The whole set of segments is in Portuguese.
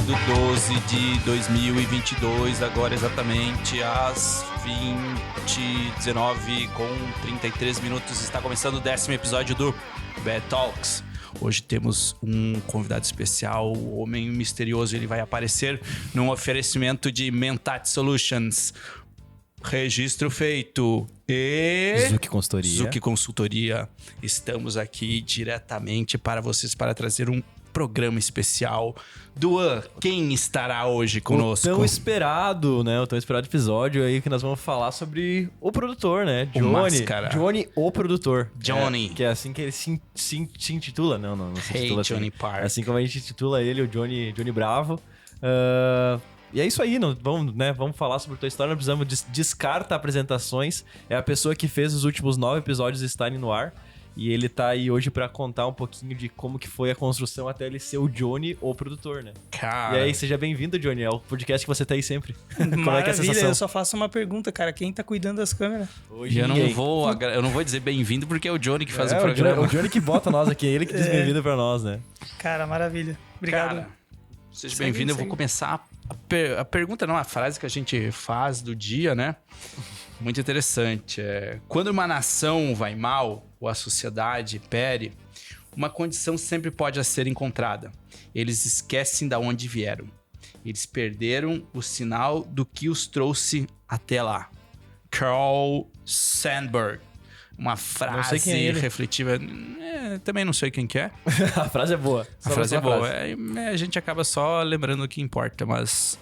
do 12 de 2022, agora exatamente às 20h19 com 33 minutos. Está começando o 10º episódio do Bad Talks. Hoje temos um convidado especial, o Homem Misterioso. Ele vai aparecer num oferecimento de Mentat Solutions. Registro feito. E Zuki Consultoria. Estamos aqui diretamente para vocês para trazer um programa especial. Duan, quem estará hoje conosco? O tão esperado episódio aí que nós vamos falar sobre o produtor, né? Johnny, o produtor. Johnny. Que é assim que ele se intitula. Não se intitula assim. Johnny Park. Assim como a gente intitula ele, o Johnny Bravo. E é isso aí, vamos falar sobre a tua história. Não precisamos descarta apresentações. É a pessoa que fez os últimos 9 episódios estarem no ar. E ele tá aí hoje pra contar um pouquinho de como que foi a construção até ele ser o Johnny, o produtor, né? Cara... E aí, seja bem-vindo, Johnny. É o podcast que você tá aí sempre. Como é que é a sensação? Eu só faço uma pergunta, cara. Quem tá cuidando das câmeras? Hoje eu não vou dizer bem-vindo porque é o Johnny que faz o programa. O Johnny que bota nós aqui, ele que diz bem-vindo pra nós, né? Cara, maravilha. Obrigado. Cara, seja bem-vindo. Eu vou começar a pergunta, não, a frase que a gente faz do dia, né? Muito interessante. Quando uma nação vai mal, ou a sociedade pere, uma condição sempre pode ser encontrada. Eles esquecem de onde vieram. Eles perderam o sinal do que os trouxe até lá. Carl Sandburg. Uma frase refletiva. Também não sei quem que é. A frase é boa. A frase é boa. A gente acaba só lembrando o que importa, mas...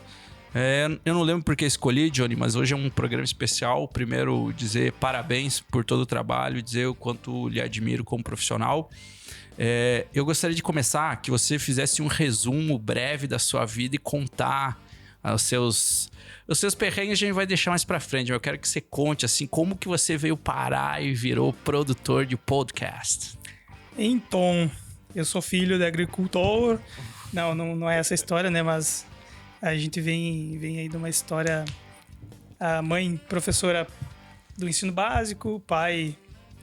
eu não lembro porque escolhi, Johnny, mas hoje é um programa especial. Primeiro, dizer parabéns por todo o trabalho, dizer o quanto lhe admiro como profissional. Eu gostaria de começar que você fizesse um resumo breve da sua vida e contar os seus perrengues. A gente vai deixar mais pra frente, mas eu quero que você conte assim, como que você veio parar e virou produtor de podcast. Então, eu sou filho de agricultor. Não é essa história, né, mas... A gente vem aí de uma história... A mãe, professora do ensino básico, pai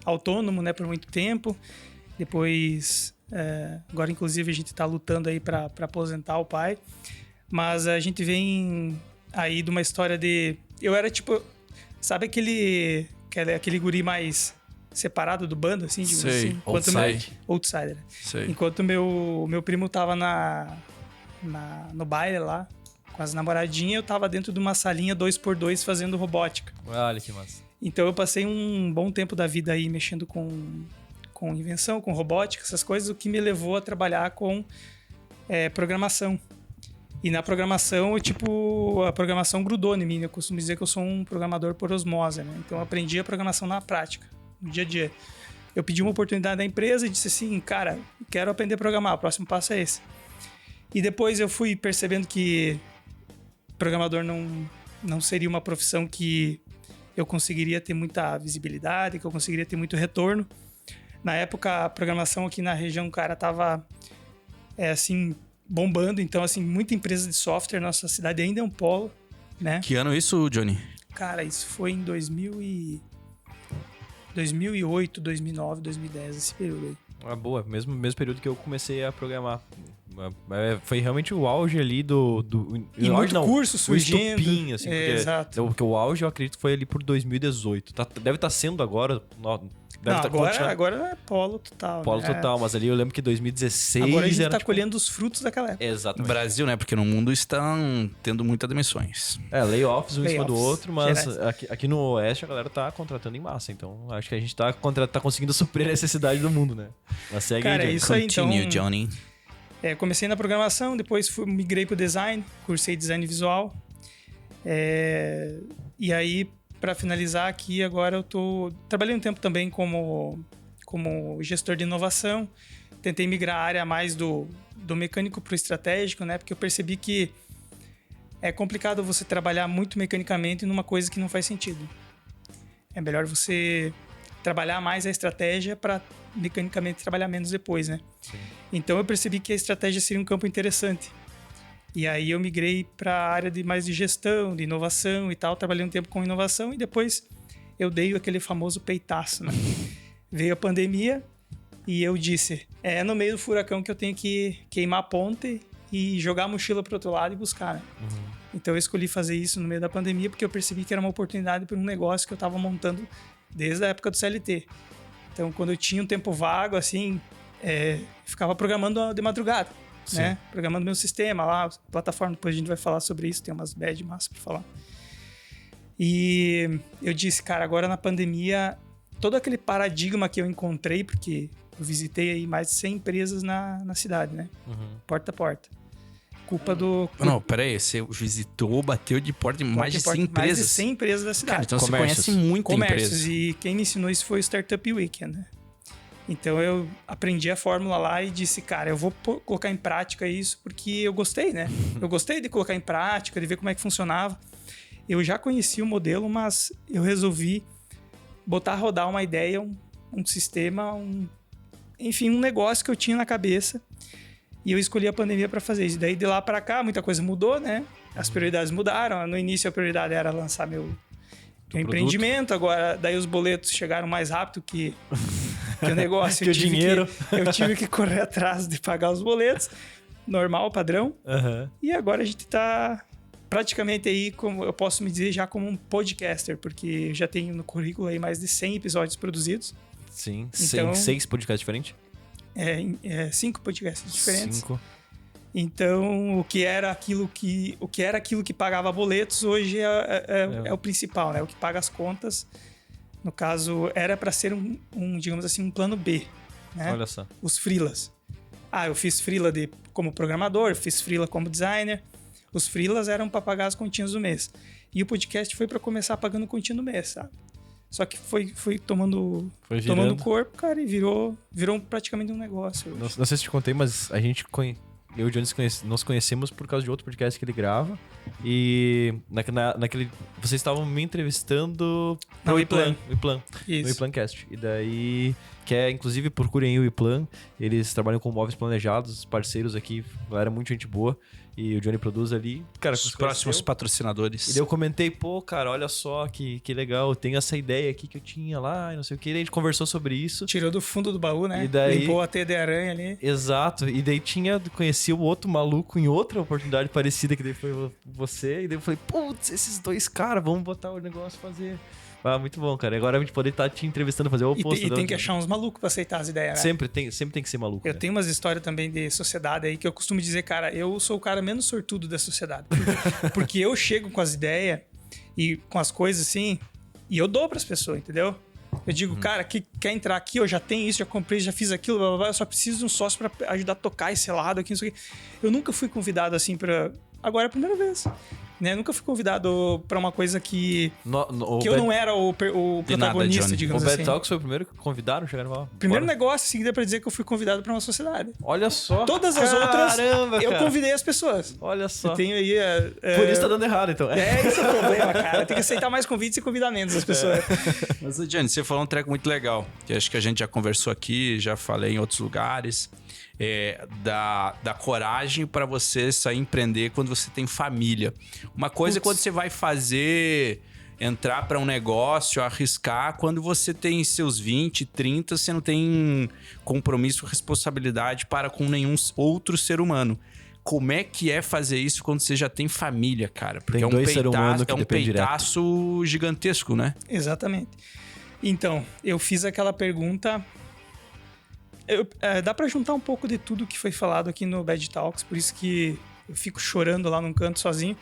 autônomo, né, por muito tempo. Depois, agora inclusive a gente está lutando aí para aposentar o pai. Mas a gente vem aí de uma história de... Eu era tipo... Sabe aquele guri mais separado do bando, assim? Sei, assim? Outsider. Sei. Enquanto meu primo tava no baile lá, com as namoradinhas, eu tava dentro de uma salinha 2x2 fazendo robótica. Olha que massa. Então eu passei um bom tempo da vida aí mexendo com invenção, com robótica, essas coisas, o que me levou a trabalhar com programação. E na programação, a programação grudou em mim. Eu costumo dizer que eu sou um programador por osmose, né? Então eu aprendi a programação na prática, no dia a dia. Eu pedi uma oportunidade da empresa e disse assim, cara, quero aprender a programar, o próximo passo é esse. E depois eu fui percebendo que programador não seria uma profissão que eu conseguiria ter muita visibilidade, que eu conseguiria ter muito retorno. Na época, a programação aqui na região, cara, tava assim, bombando. Então, assim, muita empresa de software, nossa cidade ainda é um polo, né? Que ano isso, Johnny? Cara, isso foi em 2008, 2009, 2010, esse período aí. Boa, mesmo período que eu comecei a programar. Foi realmente o auge ali do e muito curso surgindo. O estopim, assim. Exato. Porque o auge, eu acredito, que foi ali por 2018. Deve estar sendo agora... Agora é polo total. Polo total, mas ali eu lembro que 2016... Agora a gente tá colhendo os frutos daquela época. Exatamente. Brasil, né? Porque no mundo estão tendo muitas demissões. Layoffs um em cima do outro, mas aqui no Oeste a galera tá contratando em massa. Então, acho que a gente tá conseguindo suprir a necessidade do mundo, né? Mas segue aí, Johnny. Isso aí, então... Johnny. Comecei na programação, depois migrei pro design, cursei design visual. E aí, para finalizar aqui, agora eu trabalhei um tempo também como gestor de inovação. Tentei migrar a área mais do mecânico pro estratégico, né? Porque eu percebi que é complicado você trabalhar muito mecanicamente numa coisa que não faz sentido. É melhor você trabalhar mais a estratégia para mecanicamente trabalhar menos depois, né? Sim. Então eu percebi que a estratégia seria um campo interessante. E aí eu migrei para a área mais de gestão, de inovação e tal. Trabalhei um tempo com inovação e depois eu dei aquele famoso peitaço, né? Veio a pandemia e eu disse, no meio do furacão que eu tenho que queimar a ponte e jogar a mochila pro outro lado e buscar, né? Então eu escolhi fazer isso no meio da pandemia porque eu percebi que era uma oportunidade para um negócio que eu estava montando desde a época do CLT. Então, quando eu tinha um tempo vago, assim, ficava programando de madrugada, né? Programando meu sistema lá, plataforma, depois a gente vai falar sobre isso, tem umas bad massa para falar. E eu disse, cara, agora na pandemia, todo aquele paradigma que eu encontrei, porque eu visitei aí mais de 100 empresas na cidade, né? Porta a porta. Culpa do... Não, peraí, você visitou, bateu de porta em mais de 100 empresas? Mais de 100 empresas da cidade. Cara, então você conhece muita empresa. E quem me ensinou isso foi o Startup Weekend, né? Então eu aprendi a fórmula lá e disse, cara, eu vou colocar em prática isso porque eu gostei, né? Eu gostei de colocar em prática, de ver como é que funcionava. Eu já conhecia o modelo, mas eu resolvi botar a rodar uma ideia, um sistema, enfim, um negócio que eu tinha na cabeça. E eu escolhi a pandemia para fazer isso. Daí de lá para cá, muita coisa mudou, né? As prioridades mudaram. No início a prioridade era lançar meu empreendimento. Agora, daí os boletos chegaram mais rápido que o negócio. Que o dinheiro. Eu tive que correr atrás de pagar os boletos. Normal, padrão. E agora a gente tá praticamente aí, como eu posso me dizer, já como um podcaster. Porque eu já tenho no currículo aí mais de 100 episódios produzidos. Sim, então, 6 podcasts diferentes? 5 podcasts diferentes. 5. Então, o que era aquilo que pagava boletos, hoje é o principal, né? O que paga as contas. No caso, era para ser digamos assim, um plano B, né? Olha só. Os freelas. Eu fiz freela como programador, fiz freela como designer. Os freelas eram para pagar as continhas do mês. E o podcast foi para começar pagando continha do mês, sabe? Só que foi tomando corpo, cara, e virou praticamente um negócio. Não sei se te contei, mas eu e o Johnny nos conhecemos por causa de outro podcast que ele grava. E naquele... Vocês estavam me entrevistando no Iplan. Isso. No Iplancast. E daí... inclusive, procurem o Iplan. Eles trabalham com móveis planejados, parceiros aqui. Galera, muito gente boa. E o Johnny produz ali. Cara, os próximos patrocinadores. E daí eu comentei, cara, olha só que legal. Eu tenho essa ideia aqui que eu tinha lá e não sei o que. E daí a gente conversou sobre isso. Tirou do fundo do baú, né? E daí... Limpou a teia de aranha ali. Exato. E daí conheci o outro maluco em outra oportunidade parecida, que daí foi você. E daí eu falei, putz, esses dois caras, vamos botar o negócio fazer. Muito bom, cara. Agora a gente poder estar te entrevistando, fazer o oposto. E tem que achar uns malucos pra aceitar as ideias, né? Sempre tem que ser maluco. Eu tenho umas histórias também de sociedade aí que eu costumo dizer, cara, eu sou o cara menos sortudo da sociedade. Porque eu chego com as ideias e com as coisas assim, e eu dou pras pessoas, entendeu? Eu digo, cara, que quer entrar aqui, eu já tenho isso, já comprei, já fiz aquilo, blá, blá, blá, eu só preciso de um sócio pra ajudar a tocar esse lado aqui, não sei o quê. Eu nunca fui convidado assim pra... Agora é a primeira vez. Né? Eu nunca fui convidado pra uma coisa que eu não era o protagonista, nada, digamos assim. O Bad Talks foi o primeiro que convidaram, chegaram lá. Primeiro negócio, assim, dá pra dizer que eu fui convidado pra uma sociedade. Olha só. Todas as outras, eu cara. convidei as pessoas. Olha só. Eu tenho aí... Por isso tá dando errado, então. Esse é o problema, cara. Tem que aceitar mais convites e convidar menos as pessoas. Mas, Johnny, você falou um treco muito legal, que acho que a gente já conversou aqui, já falei em outros lugares. Da coragem para você sair empreender quando você tem família. Uma coisa é quando você vai entrar para um negócio, arriscar, quando você tem seus 20, 30, você não tem compromisso, responsabilidade para com nenhum outro ser humano. Como é que é fazer isso quando você já tem família, cara? Porque é um peitaço gigantesco, né? Exatamente. Então, eu fiz aquela pergunta... dá pra juntar um pouco de tudo que foi falado aqui no Bad Talks, por isso que eu fico chorando lá num canto sozinho,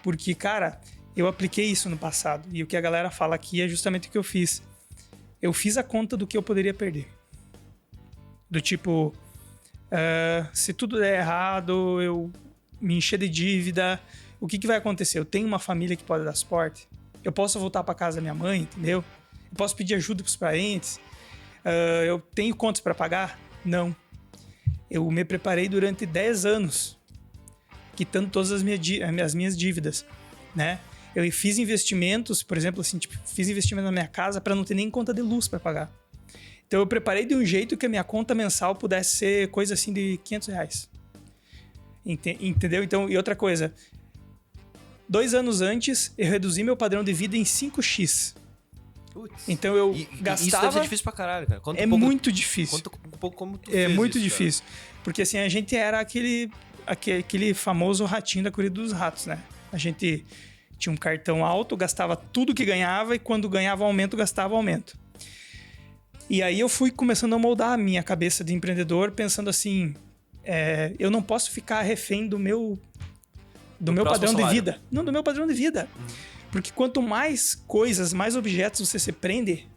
porque, cara, eu apliquei isso no passado, e o que a galera fala aqui é justamente o que eu fiz. Eu fiz a conta do que eu poderia perder. Do tipo, se tudo der errado, eu me encher de dívida, o que vai acontecer? Eu tenho uma família que pode dar suporte, eu posso voltar pra casa da minha mãe, entendeu? Eu posso pedir ajuda pros parentes. Eu tenho contas para pagar? Não. Eu me preparei durante 10 anos, quitando todas as minhas dívidas, né? Eu fiz investimentos, por exemplo, assim, fiz investimento na minha casa para não ter nem conta de luz para pagar. Então eu preparei de um jeito que a minha conta mensal pudesse ser coisa assim de R$500. Entendeu? Então, e outra coisa, 2 anos antes eu reduzi meu padrão de vida em 5x. Então eu gastava... Isso deve ser difícil pra caralho, cara. Muito difícil. Conta um pouco como tu fez muito isso, difícil. Cara. Porque assim, a gente era aquele famoso ratinho da corrida dos ratos, né? A gente tinha um cartão alto, gastava tudo que ganhava e quando ganhava aumento, gastava aumento. E aí eu fui começando a moldar a minha cabeça de empreendedor, pensando assim, eu não posso ficar refém do meu padrão de vida. Não, do meu padrão de vida. Porque quanto mais coisas, mais objetos você se prende,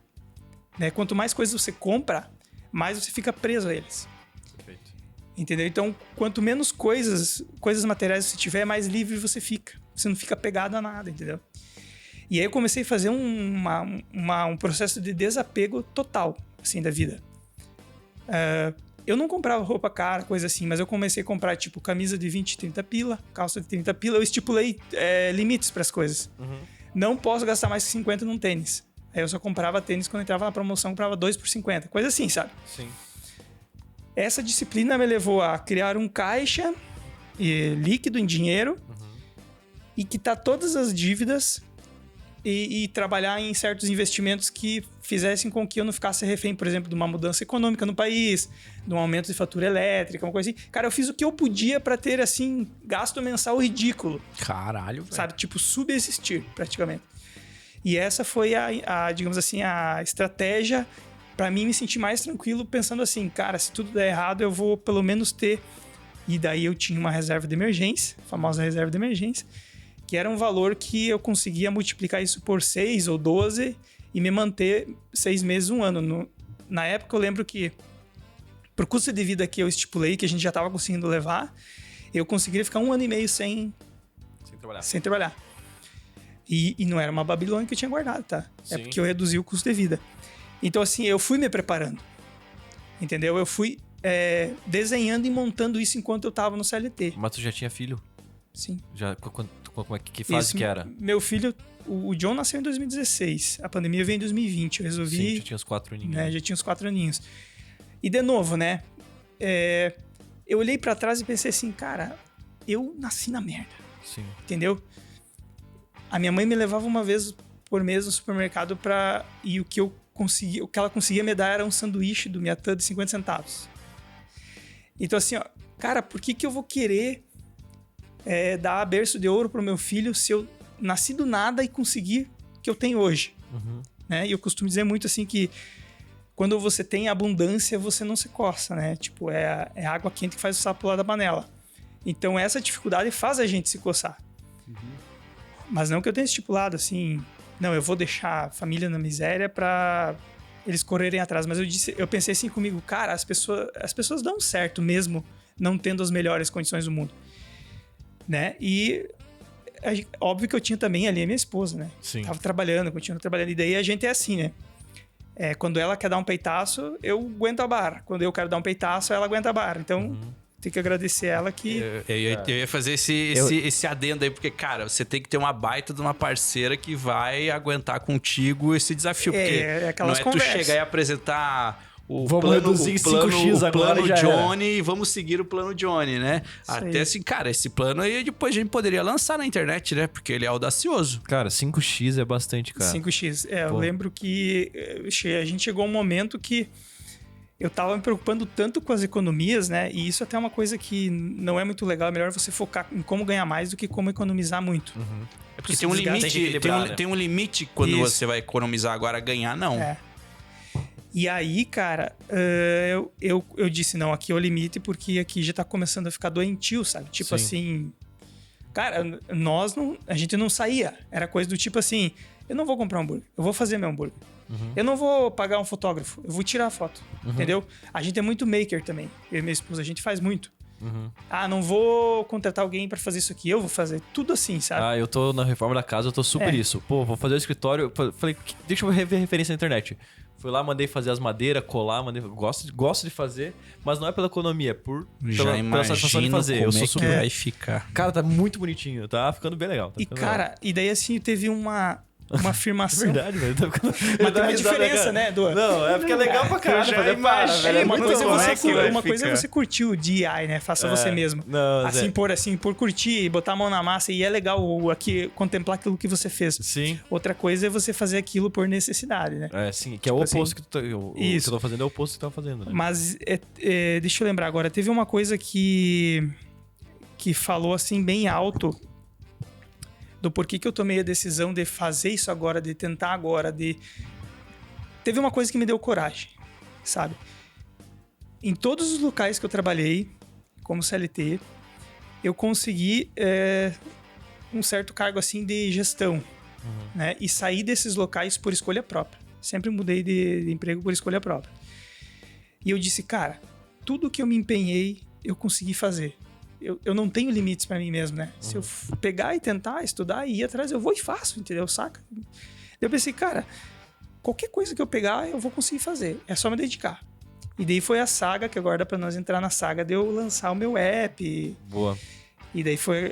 né? Quanto mais coisas você compra, mais você fica preso a eles. Perfeito. Entendeu? Então, quanto menos coisas materiais você tiver, mais livre você fica. Você não fica pegado a nada, entendeu? E aí eu comecei a fazer um processo de desapego total, assim, da vida. Eu não comprava roupa cara, coisa assim, mas eu comecei a comprar, tipo, camisa de 20, 30 pila, calça de 30 pila. Eu estipulei limites para as coisas. Não posso gastar mais que 50 num tênis. Aí eu só comprava tênis quando entrava na promoção, comprava 2 por 50. Coisa assim, sabe? Sim. Essa disciplina me levou a criar um caixa líquido em dinheiro e quitar todas as dívidas e trabalhar em certos investimentos que fizessem com que eu não ficasse refém, por exemplo, de uma mudança econômica no país, de um aumento de fatura elétrica, uma coisa assim. Cara, eu fiz o que eu podia pra ter, assim, gasto mensal ridículo. Caralho, velho. Sabe? Tipo, subsistir, praticamente. E essa foi digamos assim, a estratégia pra mim me sentir mais tranquilo, pensando assim, cara, se tudo der errado, eu vou pelo menos ter... E daí eu tinha uma reserva de emergência, a famosa reserva de emergência, que era um valor que eu conseguia multiplicar isso por 6 ou 12 e me manter 6 meses, 1 ano. Na época eu lembro que, pro custo de vida que eu estipulei, que a gente já estava conseguindo levar, eu conseguiria ficar 1 ano e meio sem trabalhar. E não era uma Babilônia que eu tinha guardado, tá? Sim. É porque eu reduzi o custo de vida. Então, assim, eu fui me preparando. Entendeu? Eu fui desenhando e montando isso enquanto eu estava no CLT. Mas tu já tinha filho? Sim. Já, que fase isso, que era? Meu filho, o John nasceu em 2016. A pandemia veio em 2020. Eu resolvi... Sim, já tinha uns 4 aninhos. Né, já tinha uns 4 aninhos. E de novo, né? Eu olhei pra trás e pensei assim, cara, eu nasci na merda. Sim. Entendeu? A minha mãe me levava uma vez por mês no supermercado e o que ela conseguia me dar era um sanduíche do Miatã de 50 centavos. Então assim, ó, cara, por que eu vou querer dar berço de ouro pro meu filho se eu nasci do nada e consegui o que eu tenho hoje? Né? E eu costumo dizer muito assim que quando você tem abundância, você não se coça, né? Tipo, é a água quente que faz o sapo pular da panela. Então essa dificuldade faz a gente se coçar. Mas não que eu tenha estipulado assim, não, eu vou deixar a família na miséria pra eles correrem atrás. Mas eu pensei assim comigo, cara, as pessoas dão certo mesmo não tendo as melhores condições do mundo. Né? E óbvio que eu tinha também ali a minha esposa, né? Sim. Tava trabalhando, continuo trabalhando. E daí a gente é assim, né? Quando ela quer dar um peitaço, eu aguento a barra. Quando eu quero dar um peitaço, ela aguenta a barra. Então, tem que agradecer ela que... Eu ia fazer esse adendo aí, porque, cara, você tem que ter uma baita de uma parceira que vai aguentar contigo esse desafio. Porque aquelas não é conversas. Tu chegar e apresentar o vamos reduzir em 5x agora, plano já Johnny e vamos seguir o plano Johnny, né? Isso Até aí. assim, cara, esse plano aí depois a gente poderia lançar na internet, né? Porque ele é audacioso. Cara, 5x é bastante, cara. 5x. Eu lembro que a gente chegou a um momento que eu tava me preocupando tanto com as economias, né? E isso até é uma coisa que não é muito legal. É melhor você focar em como ganhar mais do que como economizar muito. É porque tem um limite, tem um limite quando você vai economizar. Agora, ganhar, não. E aí, cara, eu disse, não, aqui é o limite, porque aqui já tá começando a ficar doentio, sabe? Tipo assim, cara, a gente não saía. Era coisa do tipo assim, eu não vou comprar um hambúrguer, eu vou fazer meu hambúrguer. Eu não vou pagar um fotógrafo, eu vou tirar a foto, entendeu? A gente é muito maker também, eu e minha esposa, a gente faz muito. Não vou contratar alguém pra fazer isso aqui, eu vou fazer tudo assim, sabe? Eu tô na reforma da casa, eu tô super isso. Pô, vou fazer o escritório, falei, deixa eu ver referência na internet. Fui lá, mandei fazer as madeiras, colar, gosto de fazer, mas não é pela economia, é pela satisfação de fazer. Eu sou super... vai ficar. Cara, tá muito bonitinho, tá ficando bem legal. E daí assim, teve uma afirmação. É verdade, velho. Tá ficando... Mas tem uma diferença, né, Edu? Não, é porque é legal pra caralho fazer para, uma coisa é você curtir o DIY, né? Faça você mesmo. Não, por curtir, botar a mão na massa, e é legal aqui contemplar aquilo que você fez. Sim. Outra coisa é você fazer aquilo por necessidade, né? Sim, que é o oposto que o que eu tô fazendo, é o oposto que tu tá fazendo, né? Mas deixa eu lembrar agora, teve uma coisa que que falou assim bem alto do porquê que eu tomei a decisão de fazer isso agora, de tentar agora, Teve uma coisa que me deu coragem, sabe? Em todos os locais que eu trabalhei, como CLT, eu consegui um certo cargo assim de gestão, né? E saí desses locais por escolha própria. Sempre mudei de emprego por escolha própria. E eu disse, cara, tudo que eu me empenhei, eu consegui fazer. Eu não tenho limites pra mim mesmo, né? Se eu pegar e tentar estudar e ir atrás, eu vou e faço, entendeu? Saca? Eu pensei, cara, qualquer coisa que eu pegar, eu vou conseguir fazer. É só me dedicar. E daí foi a saga, que agora dá pra nós entrar na saga de eu lançar o meu app. Boa. E daí foi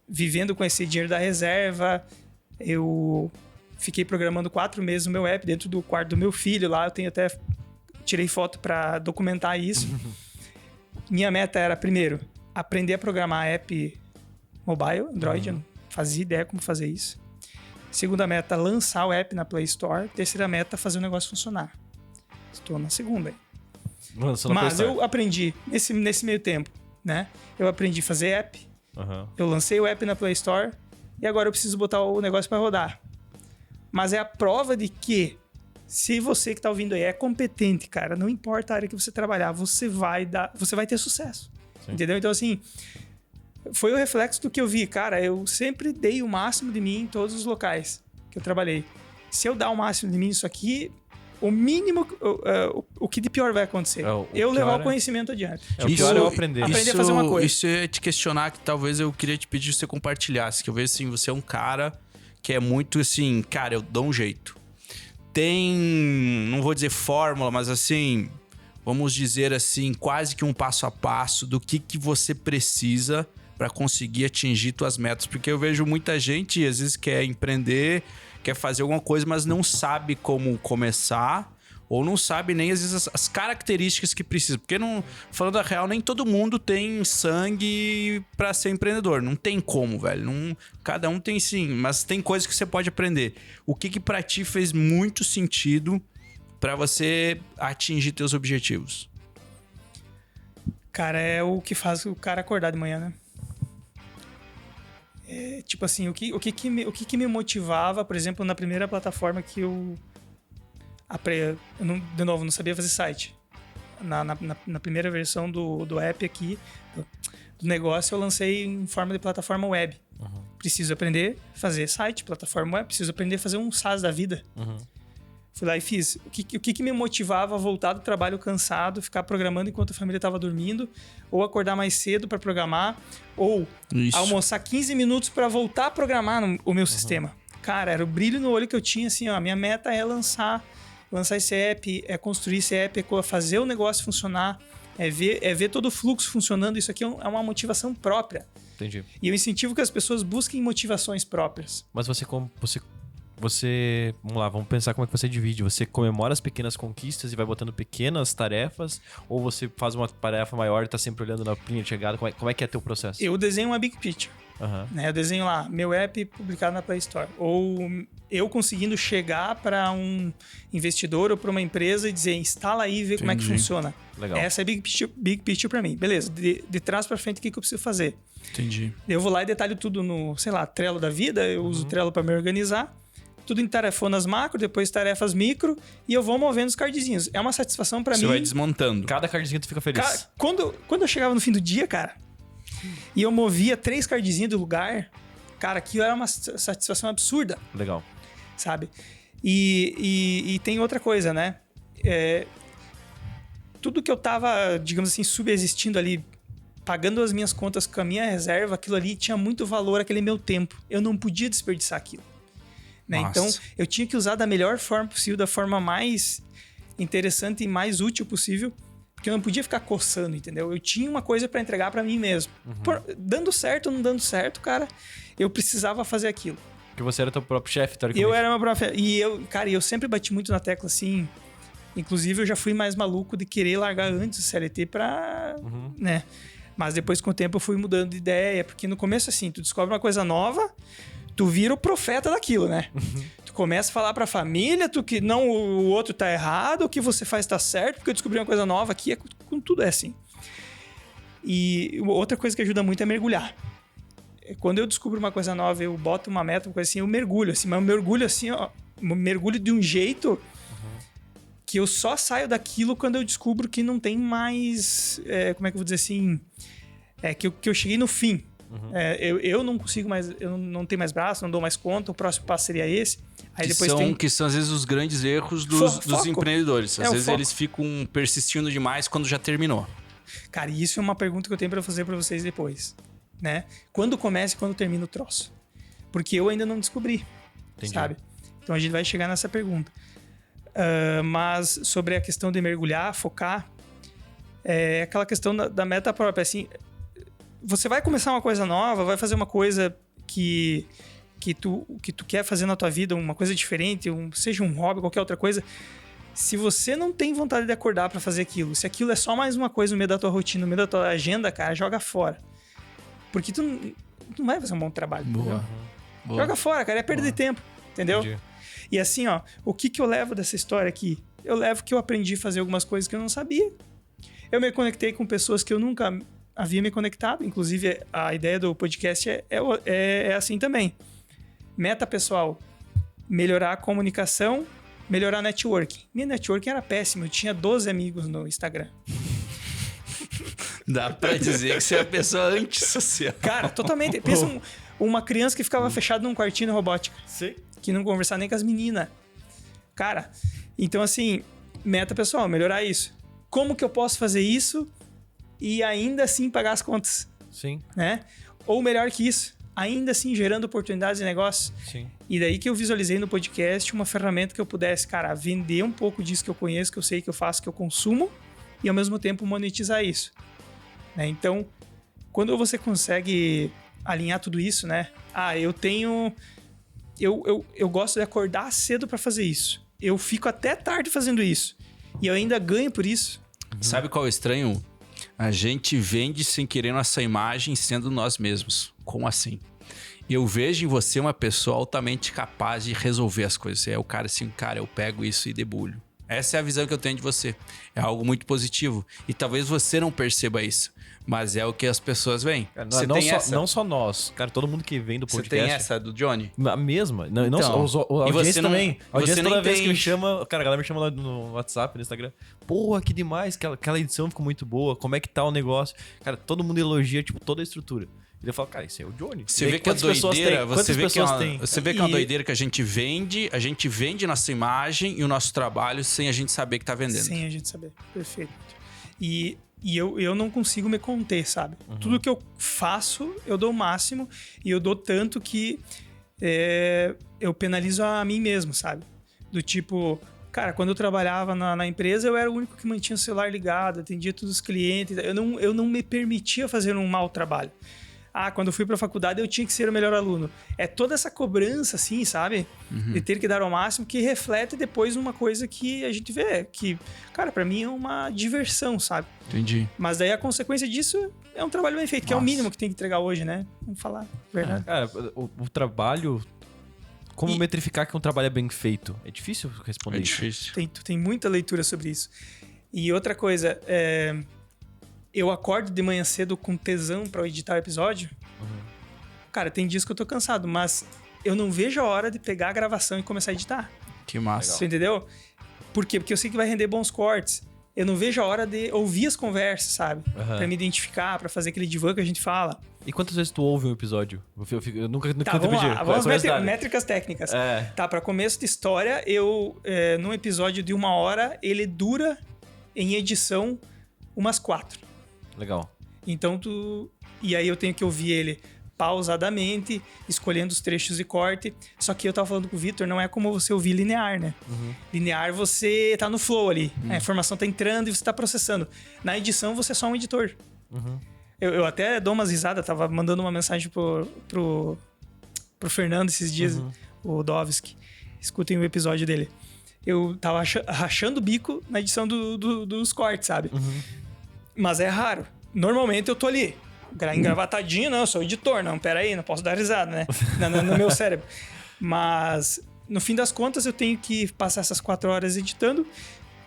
vivendo com esse dinheiro da reserva. Eu fiquei programando 4 meses o meu app dentro do quarto do meu filho lá. Eu tenho até... Tirei foto pra documentar isso. Minha meta era, primeiro, aprender a programar app mobile, Android. Eu não fazia ideia como fazer isso. Segunda meta, lançar o app na Play Store. Terceira meta, fazer o negócio funcionar. Estou na segunda aí. Mas eu aprendi nesse meio tempo, né? Eu aprendi a fazer app. Eu lancei o app na Play Store. E agora eu preciso botar o negócio para rodar. Mas é a prova de que se você que tá ouvindo aí é competente, cara, não importa a área que você trabalhar, você vai ter sucesso. Sim. Entendeu? Então, assim, foi o reflexo do que eu vi. Cara, eu sempre dei o máximo de mim em todos os locais que eu trabalhei. Se eu dar o máximo de mim nisso aqui, o mínimo, o que de pior vai acontecer? Eu levar o conhecimento adiante. O pior é eu aprender. Aprender a fazer uma coisa. Isso é te questionar, que talvez eu queria te pedir que você compartilhasse, que eu vejo assim, você é um cara que é muito assim, cara, eu dou um jeito. Tem, não vou dizer fórmula, mas assim, vamos dizer assim, quase que um passo a passo do que você precisa para conseguir atingir tuas metas. Porque eu vejo muita gente, às vezes, quer empreender, quer fazer alguma coisa, mas não sabe como começar, ou não sabe nem, às vezes, as características que precisa. Porque, falando a real, nem todo mundo tem sangue para ser empreendedor. Não tem como, velho. Cada um tem sim, mas tem coisas que você pode aprender. O que pra ti fez muito sentido para você atingir teus objetivos? Cara, é o que faz o cara acordar de manhã, né? Tipo assim, o que me motivava, por exemplo, na primeira plataforma que eu de novo, não sabia fazer site. Na primeira versão do app aqui, do negócio, eu lancei em forma de plataforma web. Preciso aprender a fazer site, plataforma web, preciso aprender a fazer um SaaS da vida. Fui lá e fiz. O que me motivava a voltar do trabalho cansado, ficar programando enquanto a família estava dormindo, ou acordar mais cedo para programar, ou almoçar 15 minutos para voltar a programar o meu sistema. Cara, era o brilho no olho que eu tinha, assim, ó, minha meta é lançar esse app, é construir esse app, é fazer o negócio funcionar, é ver todo o fluxo funcionando. Isso aqui é uma motivação própria. Entendi. E eu incentivo que as pessoas busquem motivações próprias. Mas você vamos lá, vamos pensar como é que você divide. Você comemora as pequenas conquistas e vai botando pequenas tarefas, ou você faz uma tarefa maior e tá sempre olhando na linha de chegada? Como é que é teu processo? Eu desenho uma big picture. Né? Eu desenho lá, meu app publicado na Play Store. Ou eu conseguindo chegar para um investidor ou para uma empresa e dizer, instala aí e vê como é que funciona. Legal. Essa é big picture para mim. Beleza, de trás para frente, o que eu preciso fazer? Entendi. Eu vou lá e detalho tudo no, sei lá, Trello da vida. Eu uso o Trello para me organizar. Tudo em tarefonas macro, depois tarefas micro, e eu vou movendo os cardzinhos. É uma satisfação para mim. Você vai desmontando. Cada cardzinho tu fica feliz. Quando eu chegava no fim do dia, cara, e eu movia 3 cardzinhos do lugar, cara, aquilo era uma satisfação absurda. Legal. Sabe? E tem outra coisa, né? Tudo que eu tava, digamos assim, subexistindo ali, pagando as minhas contas com a minha reserva, aquilo ali tinha muito valor, aquele meu tempo. Eu não podia desperdiçar aquilo. Né? Então, eu tinha que usar da melhor forma possível, da forma mais interessante e mais útil possível, porque eu não podia ficar coçando, entendeu? Eu tinha uma coisa para entregar para mim mesmo. Dando certo ou não dando certo, cara, eu precisava fazer aquilo. Porque você era teu próprio chefe, teoricamente. Eu era meu próprio chefe. E eu sempre bati muito na tecla, assim. Inclusive, eu já fui mais maluco de querer largar antes do CLT pra... né? Mas depois, com o tempo, eu fui mudando de ideia, porque no começo, assim, tu descobre uma coisa nova, tu vira o profeta daquilo, né? Tu começa a falar pra família, que não, o outro tá errado, o que você faz tá certo, porque eu descobri uma coisa nova aqui, com tudo é assim. E outra coisa que ajuda muito é mergulhar. Quando eu descubro uma coisa nova, eu boto uma meta, uma coisa assim, eu mergulho, assim, mas eu mergulho assim, ó, mergulho de um jeito que eu só saio daquilo quando eu descubro que não tem mais, como é que eu vou dizer assim, que eu cheguei no fim. Eu não consigo mais, eu não tenho mais braço, não dou mais conta, o próximo passo seria esse. Aí que são às vezes os grandes erros dos empreendedores. Às vezes eles ficam persistindo demais quando já terminou. Cara, e isso é uma pergunta que eu tenho pra fazer pra vocês depois, né? Quando começa e quando termina o troço? Porque eu ainda não descobri, sabe? Então a gente vai chegar nessa pergunta. Mas sobre a questão de mergulhar, focar, é aquela questão da meta própria, assim, você vai começar uma coisa nova, vai fazer uma coisa que tu quer fazer na tua vida, uma coisa diferente, seja um hobby, qualquer outra coisa. Se você não tem vontade de acordar pra fazer aquilo, se aquilo é só mais uma coisa no meio da tua rotina, no meio da tua agenda, cara, joga fora. Porque tu não vai fazer um bom trabalho. Boa. Joga fora, cara, é perda de tempo, entendeu? Entendi. E assim, ó, o que eu levo dessa história aqui? Eu levo que eu aprendi a fazer algumas coisas que eu não sabia. Eu me conectei com pessoas que eu nunca havia me conectado. Inclusive, a ideia do podcast é assim também. Meta pessoal, melhorar a comunicação, melhorar a networking. Minha networking era péssima, eu tinha 12 amigos no Instagram. Dá pra dizer que você é a pessoa antissocial. Cara, totalmente. Pensa uma criança que ficava fechada num quartinho na robótica. Sim. Que não conversava nem com as meninas. Cara, então assim, meta pessoal, melhorar isso. Como que eu posso fazer isso e ainda assim pagar as contas? Sim. Né? Ou melhor que isso, ainda assim gerando oportunidades de negócio. Sim. E daí que eu visualizei no podcast uma ferramenta que eu pudesse, cara, vender um pouco disso que eu conheço, que eu sei, que eu faço, que eu consumo, e ao mesmo tempo monetizar isso. Né? Então, quando você consegue alinhar tudo isso, né? Eu gosto de acordar cedo para fazer isso. Eu fico até tarde fazendo isso. E eu ainda ganho por isso. Sabe qual é o estranho? A gente vende sem querer nossa imagem sendo nós mesmos. Como assim? Eu vejo em você uma pessoa altamente capaz de resolver as coisas. É o cara assim, cara, eu pego isso e debulho. Essa é a visão que eu tenho de você. É algo muito positivo. E talvez você não perceba isso. Mas é o que as pessoas veem. Não só nós. Cara, todo mundo que vem do podcast. Você tem essa do Johnny? A mesma. Não só, a audiência também. A audiência toda vez que me chama... Cara, a galera me chama lá no WhatsApp, no Instagram. Porra, que demais. Aquela edição ficou muito boa. Como é que tá o negócio? Cara, todo mundo elogia, tipo, toda a estrutura. E eu falo, cara, isso é o Johnny. Você vê que é doideira, você vê que é uma doideira que a gente vende nossa imagem e o nosso trabalho sem a gente saber que tá vendendo. Sem a gente saber, perfeito. E eu não consigo me conter, sabe? Tudo que eu faço, eu dou o máximo e eu dou tanto que eu penalizo a mim mesmo, sabe? Do tipo, cara, quando eu trabalhava na empresa, eu era o único que mantinha o celular ligado, atendia todos os clientes, eu não me permitia fazer um mau trabalho. Quando eu fui pra faculdade eu tinha que ser o melhor aluno. É toda essa cobrança, assim, sabe? De ter que dar ao máximo, que reflete depois uma coisa que a gente vê, que, cara, pra mim é uma diversão, sabe? Entendi. Mas daí a consequência disso é um trabalho bem feito, que é o mínimo que tem que entregar hoje, né? Vamos falar a verdade. Cara, o trabalho... Como metrificar que um trabalho é bem feito? É difícil responder isso. É difícil. Tem muita leitura sobre isso. E outra coisa, eu acordo de manhã cedo com tesão pra editar o episódio. Cara, tem dias que eu tô cansado, mas eu não vejo a hora de pegar a gravação e começar a editar. Que massa. Você entendeu? Por quê? Porque eu sei que vai render bons cortes. Eu não vejo a hora de ouvir as conversas, sabe? Pra me identificar, pra fazer aquele divã que a gente fala. E quantas vezes tu ouve um episódio? Eu nunca Tá, vamos pedi. lá. Vamos métricas técnicas. Tá, pra começo de história, num episódio de 1 hora, ele dura, em edição, umas 4. Legal. Então E aí eu tenho que ouvir ele pausadamente, escolhendo os trechos de corte. Só que eu tava falando com o Vitor, não é como você ouvir linear, né? Linear você tá no flow ali. A informação tá entrando e você tá processando. Na edição você é só um editor. Eu até dou umas risadas, tava mandando uma mensagem pro Fernando esses dias, o Dovski. Escutem o episódio dele. Eu tava rachando o bico na edição dos cortes, sabe? Mas é raro. Normalmente eu tô ali, engravatadinho, não, eu sou editor, não, peraí, não posso dar risada, né? No meu cérebro. Mas, no fim das contas, eu tenho que passar essas 4 horas editando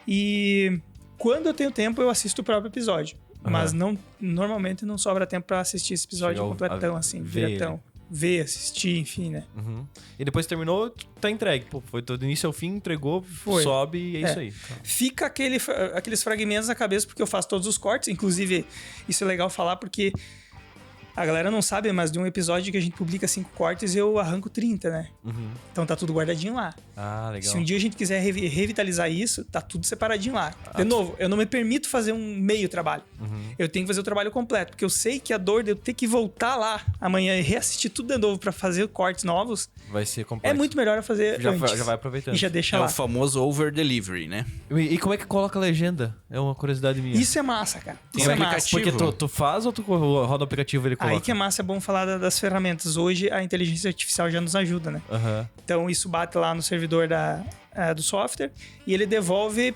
e quando eu tenho tempo, eu assisto o próprio episódio. Mas normalmente não sobra tempo pra assistir esse episódio completão, assim, diretão. Ver, assistir, enfim, né? E depois terminou, tá entregue. Pô, foi do início ao fim, entregou, sobe e é isso aí. Fica aqueles fragmentos na cabeça, porque eu faço todos os cortes. Inclusive, isso é legal falar, porque a galera não sabe, mas de um episódio que a gente publica 5 cortes, eu arranco 30, né? Então tá tudo guardadinho lá. Ah, legal. Se um dia a gente quiser revitalizar isso, tá tudo separadinho lá. De novo, eu não me permito fazer um meio trabalho. Eu tenho que fazer o trabalho completo, porque eu sei que a dor de eu ter que voltar lá amanhã e reassistir tudo de novo pra fazer cortes novos vai ser complexo. É muito melhor eu fazer antes. Já vai aproveitando. E já deixa lá. É o famoso over-delivery, né? E como é que coloca a legenda? É uma curiosidade minha. Isso é massa, cara. Tem Isso um é massa. aplicativo. Porque tu faz ou tu roda o aplicativo e ele coloca? Aí que é massa, é bom falar das ferramentas. Hoje a inteligência artificial já nos ajuda, né? Então isso bate lá no servidor do software e ele devolve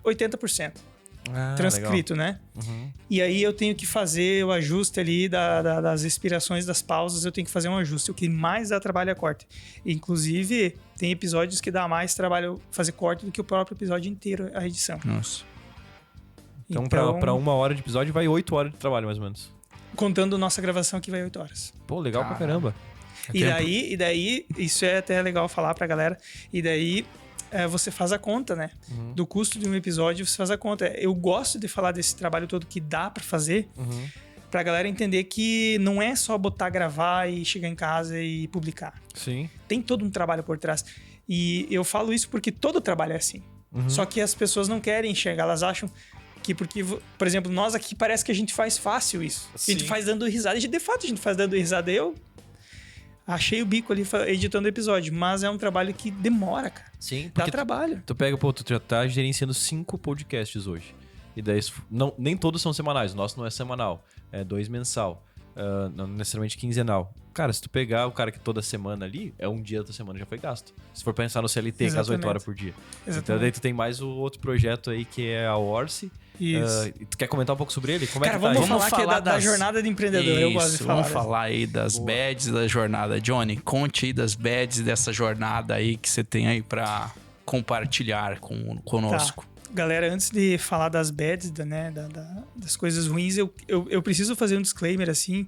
80%. Transcrito, legal. né? E aí eu tenho que fazer o ajuste ali das expirações, das pausas, eu tenho que fazer um ajuste. O que mais dá trabalho é corte. Inclusive, tem episódios que dá mais trabalho fazer corte do que o próprio episódio inteiro, a edição. Nossa. Então pra 1 hora de episódio vai 8 horas de trabalho, mais ou menos. Contando nossa gravação que vai 8 horas. Pô, legal pra caramba. E daí, isso é até legal falar pra galera, e daí você faz a conta, né? Do custo de um episódio, você faz a conta. Eu gosto de falar desse trabalho todo que dá pra fazer, pra galera entender que não é só botar, gravar e chegar em casa e publicar. Sim. Tem todo um trabalho por trás. E eu falo isso porque todo trabalho é assim. Só que as pessoas não querem enxergar, elas acham que porque, por exemplo, nós aqui parece que a gente faz fácil isso. Sim. A gente faz dando risada. De fato, a gente faz dando risada. Eu achei o bico ali editando o episódio, mas é um trabalho que demora, cara. Sim, dá trabalho. Tu pega, tu já tá gerenciando 5 podcasts hoje. E daí, nem todos são semanais. O nosso não é semanal, é 2 mensal. Não necessariamente quinzenal. Cara, se tu pegar o cara que toda semana ali, um dia da tua semana já foi gasto. Se for pensar no CLT, que é 8 horas por dia. Exatamente. Então daí tu tem mais o outro projeto aí que é a Orsi. Isso. Tu quer comentar um pouco sobre ele? Como cara, é que tá vamos falar que é da jornada de empreendedor. Isso, eu gosto de falar. Vamos falar aí das bads da jornada. Johnny, conte aí das bads dessa jornada aí que você tem aí pra compartilhar conosco. Tá. Galera, antes de falar das bads, né, das coisas ruins, eu preciso fazer um disclaimer, assim,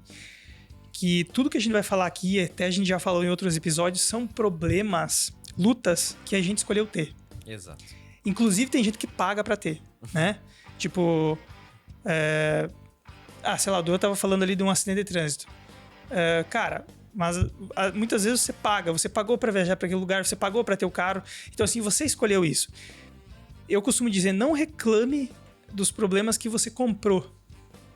que tudo que a gente vai falar aqui, até a gente já falou em outros episódios, são problemas, lutas que a gente escolheu ter. Exato. Inclusive, tem gente que paga pra ter, né? Tipo, sei lá, o Dua tava falando ali de um acidente de trânsito. Cara, mas muitas vezes você pagou pra viajar pra aquele lugar, você pagou pra ter o carro. Então, assim, você escolheu isso. Eu costumo dizer, não reclame dos problemas que você comprou.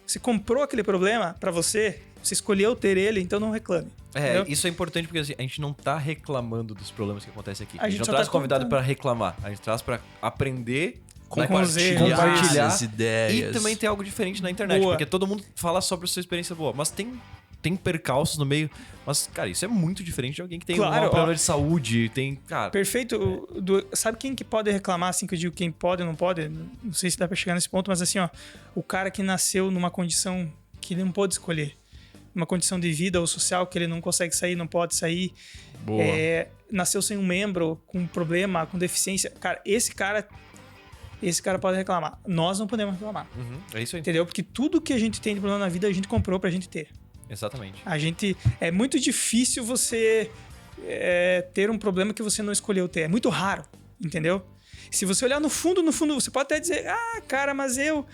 Você comprou aquele problema pra você escolheu ter ele, então não reclame. Entendeu? Isso é importante porque assim, a gente não tá reclamando dos problemas que acontecem aqui. A gente não só traz tá convidado contando. pra reclamar. A gente traz pra aprender, compartilhar as ideias. E também tem algo diferente na internet. Boa. Porque todo mundo fala sobre a sua experiência boa. Mas tem percalços no meio. Mas, cara, isso é muito diferente de alguém que tem um problema de saúde. Tem, cara... Perfeito. Sabe quem que pode reclamar, assim, que eu digo quem pode ou não pode? Não sei se dá pra chegar nesse ponto, mas assim, ó. O cara que nasceu numa condição que ele não pôde escolher. Uma condição de vida ou social que ele não consegue sair, não pode sair. Boa. Nasceu sem um membro, com um problema, com deficiência. Cara, esse cara pode reclamar. Nós não podemos reclamar. É isso aí. Entendeu? Porque tudo que a gente tem de problema na vida, a gente comprou pra gente ter. Exatamente. É muito difícil você ter um problema que você não escolheu ter. É muito raro, entendeu? Se você olhar no fundo, você pode até dizer, cara, mas eu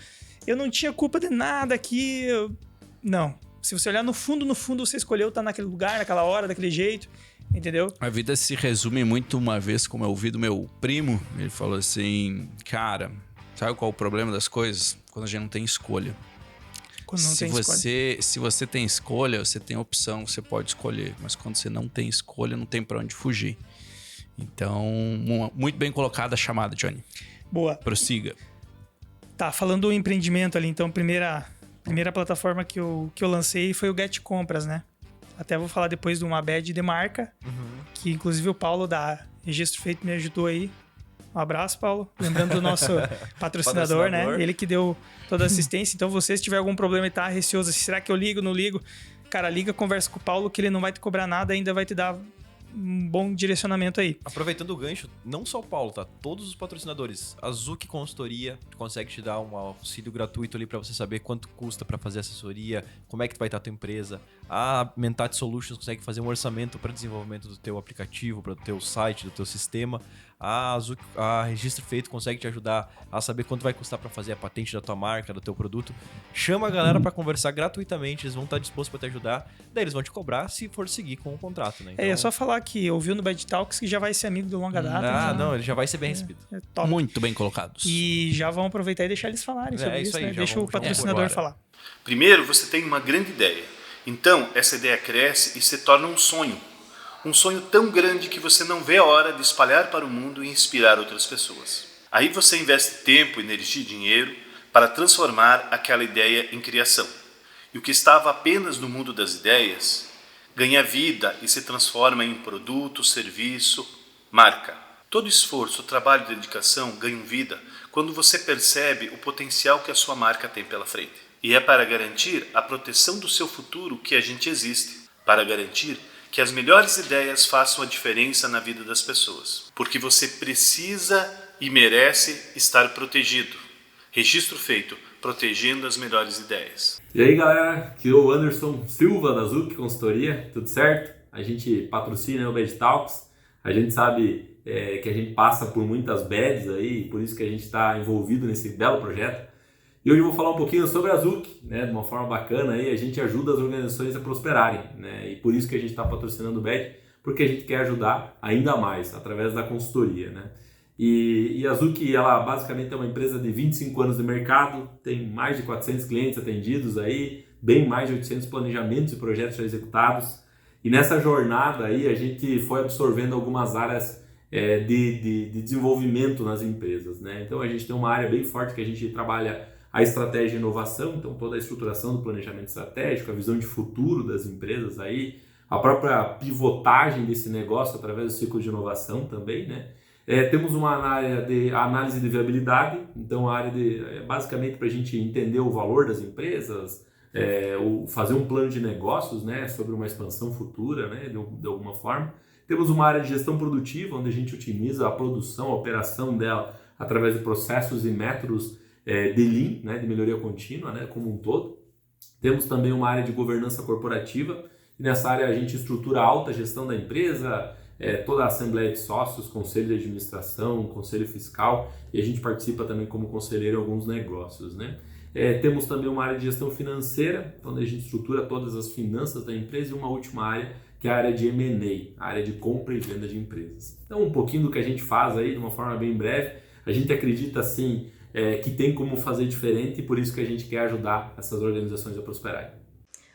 não tinha culpa de nada aqui. Não. Se você olhar no fundo, você escolheu estar naquele lugar, naquela hora, daquele jeito, entendeu? A vida se resume muito uma vez, como eu ouvi do meu primo, ele falou assim, cara, sabe qual é o problema das coisas? Quando a gente não tem escolha. Quando não tem escolha. Se você tem escolha, você tem opção, você pode escolher. Mas quando você não tem escolha, não tem pra onde fugir. Então, muito bem colocada a chamada, Johnny. Boa. Prossiga. Tá, falando do empreendimento ali, então, primeira plataforma que eu lancei foi o Get Compras, né? Até vou falar depois de uma bad de marca, que inclusive o Paulo da Registro Feito me ajudou aí. Um abraço, Paulo. Lembrando do nosso patrocinador, né? Ele que deu toda a assistência. Então, você, se tiver algum problema e tá receoso, será que eu ligo, não ligo? Cara, liga, conversa com o Paulo, que ele não vai te cobrar nada, ainda vai te dar um bom direcionamento aí. Aproveitando o gancho, não só o Paulo, tá? Todos os patrocinadores. A Zuc Consultoria consegue te dar um auxílio gratuito ali para você saber quanto custa para fazer assessoria, como é que vai estar a tua empresa. A Mentat Solutions consegue fazer um orçamento para desenvolvimento do teu aplicativo, para o teu site, do teu sistema. A Registro Feito consegue te ajudar a saber quanto vai custar para fazer a patente da tua marca, do teu produto. Chama a galera para conversar gratuitamente, eles vão estar dispostos para te ajudar. Daí eles vão te cobrar se for seguir com o contrato, né? Então... É só falar que ouviu no Bad Talks que já vai ser amigo de longa data. Não, ele já vai ser bem recebido. Top. Muito bem colocados. E já vão aproveitar e deixar eles falarem sobre isso, aí, né? Deixa o patrocinador falar. Primeiro, você tem uma grande ideia. Então, essa ideia cresce e se torna um sonho. Um sonho tão grande que você não vê a hora de espalhar para o mundo e inspirar outras pessoas. Aí você investe tempo, energia e dinheiro para transformar aquela ideia em criação. E o que estava apenas no mundo das ideias ganha vida e se transforma em produto, serviço, marca. Todo esforço, trabalho e dedicação ganham vida quando você percebe o potencial que a sua marca tem pela frente. E é para garantir a proteção do seu futuro que a gente existe, para garantir que as melhores ideias façam a diferença na vida das pessoas. Porque você precisa e merece estar protegido. Registro Feito, protegendo as melhores ideias. E aí galera, aqui é o Anderson Silva da Zuc Consultoria, tudo certo? A gente patrocina o Bad Talks, a gente sabe que a gente passa por muitas bads aí, por isso que a gente está envolvido nesse belo projeto. E hoje eu vou falar um pouquinho sobre a Zuc, né, de uma forma bacana, aí, a gente ajuda as organizações a prosperarem, né, e por isso que a gente está patrocinando o BED, porque a gente quer ajudar ainda mais, através da consultoria. Né. E a Zuc, ela basicamente é uma empresa de 25 anos de mercado, tem mais de 400 clientes atendidos, aí, bem mais de 800 planejamentos e projetos já executados, e nessa jornada aí a gente foi absorvendo algumas áreas de desenvolvimento nas empresas. Né. Então a gente tem uma área bem forte que a gente trabalha a estratégia e inovação, então toda a estruturação do planejamento estratégico, a visão de futuro das empresas, aí, a própria pivotagem desse negócio através do ciclo de inovação também. Né? Temos uma área de análise de viabilidade, então a área basicamente para a gente entender o valor das empresas, fazer um plano de negócios, né, sobre uma expansão futura, né, de alguma forma. Temos uma área de gestão produtiva, onde a gente otimiza a produção, a operação dela através de processos e métodos de Lean, né, de melhoria contínua, né, como um todo. Temos também uma área de governança corporativa, e nessa área a gente estrutura a alta gestão da empresa, toda a assembleia de sócios, conselho de administração, conselho fiscal, e a gente participa também como conselheiro em alguns negócios. Né. Temos também uma área de gestão financeira, onde a gente estrutura todas as finanças da empresa, e uma última área, que é a área de M&A, a área de compra e venda de empresas. Então, um pouquinho do que a gente faz aí, de uma forma bem breve. A gente acredita, assim, que tem como fazer diferente, e por isso que a gente quer ajudar essas organizações a prosperarem.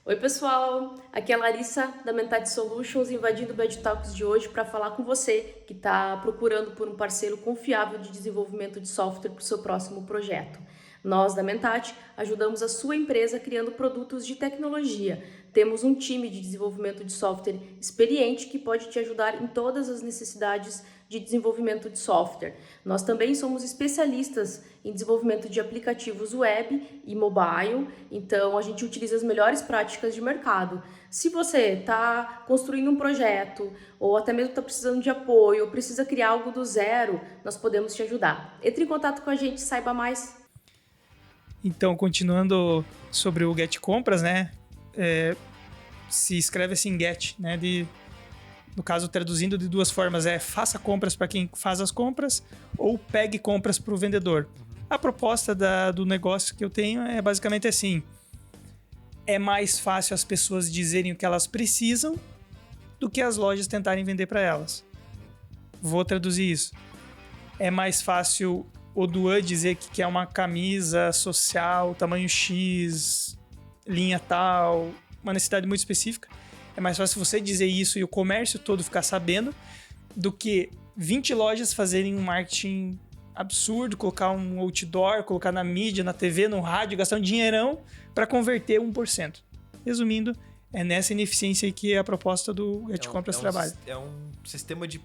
Oi pessoal, aqui é a Larissa da Mentat Solutions, invadindo o Bad Talks de hoje para falar com você que está procurando por um parceiro confiável de desenvolvimento de software para o seu próximo projeto. Nós, da Mentat, ajudamos a sua empresa criando produtos de tecnologia. Temos um time de desenvolvimento de software experiente que pode te ajudar em todas as necessidades de desenvolvimento de software. Nós também somos especialistas em desenvolvimento de aplicativos web e mobile, então a gente utiliza as melhores práticas de mercado. Se você está construindo um projeto ou até mesmo está precisando de apoio ou precisa criar algo do zero, nós podemos te ajudar. Entre em contato com a gente, saiba mais. Então, continuando sobre o Get Compras, né? Se escreve assim Get, né? No caso, traduzindo de duas formas, faça compras para quem faz as compras ou pegue compras para o vendedor. A proposta do negócio que eu tenho é basicamente assim: é mais fácil as pessoas dizerem o que elas precisam do que as lojas tentarem vender para elas. Vou traduzir isso. É mais fácil o Duan dizer que quer uma camisa social, tamanho X, linha tal, uma necessidade muito específica. É mais fácil você dizer isso e o comércio todo ficar sabendo do que 20 lojas fazerem um marketing absurdo, colocar um outdoor, colocar na mídia, na TV, no rádio, gastar um dinheirão para converter 1%. Resumindo, é nessa ineficiência que a proposta do Get Compras trabalha. É um sistema de...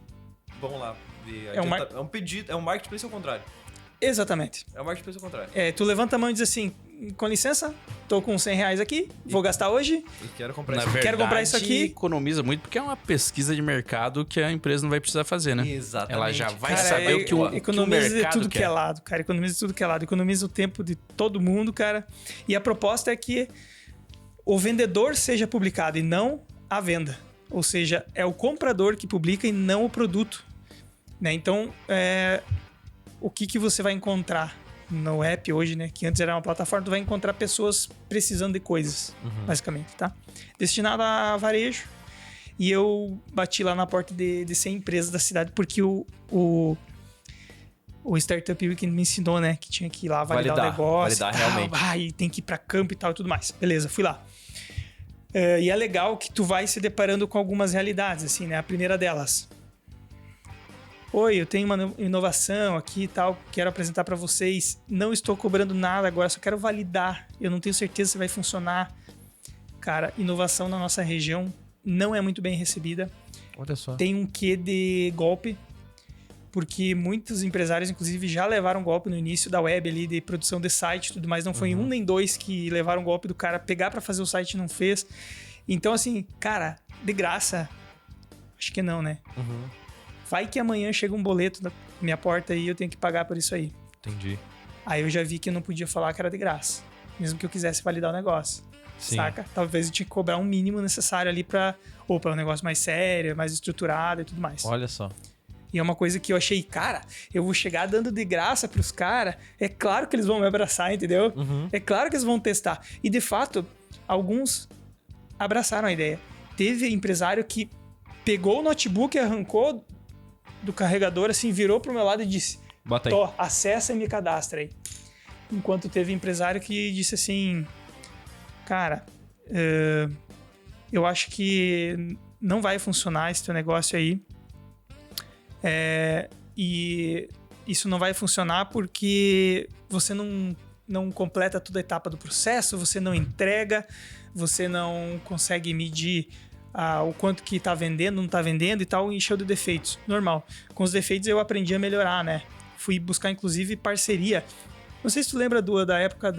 Vamos lá. É um pedido, é um marketplace ao contrário. Exatamente. É um marketplace ao contrário. Tu levanta a mão e diz assim, com licença, tô com 100 reais aqui, vou gastar hoje. Eu quero comprar Na isso. verdade, Quero comprar isso aqui. economiza muito porque é uma pesquisa de mercado que a empresa não vai precisar fazer, né? Exatamente. Ela já vai Cara, saber o que o economiza de mercado tudo que quer. é lado, cara. Economiza de tudo que é lado. Economiza o tempo de todo mundo, cara. E a proposta é que o vendedor seja publicado e não a venda. Ou seja, é o comprador que publica e não o produto. Né? Então, o que você vai encontrar no app hoje, né? Que antes era uma plataforma, tu vai encontrar pessoas precisando de coisas, basicamente, tá? Destinado a varejo. E eu bati lá na porta de 100 empresas da cidade, porque o Startup Weekend me ensinou, né? Que tinha que ir lá validar o negócio. Validar realmente. E tem que ir pra campo e tal e tudo mais. Beleza, fui lá. E é legal que tu vai se deparando com algumas realidades, assim, né? A primeira delas. Oi, eu tenho uma inovação aqui e tal, quero apresentar para vocês. Não estou cobrando nada agora, só quero validar. Eu não tenho certeza se vai funcionar. Cara, inovação na nossa região não é muito bem recebida. Olha só. Tem um quê de golpe, porque muitos empresários, inclusive, já levaram golpe no início da web ali, de produção de site e tudo mais. Não foi um nem dois que levaram golpe do cara pegar para fazer o site e não fez. Então, assim, cara, de graça, acho que não, né? Vai que amanhã chega um boleto na minha porta e eu tenho que pagar por isso aí. Entendi. Aí eu já vi que eu não podia falar que era de graça, mesmo que eu quisesse validar o negócio. Sim. Saca? Talvez eu tinha que cobrar um mínimo necessário ali pra um negócio mais sério, mais estruturado e tudo mais. Olha só. E é uma coisa que eu achei, cara, eu vou chegar dando de graça pros caras, é claro que eles vão me abraçar, entendeu? É claro que eles vão testar. E de fato, alguns abraçaram a ideia. Teve empresário que pegou o notebook e arrancou do carregador, assim, virou pro meu lado e disse: Bota aí. Tô, acessa e me cadastra aí. Enquanto teve empresário que disse assim: cara, eu acho que não vai funcionar esse teu negócio aí. E isso não vai funcionar porque você não completa toda a etapa do processo, você não entrega, você não consegue medir o quanto que tá vendendo, não tá vendendo e tal, encheu de defeitos. Normal. Com os defeitos eu aprendi a melhorar, né? Fui buscar, inclusive, parceria. Não sei se tu lembra da época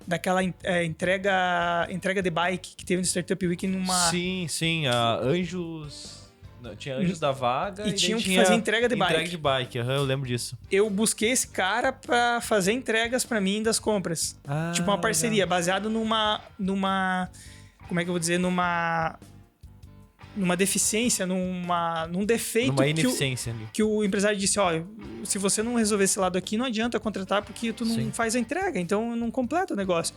daquela entrega de bike que teve no Startup Week numa... Sim. A Anjos... Não, tinha Anjos da Vaga e tinham que fazer entrega de bike. Entrega de bike, eu lembro disso. Eu busquei esse cara pra fazer entregas pra mim das compras. Tipo uma parceria, baseado numa... Como é que eu vou dizer? Numa deficiência, num defeito. Numa ineficiência ali. Que o empresário disse: ó, se você não resolver esse lado aqui, não adianta contratar porque tu não faz a entrega, então não completa o negócio.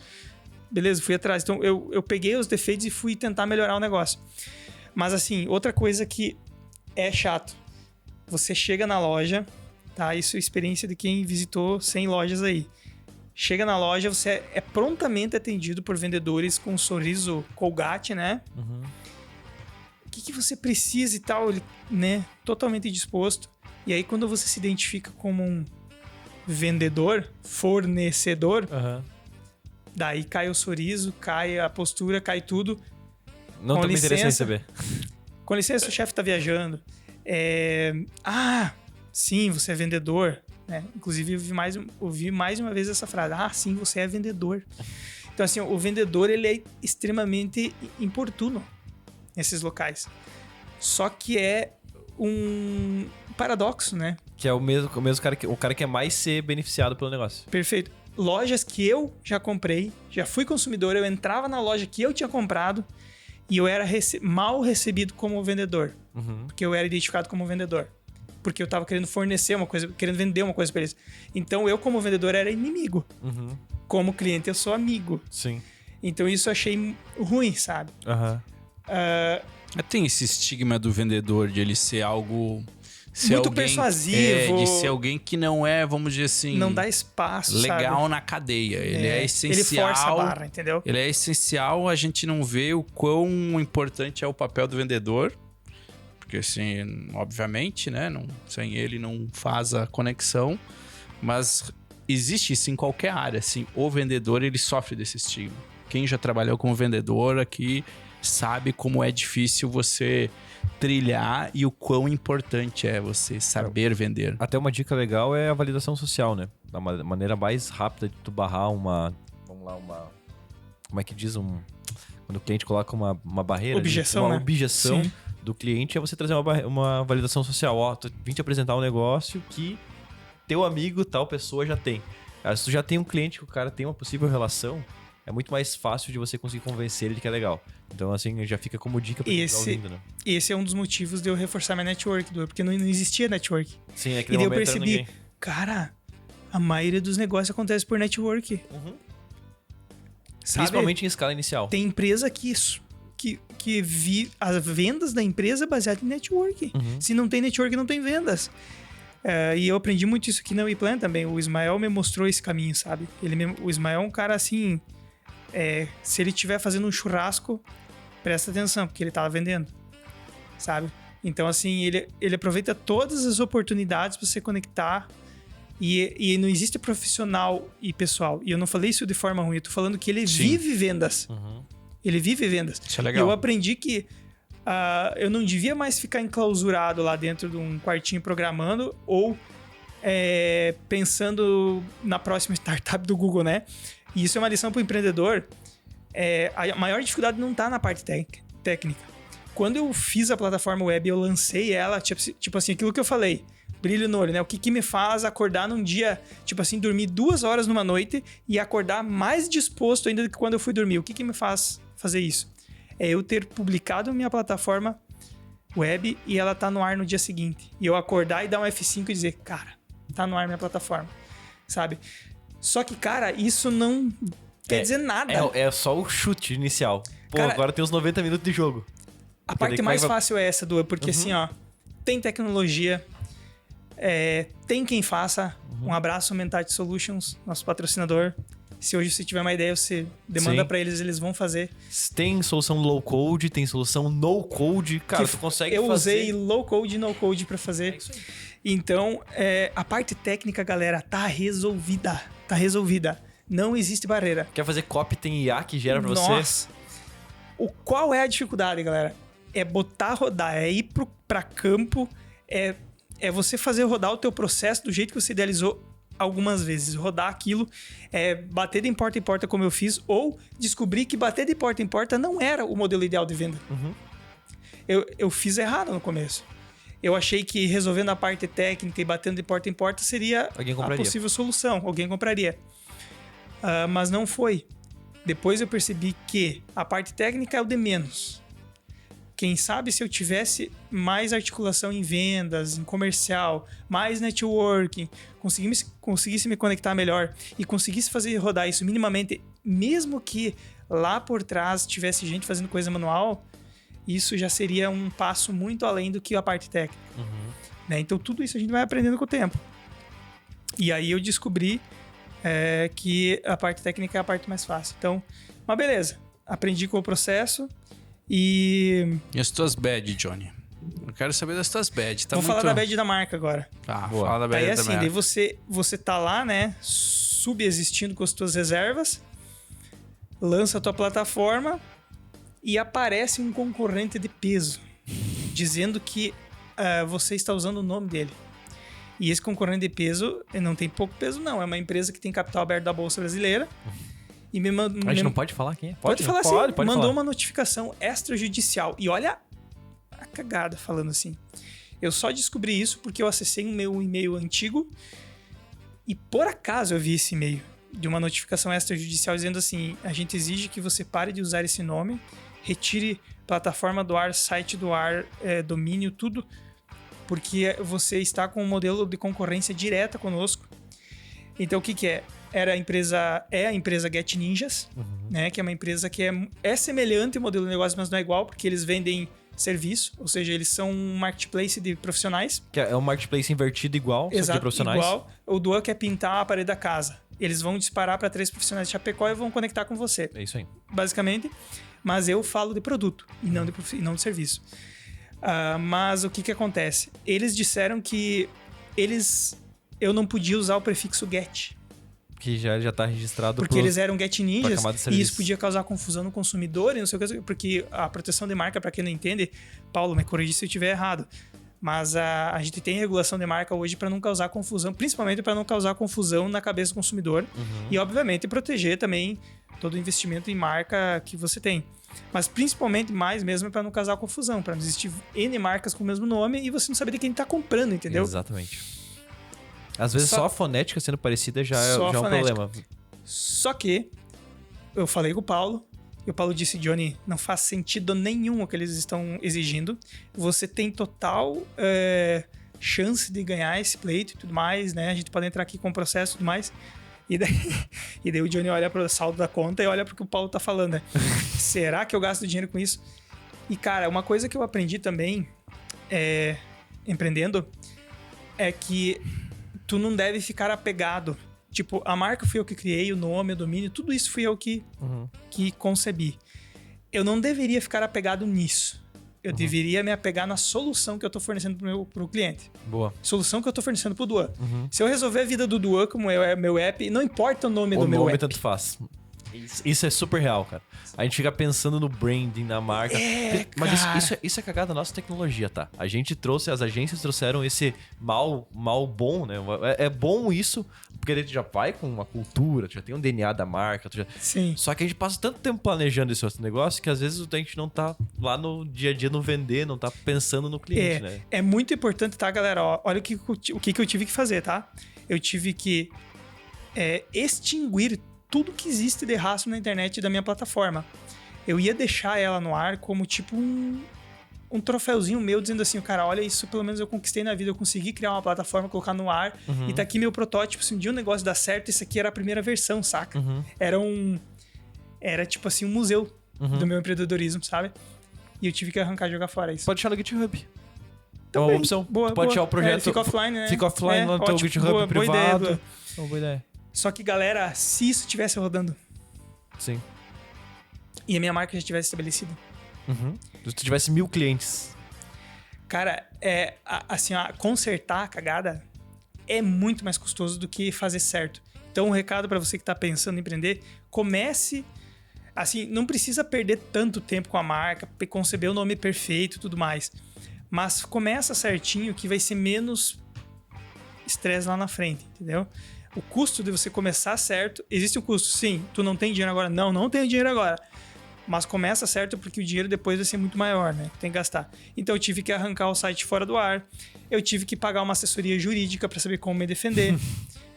Beleza, fui atrás. Então eu peguei os defeitos e fui tentar melhorar o negócio. Mas assim, outra coisa que é chato. Você chega na loja, tá? Isso é experiência de quem visitou 100 lojas aí. Chega na loja, você é prontamente atendido por vendedores com um sorriso Colgate, né? O que você precisa e tal, né? Totalmente disposto. E aí, quando você se identifica como um vendedor, fornecedor, daí cai o sorriso, cai a postura, cai tudo. Não tô me interessando em saber. Com licença, o chefe tá viajando. Sim, você é vendedor. Inclusive, eu ouvi mais uma vez essa frase. Sim, você é vendedor. Então, assim, o vendedor, ele é extremamente importuno nesses locais. Só que é um paradoxo, né? Que é o mesmo cara o cara que é mais ser beneficiado pelo negócio. Perfeito. Lojas que eu já comprei, já fui consumidor, eu entrava na loja que eu tinha comprado e eu era mal recebido como vendedor. Porque eu era identificado como vendedor. Porque eu tava querendo fornecer uma coisa, querendo vender uma coisa pra eles. Então eu, como vendedor, era inimigo. Como cliente, eu sou amigo. Sim. Então isso eu achei ruim, sabe? Tem esse estigma do vendedor de ele ser algo... muito persuasivo. De ser alguém que não é, vamos dizer assim... Não dá espaço, legal sabe? Na cadeia. Ele é essencial. Ele força a barra, entendeu? Ele é essencial, a gente não vê o quão importante é o papel do vendedor. Porque, assim, obviamente, né? Sem ele não faz a conexão. Mas existe isso em qualquer área, assim. O vendedor, ele sofre desse estigma. Quem já trabalhou como vendedor aqui sabe como é difícil você trilhar e o quão importante é você saber vender. Até uma dica legal é a validação social, né? a maneira mais rápida de tu barrar vamos lá, como é que diz? Quando o cliente coloca uma barreira... Objeção, uma né? objeção Sim. do cliente é você trazer uma validação social. Ó, vim te apresentar um negócio que teu amigo, tal pessoa já tem. Cara, se tu já tem um cliente que o cara tem uma possível relação, é muito mais fácil de você conseguir convencer ele de que é legal. Então, assim, já fica como dica pra quem tá ouvindo, né? Esse é um dos motivos de eu reforçar minha network, porque não existia network. Sim, E daí eu percebi, cara, a maioria dos negócios acontece por network. Sabe? Principalmente em escala inicial. Tem empresa que as vendas da empresa é baseada em network. Se não tem network, não tem vendas. E eu aprendi muito isso aqui na WePlan também. O Ismael me mostrou esse caminho, sabe? O Ismael é um cara assim... se ele estiver fazendo um churrasco, presta atenção, porque ele tava vendendo, sabe? Então, assim, ele aproveita todas as oportunidades para se conectar e não existe profissional e pessoal. E eu não falei isso de forma ruim, eu tô falando que ele vive vendas. Ele vive vendas. Isso é legal. E eu aprendi que eu não devia mais ficar enclausurado lá dentro de um quartinho programando ou pensando na próxima startup do Google, né? E isso é uma lição para o empreendedor. A maior dificuldade não está na parte técnica. Quando eu fiz a plataforma web, eu lancei ela, tipo assim, aquilo que eu falei, brilho no olho, né? O que me faz acordar num dia, tipo assim, dormir 2 horas numa noite e acordar mais disposto ainda do que quando eu fui dormir. O que me faz fazer isso? É eu ter publicado minha plataforma web e ela tá no ar no dia seguinte. E eu acordar e dar um F5 e dizer, cara, tá no ar minha plataforma, sabe? Só que, cara, isso não quer dizer nada. É só o chute inicial. Pô, Cara, agora tem uns 90 minutos de jogo. A parte mais fácil é essa, Du, porque assim, ó, tem tecnologia, tem quem faça. Um abraço, Mentate Solutions, nosso patrocinador. Se hoje você tiver uma ideia, você demanda pra eles vão fazer. Tem solução low code, tem solução no code. Cara, tu consegue fazer. Eu usei low code e no code pra fazer. É isso aí. Então, a parte técnica, galera, tá resolvida. Tá resolvida. Não existe barreira. Quer fazer copy, tem IA que gera pra você? Nossa. Qual é a dificuldade, galera? É botar rodar, é ir pra campo, é você fazer rodar o teu processo do jeito que você idealizou algumas vezes. Rodar aquilo, bater de porta em porta como eu fiz, ou descobrir que bater de porta em porta não era o modelo ideal de venda. Eu fiz errado no começo. Eu achei que resolvendo a parte técnica e batendo de porta em porta seria a possível solução. Alguém compraria. Mas não foi. Depois eu percebi que a parte técnica é o de menos. Quem sabe se eu tivesse mais articulação em vendas, em comercial, mais networking, conseguisse me conectar melhor e conseguisse fazer rodar isso minimamente, mesmo que lá por trás tivesse gente fazendo coisa manual, isso já seria um passo muito além do que a parte técnica. Né? Então tudo isso a gente vai aprendendo com o tempo. E aí eu descobri que a parte técnica é a parte mais fácil. Então, mas beleza, aprendi com o processo. E as tuas badges, Johnny? Eu quero saber das tuas badges. Vamos falar da badge da marca agora. Fala da badge daí, da assim, marca. daí você tá lá, né, subexistindo com as tuas reservas, lança a tua plataforma e aparece um concorrente de peso, dizendo que você está usando o nome dele. E esse concorrente de peso não tem pouco peso, não. É uma empresa que tem capital aberto da Bolsa Brasileira. E a gente não pode falar quem é? Pode falar sim. Pode mandou falar. uma notificação extrajudicial. E olha a cagada falando assim. Eu só descobri isso porque eu acessei um meu e-mail antigo e por acaso eu vi esse e-mail de uma notificação extrajudicial dizendo assim: a gente exige que você pare de usar esse nome, retire plataforma do ar, site do ar, domínio, tudo, porque você está com um modelo de concorrência direta conosco. Então o que é? É a empresa Get Ninjas, né? Que é uma empresa que é semelhante ao modelo de negócio, mas não é igual, porque eles vendem serviço, ou seja, eles são um marketplace de profissionais. Que é um marketplace invertido igual, só de profissionais. Igual. O Duan quer pintar a parede da casa. Eles vão disparar para 3 profissionais de Chapecó e vão conectar com você. É isso aí. Basicamente. Mas eu falo de produto e não de serviço. Mas o que acontece? Eles disseram que eu não podia usar o prefixo get. Que já está registrado porque eles eram Get Ninjas e isso podia causar confusão no consumidor e não sei o que, porque a proteção de marca, para quem não entende, Paulo, me corrija se eu estiver errado, Mas a gente tem regulação de marca hoje para não causar confusão, principalmente para não causar confusão na cabeça do consumidor. E, obviamente, proteger também todo o investimento em marca que você tem. Mas, principalmente, mais mesmo, é para não causar confusão, para não existir N marcas com o mesmo nome e você não saber de quem está comprando, entendeu? Exatamente. Às vezes só a fonética sendo parecida já é um problema. Só que eu falei com o Paulo, e o Paulo disse, Johnny, não faz sentido nenhum o que eles estão exigindo. Você tem total chance de ganhar esse pleito e tudo mais, né? A gente pode entrar aqui com o processo e tudo mais. E daí o Johnny olha pro saldo da conta e olha pro que o Paulo tá falando, né? Será que eu gasto dinheiro com isso? E, cara, uma coisa que eu aprendi também, empreendendo, é que tu não deve ficar apegado. Tipo, a marca fui eu que criei, o nome, o domínio, tudo isso fui eu que concebi. Eu não deveria ficar apegado nisso. Eu deveria me apegar na solução que eu tô fornecendo pro cliente. Boa. Solução que eu tô fornecendo pro Duan. Se eu resolver a vida do Duan como meu app, não importa o nome do meu app. O nome tanto faz. Isso é super real, cara. A gente fica pensando no branding, na marca. Mas isso é cagada da nossa tecnologia, tá? A gente trouxe, as agências trouxeram esse mal bom, né? É bom isso, porque a gente já vai com uma cultura, já tem um DNA da marca. Sim. Só que a gente passa tanto tempo planejando esse outro negócio que às vezes a gente não tá lá no dia a dia no vender, não tá pensando no cliente, né? É muito importante, tá, galera? Olha o que eu tive que fazer, tá? Eu tive que extinguir tudo que existe de rastro na internet da minha plataforma. Eu ia deixar ela no ar como tipo um troféuzinho meu, dizendo assim, cara, olha, isso pelo menos eu conquistei na vida, eu consegui criar uma plataforma, colocar no ar, e tá aqui meu protótipo, se um dia um negócio dar certo, isso aqui era a primeira versão, saca? Era tipo assim, um museu do meu empreendedorismo, sabe? E eu tive que arrancar e jogar fora isso. Pode deixar no GitHub. É Também. uma opção. Boa, tu pode deixar o projeto... fica offline, né? Fica offline lá no teu GitHub privado. Boa ideia. Só que, galera, se isso estivesse rodando... Sim. E a minha marca já estivesse estabelecida. Se tu tivesse 1000 clientes. Cara, consertar a cagada é muito mais custoso do que fazer certo. Então, um recado pra você que tá pensando em empreender, comece... Assim, não precisa perder tanto tempo com a marca, conceber o nome perfeito e tudo mais. Mas começa certinho que vai ser menos estresse lá na frente, entendeu? O custo de você começar certo... Existe um custo, sim. Tu não tem dinheiro agora? Não tenho dinheiro agora. Mas começa certo porque o dinheiro depois vai ser muito maior, né? Tem que gastar. Então eu tive que arrancar o site fora do ar. Eu tive que pagar uma assessoria jurídica para saber como me defender,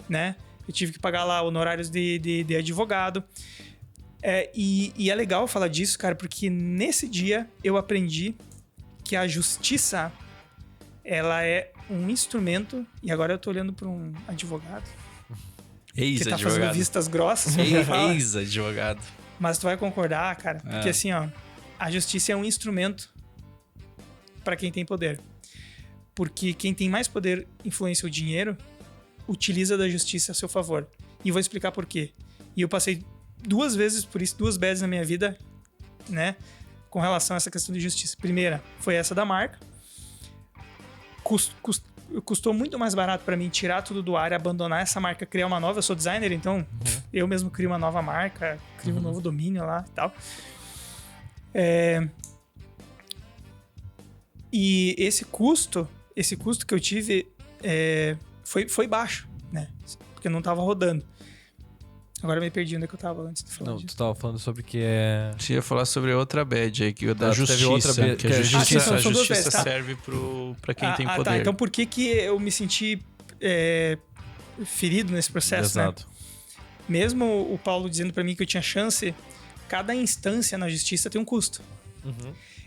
né? Eu tive que pagar lá honorários de advogado. E é legal falar disso, cara, porque nesse dia eu aprendi que a justiça, ela é um instrumento... E agora eu tô olhando para um advogado. Que tá fazendo vistas grossas. Ex-advogado. Mas tu vai concordar, cara, porque assim, ó, a justiça é um instrumento para quem tem poder. Porque quem tem mais poder, influência ou dinheiro, utiliza da justiça a seu favor. E eu vou explicar por quê. E eu passei 2 vezes por isso, 2 vezes na minha vida, né, com relação a essa questão de justiça. Primeira foi essa da marca. Custou muito mais barato para mim tirar tudo do ar e abandonar essa marca, criar uma nova. Eu sou designer, então eu mesmo crio uma nova marca, crio um novo domínio lá e tal. E esse custo que eu tive foi baixo, né? Porque eu não tava rodando. Agora eu me perdi onde é que eu tava antes de falar disso. Tu tava falando sobre que é... Você ia falar sobre outra bad aí, que da justiça. Outra que a justiça tá. serve pra quem tem poder. Tá. Então por que eu me senti ferido nesse processo, Exato. Né? Mesmo o Paulo dizendo pra mim que eu tinha chance, cada instância na justiça tem um custo.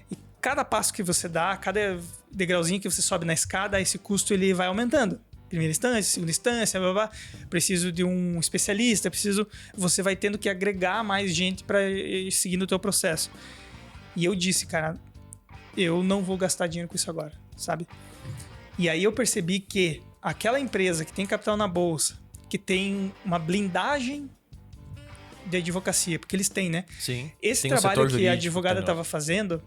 E cada passo que você dá, cada degrauzinho que você sobe na escada, esse custo ele vai aumentando. Primeira instância, segunda instância, blá, blá, blá. Preciso de um especialista, você vai tendo que agregar mais gente para ir seguindo o teu processo. E eu disse, cara, eu não vou gastar dinheiro com isso agora, sabe? E aí eu percebi que aquela empresa que tem capital na bolsa, que tem uma blindagem de advocacia, porque eles têm, né? Sim. Esse trabalho que a advogada estava fazendo,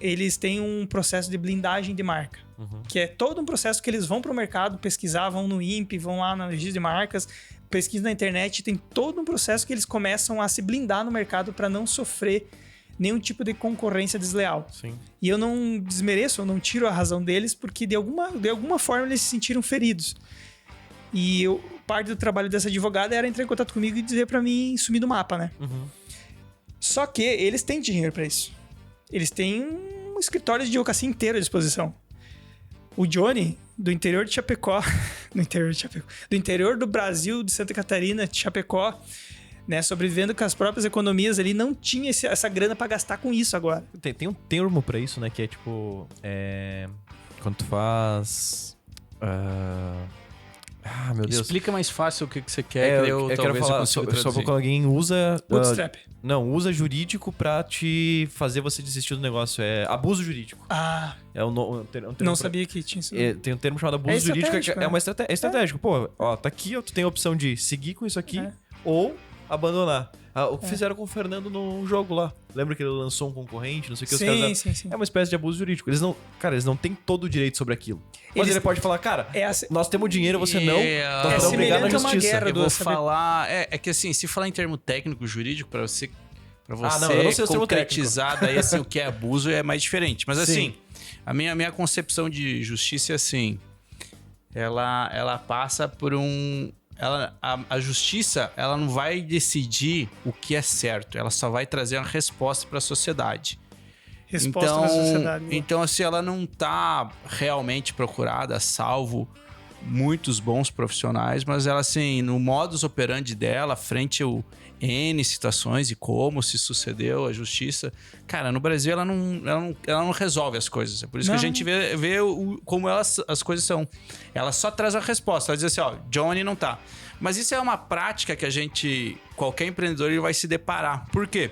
eles têm um processo de blindagem de marca. Que é todo um processo que eles vão para o mercado pesquisar, vão no INPE, vão lá na registro de marcas, pesquisam na internet, tem todo um processo que eles começam a se blindar no mercado para não sofrer nenhum tipo de concorrência desleal. Sim. E eu não desmereço, eu não tiro a razão deles, porque de alguma forma eles se sentiram feridos. E parte do trabalho dessa advogada era entrar em contato comigo e dizer pra mim sumir do mapa, né? Só que eles têm dinheiro pra isso. Eles têm um escritório de advocacia inteiro à disposição. O Johnny, do interior de Chapecó, do interior do Brasil, de Santa Catarina, de Chapecó, né, sobrevivendo com as próprias economias ali, não tinha essa grana pra gastar com isso agora. Tem um termo pra isso, né? Que é tipo... quando tu faz... meu Deus. Explica mais fácil o que você quer, que eu quero talvez falar eu consiga só traduzir. quando alguém usa... Bootstrap. usa jurídico pra te fazer você desistir do negócio. É abuso jurídico. Ah, um termo não sabia que tinha isso. Tem um termo chamado abuso jurídico, que estratégico, é uma estratégia. É estratégico. Pô, ó, tá aqui, ó, tu tem a opção de seguir com isso aqui ou abandonar. O que fizeram com o Fernando no jogo lá. Lembra que ele lançou um concorrente, não sei o que. Os caras... Sim. É uma espécie de abuso jurídico. Eles não têm todo o direito sobre aquilo. Mas ele pode falar, cara, nós temos dinheiro, você não. Nós vamos brigar na semelhante a uma justiça. guerra Eu do vou saber. falar... É que assim, se falar em termo técnico, jurídico, pra você não, eu não sei o termo concretizar daí assim, o que é abuso é mais diferente. Mas assim, a minha concepção de justiça é assim, ela passa por um... A justiça, ela não vai decidir o que é certo, ela só vai trazer uma resposta para a sociedade. Resposta da sociedade. Então, assim, ela não tá realmente procurada, salvo muitos bons profissionais, mas ela, assim, no modus operandi dela, frente ao N situações e como se sucedeu a justiça, cara, no Brasil ela não resolve as coisas. É por isso que a gente vê como as coisas são. Ela só traz a resposta. Ela diz assim, ó, Johnny não tá. Mas isso é uma prática que qualquer empreendedor ele vai se deparar. Por quê?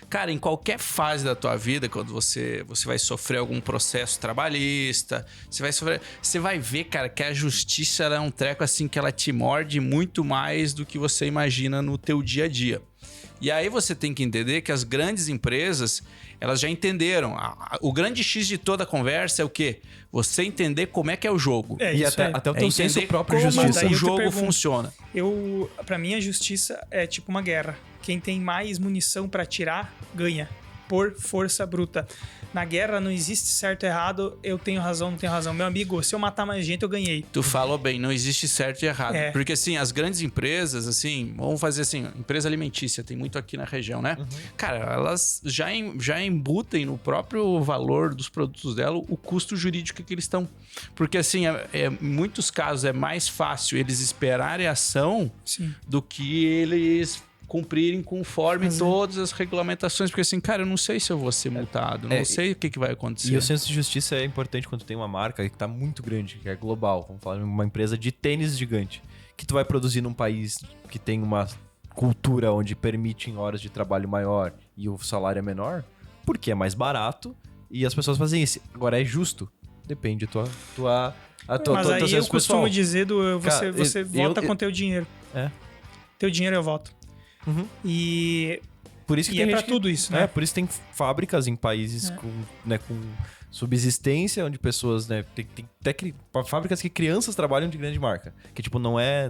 Cara, em qualquer fase da tua vida, quando você vai sofrer algum processo trabalhista, você vai ver, cara, que a justiça ela é um treco assim que ela te morde muito mais do que você imagina no teu dia a dia. E aí você tem que entender que as grandes empresas, elas já entenderam. O grande X de toda a conversa é o quê? Você entender como é que é o jogo. E até o teu senso próprio de como justiça. o jogo funciona. Pra mim, a justiça é tipo uma guerra. Quem tem mais munição pra atirar, ganha. Por força bruta. Na guerra não existe certo e errado, eu tenho razão, não tenho razão. Meu amigo, se eu matar mais gente, eu ganhei. Tu falou bem, não existe certo e errado. É. Porque, assim, as grandes empresas, assim, vamos fazer assim, empresa alimentícia, tem muito aqui na região, né? Cara, elas já embutem no próprio valor dos produtos dela o custo jurídico que eles estão. Porque, assim, em muitos casos é mais fácil eles esperarem a ação do que eles cumprirem conforme todas as regulamentações, porque assim, cara, eu não sei se eu vou ser multado, não sei o que vai acontecer. E o senso de justiça é importante quando tu tem uma marca que tá muito grande, que é global, vamos falar, uma empresa de tênis gigante, que tu vai produzir num país que tem uma cultura onde permitem horas de trabalho maior e o salário é menor, porque é mais barato e as pessoas fazem isso. Agora, é justo? Depende da tua Mas aí eu costumo pessoal. dizer você vota com teu dinheiro. Teu dinheiro eu voto. E por isso que é tem pra gente tudo isso, né? Por isso tem fábricas em países com subsistência, onde pessoas, né, tem até fábricas que crianças trabalham de grande marca, que tipo não é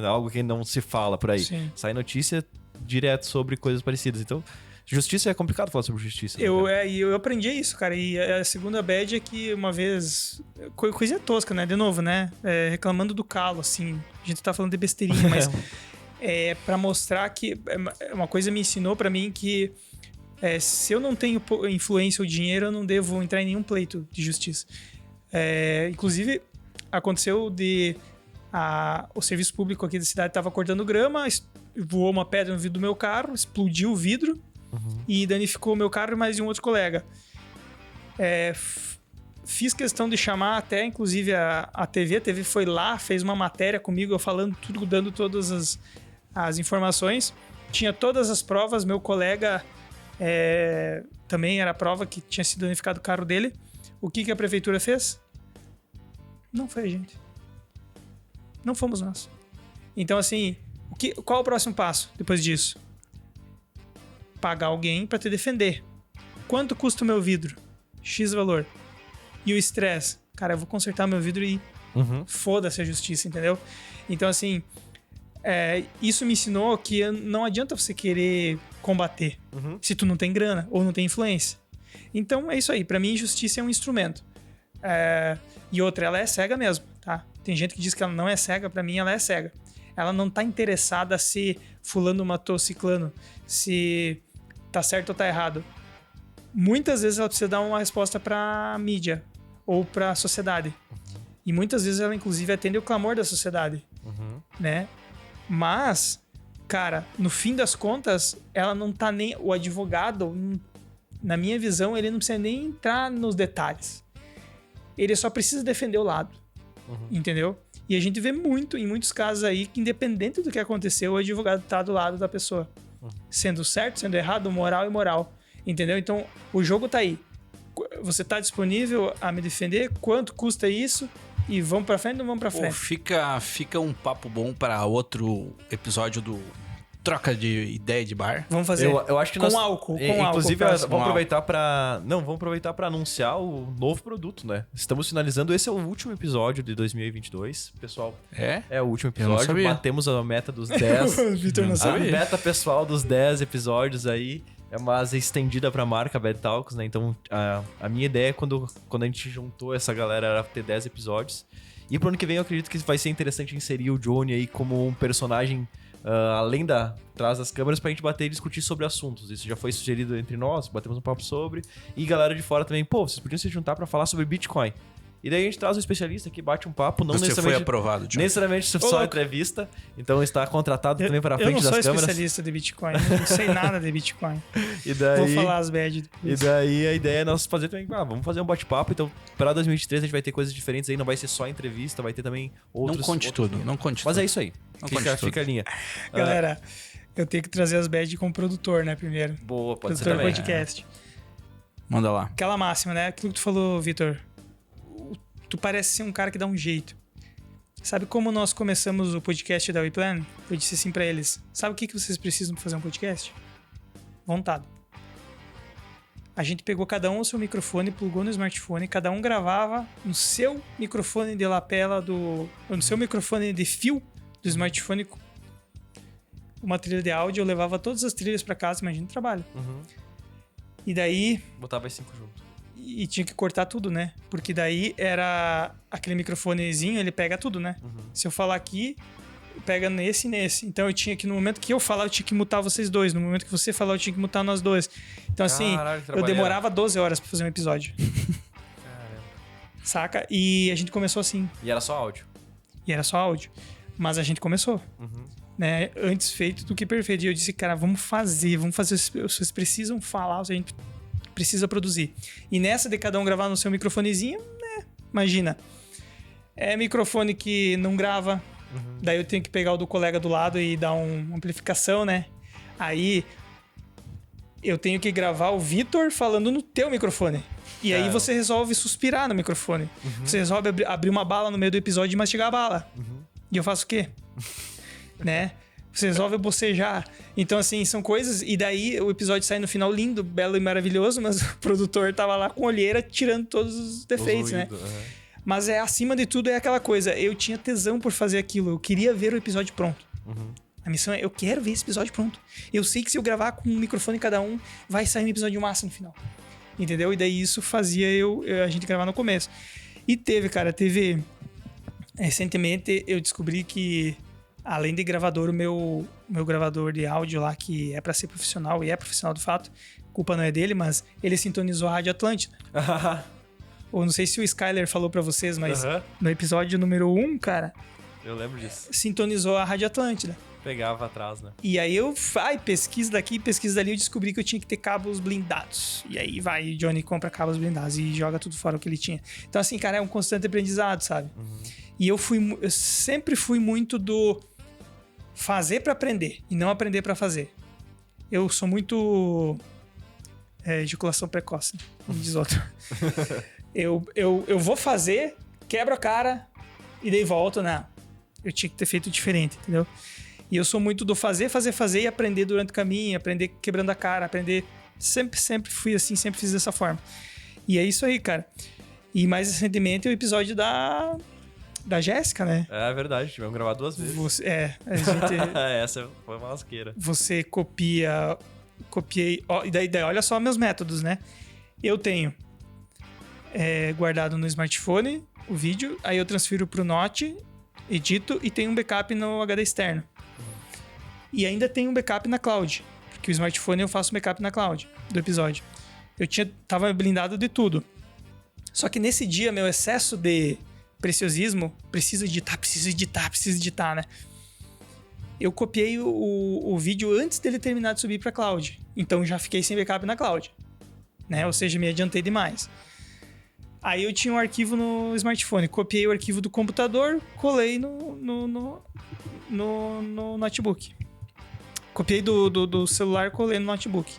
algo que não se fala por aí. Sim. Sai notícia direto sobre coisas parecidas. Então, justiça é complicado falar sobre justiça. Eu aprendi isso, cara. E a segunda bad é que uma vez... Coisa tosca, né? De novo, né? Reclamando do calo, assim. A gente tá falando de besteirinha, mas... pra mostrar que... Uma coisa me ensinou pra mim que... se eu não tenho influência ou dinheiro, eu não devo entrar em nenhum pleito de justiça. Inclusive, aconteceu o serviço público aqui da cidade estava cortando grama, voou uma pedra no vidro do meu carro, explodiu o vidro e danificou o meu carro e mais de um outro colega. Fiz questão de chamar até, inclusive, a TV. A TV foi lá, fez uma matéria comigo, eu falando tudo, dando todas as informações. Tinha todas as provas, meu colega... também era a prova que tinha sido danificado o carro dele. O que a prefeitura fez? Não foi a gente. Não fomos nós. Então, assim, qual o próximo passo depois disso? Pagar alguém para te defender. Quanto custa o meu vidro? X valor. E o estresse? Cara, eu vou consertar meu vidro e foda-se a justiça, entendeu? Então, assim, isso me ensinou que não adianta você querer combater se tu não tem grana ou não tem influência. Então é isso aí. Pra mim, justiça é um instrumento. E outra, ela é cega mesmo, tá? Tem gente que diz que ela não é cega. Pra mim, ela é cega. Ela não tá interessada se fulano matou ciclano, se tá certo ou tá errado. Muitas vezes ela precisa dar uma resposta pra mídia ou pra sociedade. E muitas vezes ela, inclusive, atende o clamor da sociedade, né? Mas, cara, no fim das contas, ela não tá nem... O advogado, na minha visão, ele não precisa nem entrar nos detalhes. Ele só precisa defender o lado, entendeu? E a gente vê muito, em muitos casos aí, que independente do que aconteceu, o advogado tá do lado da pessoa. Sendo certo, sendo errado, moral e moral. Entendeu? Então, o jogo tá aí. Você tá disponível a me defender? Quanto custa isso? E vamos pra frente ou não vamos pra frente? Fica um papo bom para outro episódio do Troca de Ideia de Bar. Vamos fazer. Eu acho que com álcool. Inclusive, álcool, vamos aproveitar para anunciar o novo produto, né? Estamos finalizando. Esse é o último episódio de 2022, pessoal. É o último Eu não episódio. sabia. Batemos a meta dos 10. Vitor não A sabia. meta pessoal dos 10 episódios aí é uma asa estendida pra marca Bad Talks, né? Então, a minha ideia quando a gente juntou essa galera era ter 10 episódios. E pro ano que vem eu acredito que vai ser interessante inserir o Johnny aí como um personagem além atrás das câmeras pra gente bater e discutir sobre assuntos. Isso já foi sugerido entre nós, batemos um papo sobre. E galera de fora também, vocês podiam se juntar pra falar sobre Bitcoin. E daí a gente traz um especialista que bate um papo, não Você foi necessariamente... aprovado, John. Necessariamente só entrevista, então está contratado também para a frente das câmeras. Eu não sou especialista de Bitcoin, eu não sei nada de Bitcoin. E daí, vou falar as bad e depois. daí a ideia é nós fazer também, vamos fazer um bate-papo, então para 2023 a gente vai ter coisas diferentes aí, não vai ser só entrevista, vai ter também outros... Não conte tudo, não conte Mas tudo. é isso aí, Não conte tudo. fica a linha. Galera, eu tenho que trazer as bad como produtor, né, primeiro. Boa, pode ser Produtor também. podcast. Manda lá. Aquela máxima, né? Aquilo que tu falou, Vitor. Tu parece ser um cara que dá um jeito. Sabe como nós começamos o podcast da WePlan? Eu disse assim pra eles: sabe o que vocês precisam pra fazer um podcast? Vontade. A gente pegou cada um o seu microfone, plugou no smartphone, cada um gravava no seu microfone de lapela no seu microfone de fio do smartphone uma trilha de áudio. Eu levava todas as trilhas pra casa, imagina o trabalho. E daí... Botava as 5 junto. E tinha que cortar tudo, né? Porque daí era aquele microfonezinho, ele pega tudo, né? Se eu falar aqui, pega nesse e nesse. Então eu tinha que, no momento que eu falar, eu tinha que mutar vocês dois. No momento que você falar, eu tinha que mutar nós dois. Então assim, Caralho, eu demorava 12 horas pra fazer um episódio. Caramba. Saca? E a gente começou assim. E era só áudio. E era só áudio. Mas a gente começou. Né? Antes feito do que perfeito. E eu disse, cara, vamos fazer. Vocês precisam falar, a gente precisa produzir. E nessa de cada um gravar no seu microfonezinho, né? Imagina. É microfone que não grava. Daí eu tenho que pegar o do colega do lado e dar uma amplificação, né? Aí eu tenho que gravar o Vitor falando no teu microfone. E aí você resolve suspirar no microfone. Você resolve abrir uma bala no meio do episódio e mastigar a bala. E eu faço o quê? Né? Você resolve bocejar. Então, assim, são coisas... E daí o episódio sai no final lindo, belo e maravilhoso, mas o produtor tava lá com olheira tirando todos os defeitos, né? Mas acima de tudo, é aquela coisa. Eu tinha tesão por fazer aquilo. Eu queria ver o episódio pronto. A missão é, eu quero ver esse episódio pronto. Eu sei que se eu gravar com um microfone cada um, vai sair um episódio massa no final. Entendeu? E daí isso fazia a gente gravar no começo. E teve... Recentemente eu descobri que, além de gravador, o meu gravador de áudio lá, que é pra ser profissional, e é profissional de fato, a culpa não é dele, mas ele sintonizou a Rádio Atlântida. Ou não sei se o Skyler falou pra vocês, mas no episódio número 1, cara... Eu lembro disso. Sintonizou a Rádio Atlântida. Pegava atrás, né? E aí pesquisa daqui, pesquisa dali, eu descobri que eu tinha que ter cabos blindados. E aí o Johnny compra cabos blindados e joga tudo fora o que ele tinha. Então assim, cara, é um constante aprendizado, sabe? E eu sempre fui muito do fazer pra aprender e não aprender pra fazer. Eu sou muito ejaculação precoce, né? Como diz outro. eu vou fazer, quebro a cara e daí volto, né? Eu tinha que ter feito diferente, entendeu? E eu sou muito do fazer e aprender durante o caminho, aprender quebrando a cara, aprender... Sempre fui assim, sempre fiz dessa forma. E é isso aí, cara. E mais recentemente o episódio da Jéssica, né? É verdade, tivemos gravado 2 vezes. A gente... Essa foi uma lasqueira. Você copia copiei... E daí, olha só meus métodos, né? Eu tenho guardado no smartphone o vídeo, aí eu transfiro pro Note, edito e tenho um backup no HD externo. E ainda tenho um backup na cloud, porque o smartphone eu faço backup na cloud do episódio. Tava blindado de tudo. Só que nesse dia, meu excesso de preciosismo, preciso editar, né? Eu copiei o vídeo antes dele terminar de subir pra cloud. Então já fiquei sem backup na cloud, né? Ou seja, me adiantei demais. Aí eu tinha um arquivo no smartphone, copiei o arquivo do computador, colei no notebook. Copiei do celular, colei no notebook.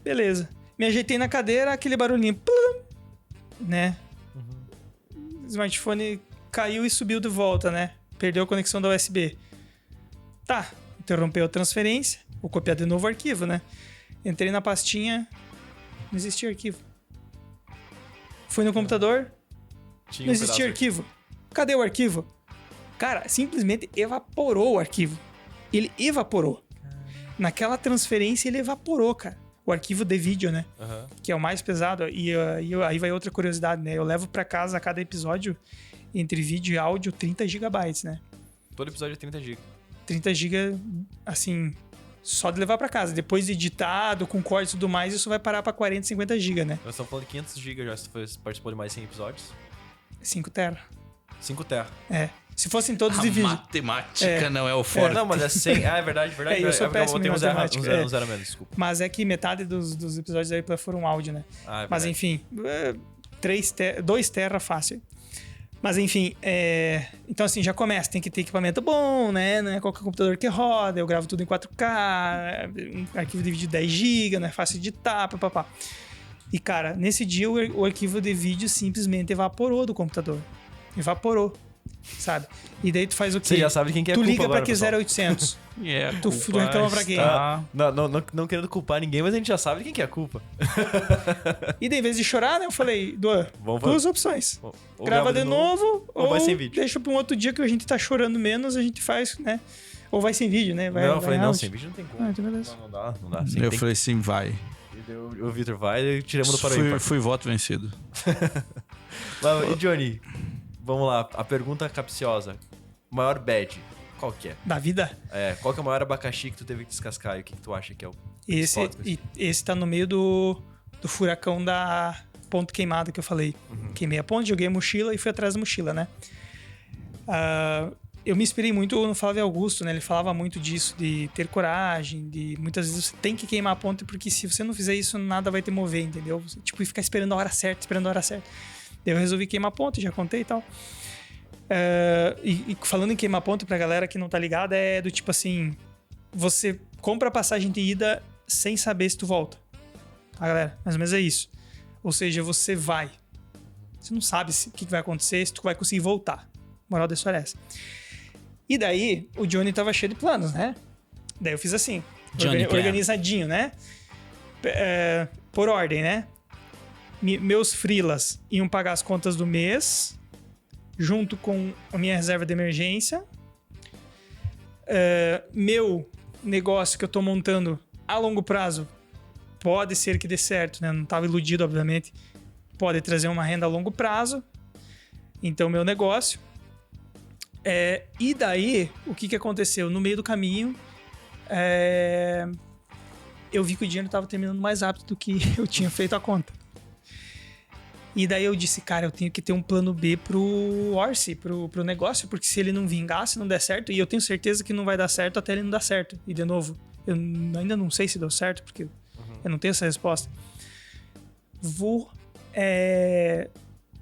Beleza. Me ajeitei na cadeira, aquele barulhinho, plum, né? O smartphone caiu e subiu de volta, né? Perdeu a conexão da USB. Tá, interrompeu a transferência, vou copiar de novo o arquivo, né? Entrei na pastinha, não existia arquivo. Fui no computador, não existia arquivo. Cadê o arquivo? Cara, simplesmente evaporou o arquivo. Ele evaporou. Naquela transferência, ele evaporou, cara. O arquivo de vídeo, né? Que é o mais pesado. E aí vai outra curiosidade, né? Eu levo pra casa a cada episódio, entre vídeo e áudio, 30 GB, né? Todo episódio é 30 GB. 30 GB, assim, só de levar pra casa. Depois de editado, com corte e tudo mais, isso vai parar pra 40, 50 GB, né? Nós estamos falando de 500 GB já, se você participou de mais 100 episódios. 5 tera. 5 tera. É. Se fossem todos A de vídeo. matemática não é o forte. Não, mas é 100. É verdade. Eu sou péssimo em matemática. Um zero menos, desculpa. Mas é que metade dos episódios aí foram áudio, né? Ah, é mas verdade. enfim, 2 tera fácil. Mas enfim, então assim, já começa. Tem que ter equipamento bom, né? Não é qualquer computador que roda. Eu gravo tudo em 4K, um arquivo de vídeo 10 GB, não é fácil de editar, papapá. E cara, nesse dia o arquivo de vídeo simplesmente evaporou do computador. Evaporou, sabe? E daí tu faz o quê? Você já sabe quem que é a Tu culpa liga agora, pra que pessoal. 0800. Tu Culpa reclama pra quem? está- Não querendo culpar ninguém, mas a gente já sabe quem que é a culpa. E daí, em vez de chorar, né? Eu falei, Duan, Vamos duas opções. Ou Grava de novo, ou vai sem vídeo. deixa pra um outro dia que a gente tá chorando menos, a gente faz, né? Ou vai sem vídeo, né? Eu falei, não, áudio. sem vídeo não tem como. Ah, então beleza. Não dá. Sim, Eu tem falei assim, vai. que... O Victor vai e tiramos do Paraíba. Fui voto vencido. E Johnny, vamos lá. A pergunta capciosa. Maior bad, qual que é? Da vida? Qual que é o maior abacaxi que tu teve que descascar e o que tu acha que é o Esse, principal? esse tá no meio do furacão da ponte queimada que eu falei. Queimei a ponte, joguei a mochila e fui atrás da mochila, né? Eu me inspirei muito no Flávio Augusto, né? Ele falava muito disso, de ter coragem, de muitas vezes você tem que queimar a ponte, porque se você não fizer isso, nada vai te mover, entendeu? Você, tipo, ficar esperando a hora certa. Daí eu resolvi queimar a ponte, já contei e tal. E falando em queimar a ponte, pra galera que não tá ligada, é do tipo assim, você compra a passagem de ida sem saber se tu volta. Tá, galera? Mais ou menos é isso. Ou seja, você vai. Você não sabe o que vai acontecer, se tu vai conseguir voltar. Moral da história é essa. E daí, o Johnny tava cheio de planos, né? Daí eu fiz assim, organizadinho, né? Por ordem, né? Meus freelas iam pagar as contas do mês, junto com a minha reserva de emergência. Meu negócio que eu tô montando a longo prazo pode ser que dê certo, né? Não tava iludido, obviamente. Pode trazer uma renda a longo prazo. Então, meu negócio. E daí, o que aconteceu? No meio do caminho, eu vi que o dinheiro estava terminando mais rápido do que eu tinha feito a conta. E daí eu disse, cara, eu tenho que ter um plano B pro Orsi, pro negócio, porque se ele não vingar, se não der certo, e eu tenho certeza que não vai dar certo até ele não dar certo. E de novo, eu ainda não sei se deu certo, porque eu não tenho essa resposta.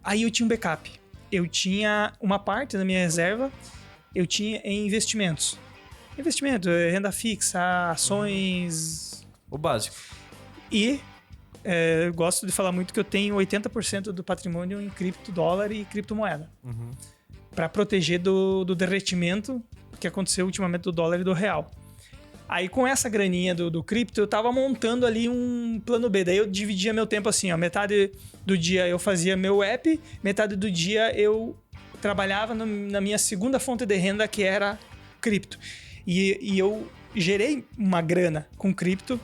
Aí eu tinha um backup. Eu tinha uma parte da minha reserva, eu tinha em investimentos. Investimento, renda fixa, ações... O básico. E eu gosto de falar muito que eu tenho 80% do patrimônio em cripto, dólar e criptomoeda. Para proteger do derretimento que aconteceu ultimamente do dólar e do real. Aí com essa graninha do cripto, eu tava montando ali um plano B. Daí eu dividia meu tempo assim, ó. Metade do dia eu fazia meu app, metade do dia eu trabalhava na minha segunda fonte de renda, que era cripto. E eu gerei uma grana com cripto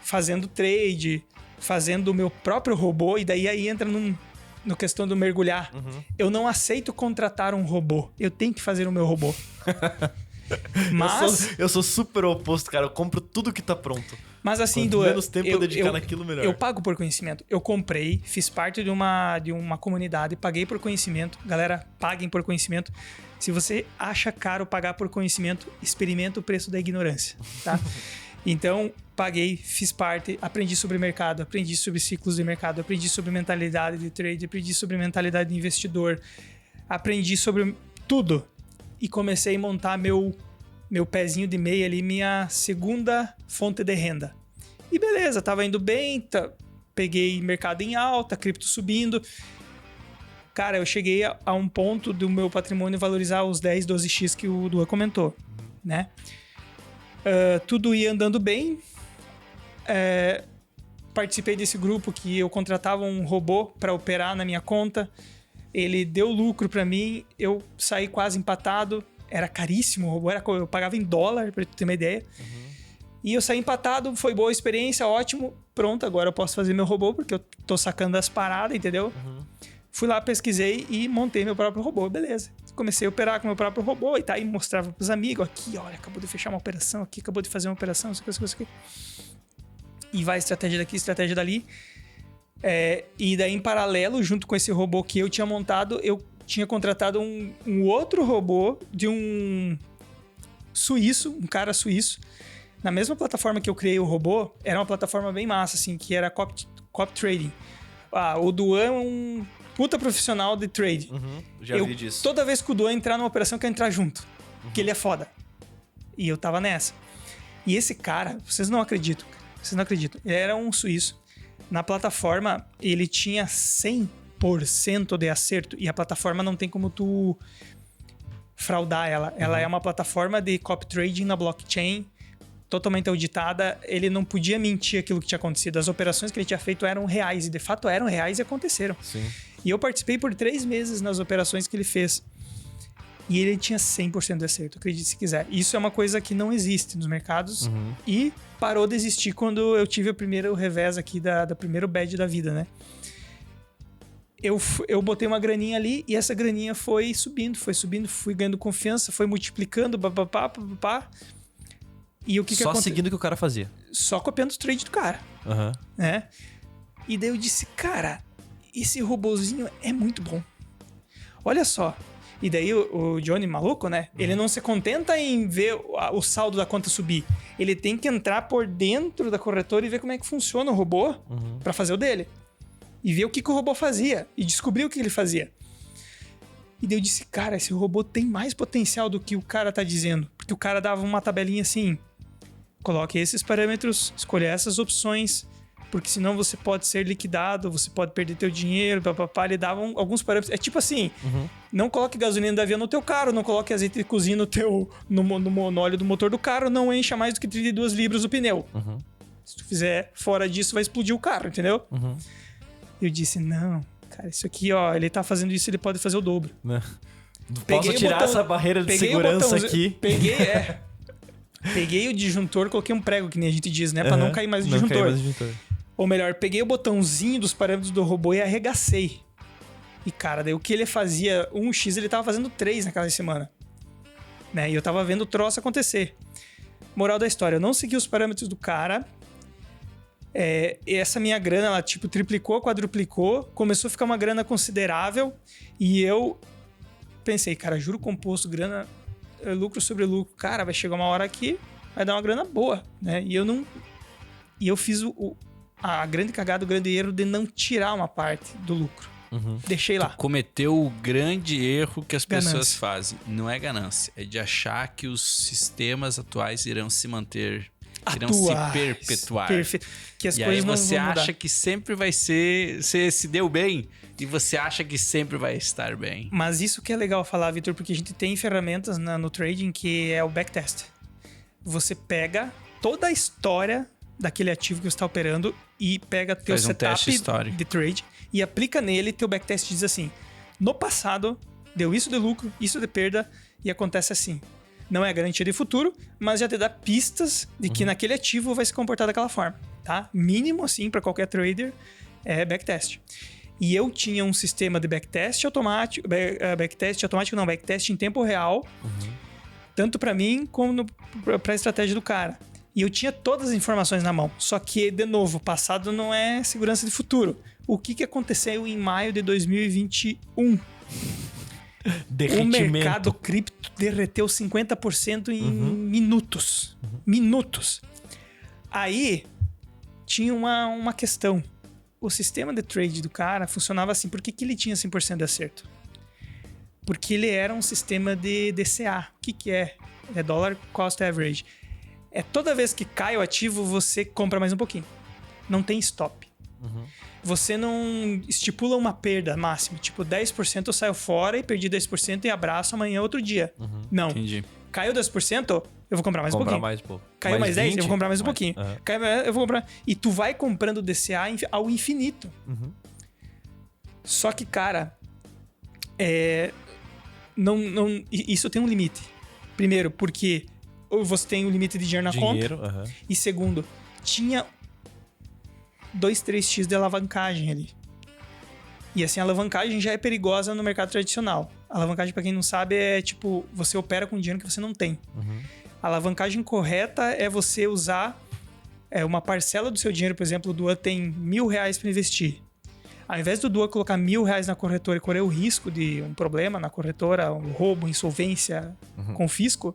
fazendo trade, fazendo o meu próprio robô, e daí aí entra no questão do mergulhar. Eu não aceito contratar um robô. Eu tenho que fazer o meu robô. Mas... Eu sou super oposto, cara. Eu compro tudo que tá pronto. Mas assim, Quanto menos tempo eu dedicar naquilo, melhor. Eu pago por conhecimento. Eu comprei, fiz parte de uma comunidade, paguei por conhecimento. Galera, paguem por conhecimento. Se você acha caro pagar por conhecimento, experimenta o preço da ignorância, tá? Então, paguei, fiz parte, aprendi sobre mercado, aprendi sobre ciclos de mercado, aprendi sobre mentalidade de trade, aprendi sobre mentalidade de investidor, aprendi sobre tudo. E comecei a montar meu pezinho de meia ali, minha segunda fonte de renda. E beleza, tava indo bem, peguei mercado em alta, cripto subindo. Cara, eu cheguei a um ponto do meu patrimônio valorizar os 10, 12x que o Dua comentou, né? Tudo ia andando bem. Participei desse grupo que eu contratava um robô para operar na minha conta. Ele deu lucro para mim, eu saí quase empatado. Era caríssimo o robô, eu pagava em dólar, pra tu ter uma ideia. E eu saí empatado, foi boa a experiência, ótimo. Pronto, agora eu posso fazer meu robô, porque eu tô sacando as paradas, entendeu? Fui lá, pesquisei e montei meu próprio robô, beleza. Comecei a operar com meu próprio robô e tá aí, mostrava pros amigos, aqui, olha, acabou de fechar uma operação, aqui, acabou de fazer uma operação, isso aqui. E vai estratégia daqui, estratégia dali. E daí, em paralelo, junto com esse robô que eu tinha montado, eu tinha contratado um outro robô de um suíço, um cara suíço. Na mesma plataforma que eu criei o robô, era uma plataforma bem massa, assim, que era Cop Trading. O Duan é um puta profissional de trade. Já vi disso. Toda vez que o Duan entrar numa operação, eu quero entrar junto. Porque ele é foda. E eu tava nessa. E esse cara, vocês não acreditam. Ele era um suíço. Na plataforma, ele tinha 100% de acerto. E a plataforma não tem como tu fraudar ela. Ela é uma plataforma de copy trading na blockchain, totalmente auditada. Ele não podia mentir aquilo que tinha acontecido. As operações que ele tinha feito eram reais. E de fato eram reais e aconteceram. Sim. E eu participei por 3 meses nas operações que ele fez. E ele tinha 100% de acerto, acredite se quiser. Isso é uma coisa que não existe nos mercados. E parou de existir quando eu tive o primeiro revés aqui do primeiro bad da vida, né? Eu botei uma graninha ali e essa graninha foi subindo, fui ganhando confiança, foi multiplicando, papapá. E o que Só seguindo o que o cara fazia. Só copiando os trades do cara. Né? E daí eu disse, cara, esse robozinho é muito bom. Olha só. E daí o Johnny, maluco, né? Ele não se contenta em ver o saldo da conta subir. Ele tem que entrar por dentro da corretora e ver como é que funciona o robô pra fazer o dele. E ver o que o robô fazia. E descobrir o que ele fazia. E daí eu disse, cara, esse robô tem mais potencial do que o cara tá dizendo. Porque o cara dava uma tabelinha assim. Coloque esses parâmetros, escolha essas opções, porque senão você pode ser liquidado, você pode perder teu dinheiro, papapá. Ele dava alguns parâmetros. É tipo assim, não coloque gasolina do avião no teu carro, não coloque azeite de cozinha no óleo do motor do carro, não encha mais do que 32 libras o pneu. Se tu fizer fora disso, vai explodir o carro, entendeu? Eu disse, não, cara, isso aqui, ó, ele tá fazendo isso, ele pode fazer o dobro. Posso tirar essa barreira de segurança aqui? Peguei o disjuntor, coloquei um prego, que nem a gente diz, né? Pra não cair mais o disjuntor. Ou melhor, peguei o botãozinho dos parâmetros do robô e arregacei. E, cara, daí o que ele fazia 1x, ele tava fazendo 3 naquela semana. Né? E eu tava vendo o troço acontecer. Moral da história, eu não segui os parâmetros do cara. Essa minha grana, ela tipo triplicou, quadruplicou. Começou a ficar uma grana considerável. E eu pensei, cara, juro composto, grana... lucro sobre lucro, cara, vai chegar uma hora que vai dar uma grana boa, né? E eu fiz a grande cagada, o grande erro de não tirar uma parte do lucro. Deixei lá. Tu cometeu o grande erro que as pessoas fazem. Não é ganância, é de achar que os sistemas atuais irão se manter, irão se perpetuar. Perfeito. Que as e coisas aí não você vão mudar. acha que sempre vai ser... Você se deu bem e você acha que sempre vai estar bem. Mas isso que é legal falar, Vitor, porque a gente tem ferramentas no trading que é o backtest. Você pega toda a história daquele ativo que você está operando e pega teu setup de trade e aplica nele, teu backtest diz assim, no passado deu isso de lucro, isso de perda e acontece assim. Não é garantia de futuro, mas já te dá pistas de que naquele ativo vai se comportar daquela forma. tá? Mínimo, assim, para qualquer trader é backtest. E eu tinha um sistema de backtest automático, backtest em tempo real, tanto para mim como para a estratégia do cara. E eu tinha todas as informações na mão. Só que, de novo, passado não é segurança de futuro. O que aconteceu em maio de 2021? O mercado cripto derreteu 50% em minutos. Minutos. Aí, tinha uma questão. O sistema de trade do cara funcionava assim. Por que ele tinha 100% de acerto? Porque ele era um sistema de DCA. O que é? É Dollar Cost Average. É toda vez que cai o ativo, você compra mais um pouquinho. Não tem stop. Você não estipula uma perda máxima. Tipo, 10% eu saio fora e perdi 10% e abraço amanhã outro dia. Não. Entendi. Caiu 10%, eu vou comprar mais um pouquinho. Mais um pouco. Caiu mais 10, 20? eu vou comprar mais um pouquinho. Caiu mais, eu vou comprar. E tu vai comprando DCA ao infinito. Só que, cara, isso tem um limite. Primeiro, porque você tem um limite de dinheiro na conta. E segundo, tinha 2-3x de alavancagem ali. E assim, a alavancagem já é perigosa no mercado tradicional. A alavancagem, pra quem não sabe, é tipo, você opera com dinheiro que você não tem. A alavancagem correta é você usar uma parcela do seu dinheiro. Por exemplo, o Duan tem R$1.000 para investir. Ao invés do Duan colocar R$1.000 na corretora e correr o risco de um problema na corretora, um roubo, insolvência, confisco,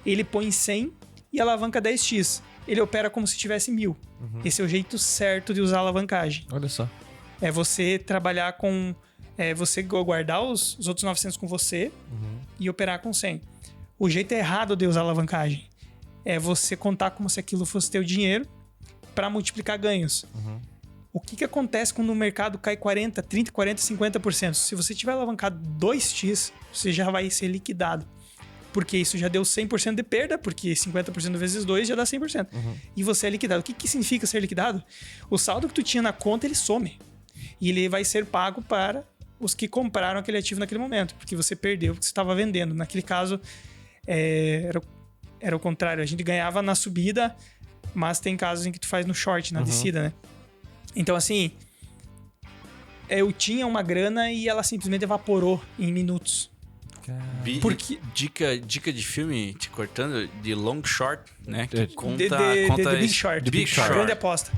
ele põe 100 e alavanca 10x. Ele opera como se tivesse 1.000. Esse é o jeito certo de usar a alavancagem. Olha só. É você trabalhar com... você guardar os outros 900 com você e operar com 100. O jeito errado de usar a alavancagem é você contar como se aquilo fosse teu dinheiro para multiplicar ganhos. O que acontece quando o mercado cai 40, 30, 40, 50%? Se você tiver alavancado 2x, você já vai ser liquidado. Porque isso já deu 100% de perda, porque 50% vezes 2 já dá 100%. E você é liquidado. O que significa ser liquidado? O saldo que tu tinha na conta, ele some. E ele vai ser pago para os que compraram aquele ativo naquele momento. Porque você perdeu, porque você estava vendendo. Naquele caso, era o contrário. A gente ganhava na subida, mas tem casos em que tu faz no short, na descida, né? Então, assim, eu tinha uma grana e ela simplesmente evaporou em minutos. Porque... Dica de filme, te cortando, de Long Short, né? Que conta The Big Short. The Big Short. A Grande Aposta.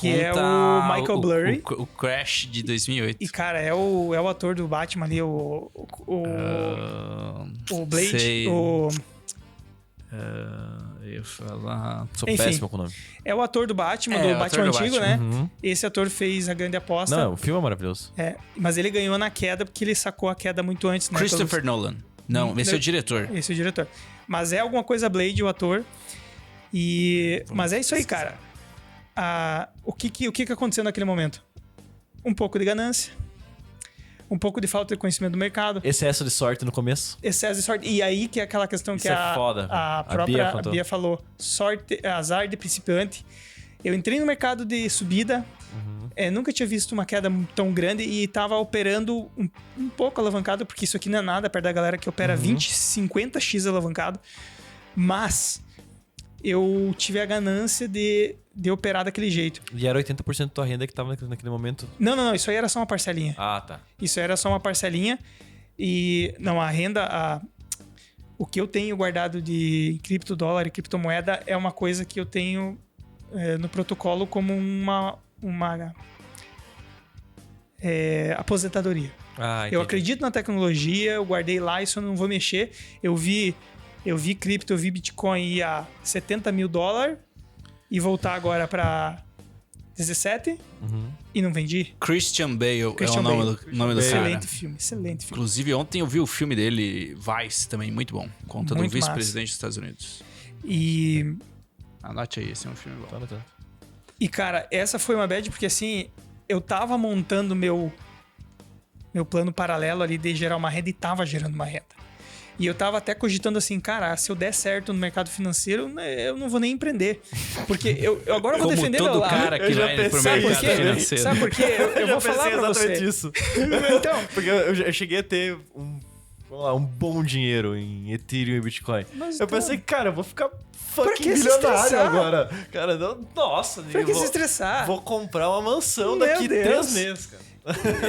Que é o Michael Blurry. O Crash de 2008. E, cara, é o ator do Batman ali, o Blade. Sei. Eu ia falar... Sou péssimo com o nome. É o ator do Batman, do Batman antigo, né? Uhum. Esse ator fez A Grande Aposta. Não, o filme é maravilhoso. Mas ele ganhou na queda porque ele sacou a queda muito antes, né? Christopher Nolan. Não, esse é o diretor. Esse é o diretor. Mas é alguma coisa Blade, o ator. Mas é isso aí, cara. O que aconteceu naquele momento? Um pouco de ganância. Um pouco de falta de conhecimento do mercado. Excesso de sorte no começo. Excesso de sorte. E aí que é aquela questão que foda, a própria Bia falou. Sorte, azar de principiante. Eu entrei no mercado de subida. Nunca tinha visto uma queda tão grande e tava operando um pouco alavancado, porque isso aqui não é nada perto da galera que opera 20, 50x alavancado. Mas eu tive a ganância de operar daquele jeito. E era 80% da tua renda que tava naquele momento? Não. Isso aí era só uma parcelinha. Ah, tá. Isso era só uma parcelinha. E, não, a renda... O que eu tenho guardado de criptodólar e criptomoeda é uma coisa que eu tenho no protocolo como uma aposentadoria. Eu acredito na tecnologia, eu guardei lá, isso eu não vou mexer. Eu vi cripto, eu vi Bitcoin ir a $70 mil e voltar agora para 17 e não vendi. Christian Bale é o nome do cara. Excelente filme. Inclusive, ontem eu vi o filme dele, Vice, também, muito bom. Conta Muito do vice-presidente dos Estados Unidos. E... Anote aí, esse é um filme bom. E, cara, essa foi uma bad porque, assim, eu tava montando meu plano paralelo ali de gerar uma renda e tava gerando uma renda. E eu tava até cogitando assim, cara, se eu der certo no mercado financeiro, eu não vou nem empreender. Porque eu agora vou defender meu lado. Cara que vai pro mercado financeiro. Sabe por quê? Eu vou falar pra você. Isso. Então, porque eu cheguei a ter vamos lá, um bom dinheiro em Ethereum e Bitcoin. Mas eu então, pensei, cara, eu vou ficar Pra fucking que se milionário estressar? agora. Cara, nossa, Pra que eu se estressar? vou comprar uma mansão Meu daqui Deus. 3 meses, cara.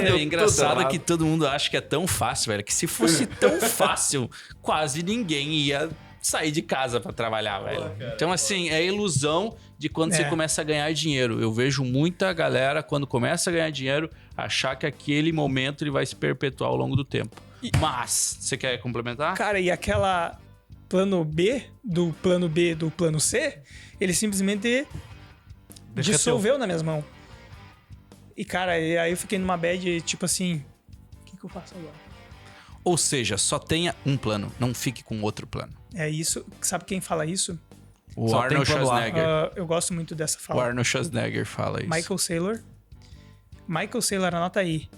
É engraçado errado. que todo mundo acha que é tão fácil, velho. Que se fosse tão fácil, quase ninguém ia sair de casa pra trabalhar, velho. Então, assim, é a ilusão de quando você começa a ganhar dinheiro. Eu vejo muita galera, quando começa a ganhar dinheiro, achar que aquele momento ele vai se perpetuar ao longo do tempo. Mas, você quer complementar? Cara, e aquela plano B do plano C, ele simplesmente dissolveu nas minhas mãos. E, cara, e aí eu fiquei numa bad, tipo assim, o que eu faço agora? Ou seja, só tenha um plano, não fique com outro plano. É isso. Sabe quem fala isso? O Só Arnold tem plano A. Schwarzenegger. Eu gosto muito dessa O fala. Arnold Schwarzenegger fala isso. Michael Saylor, anota aí.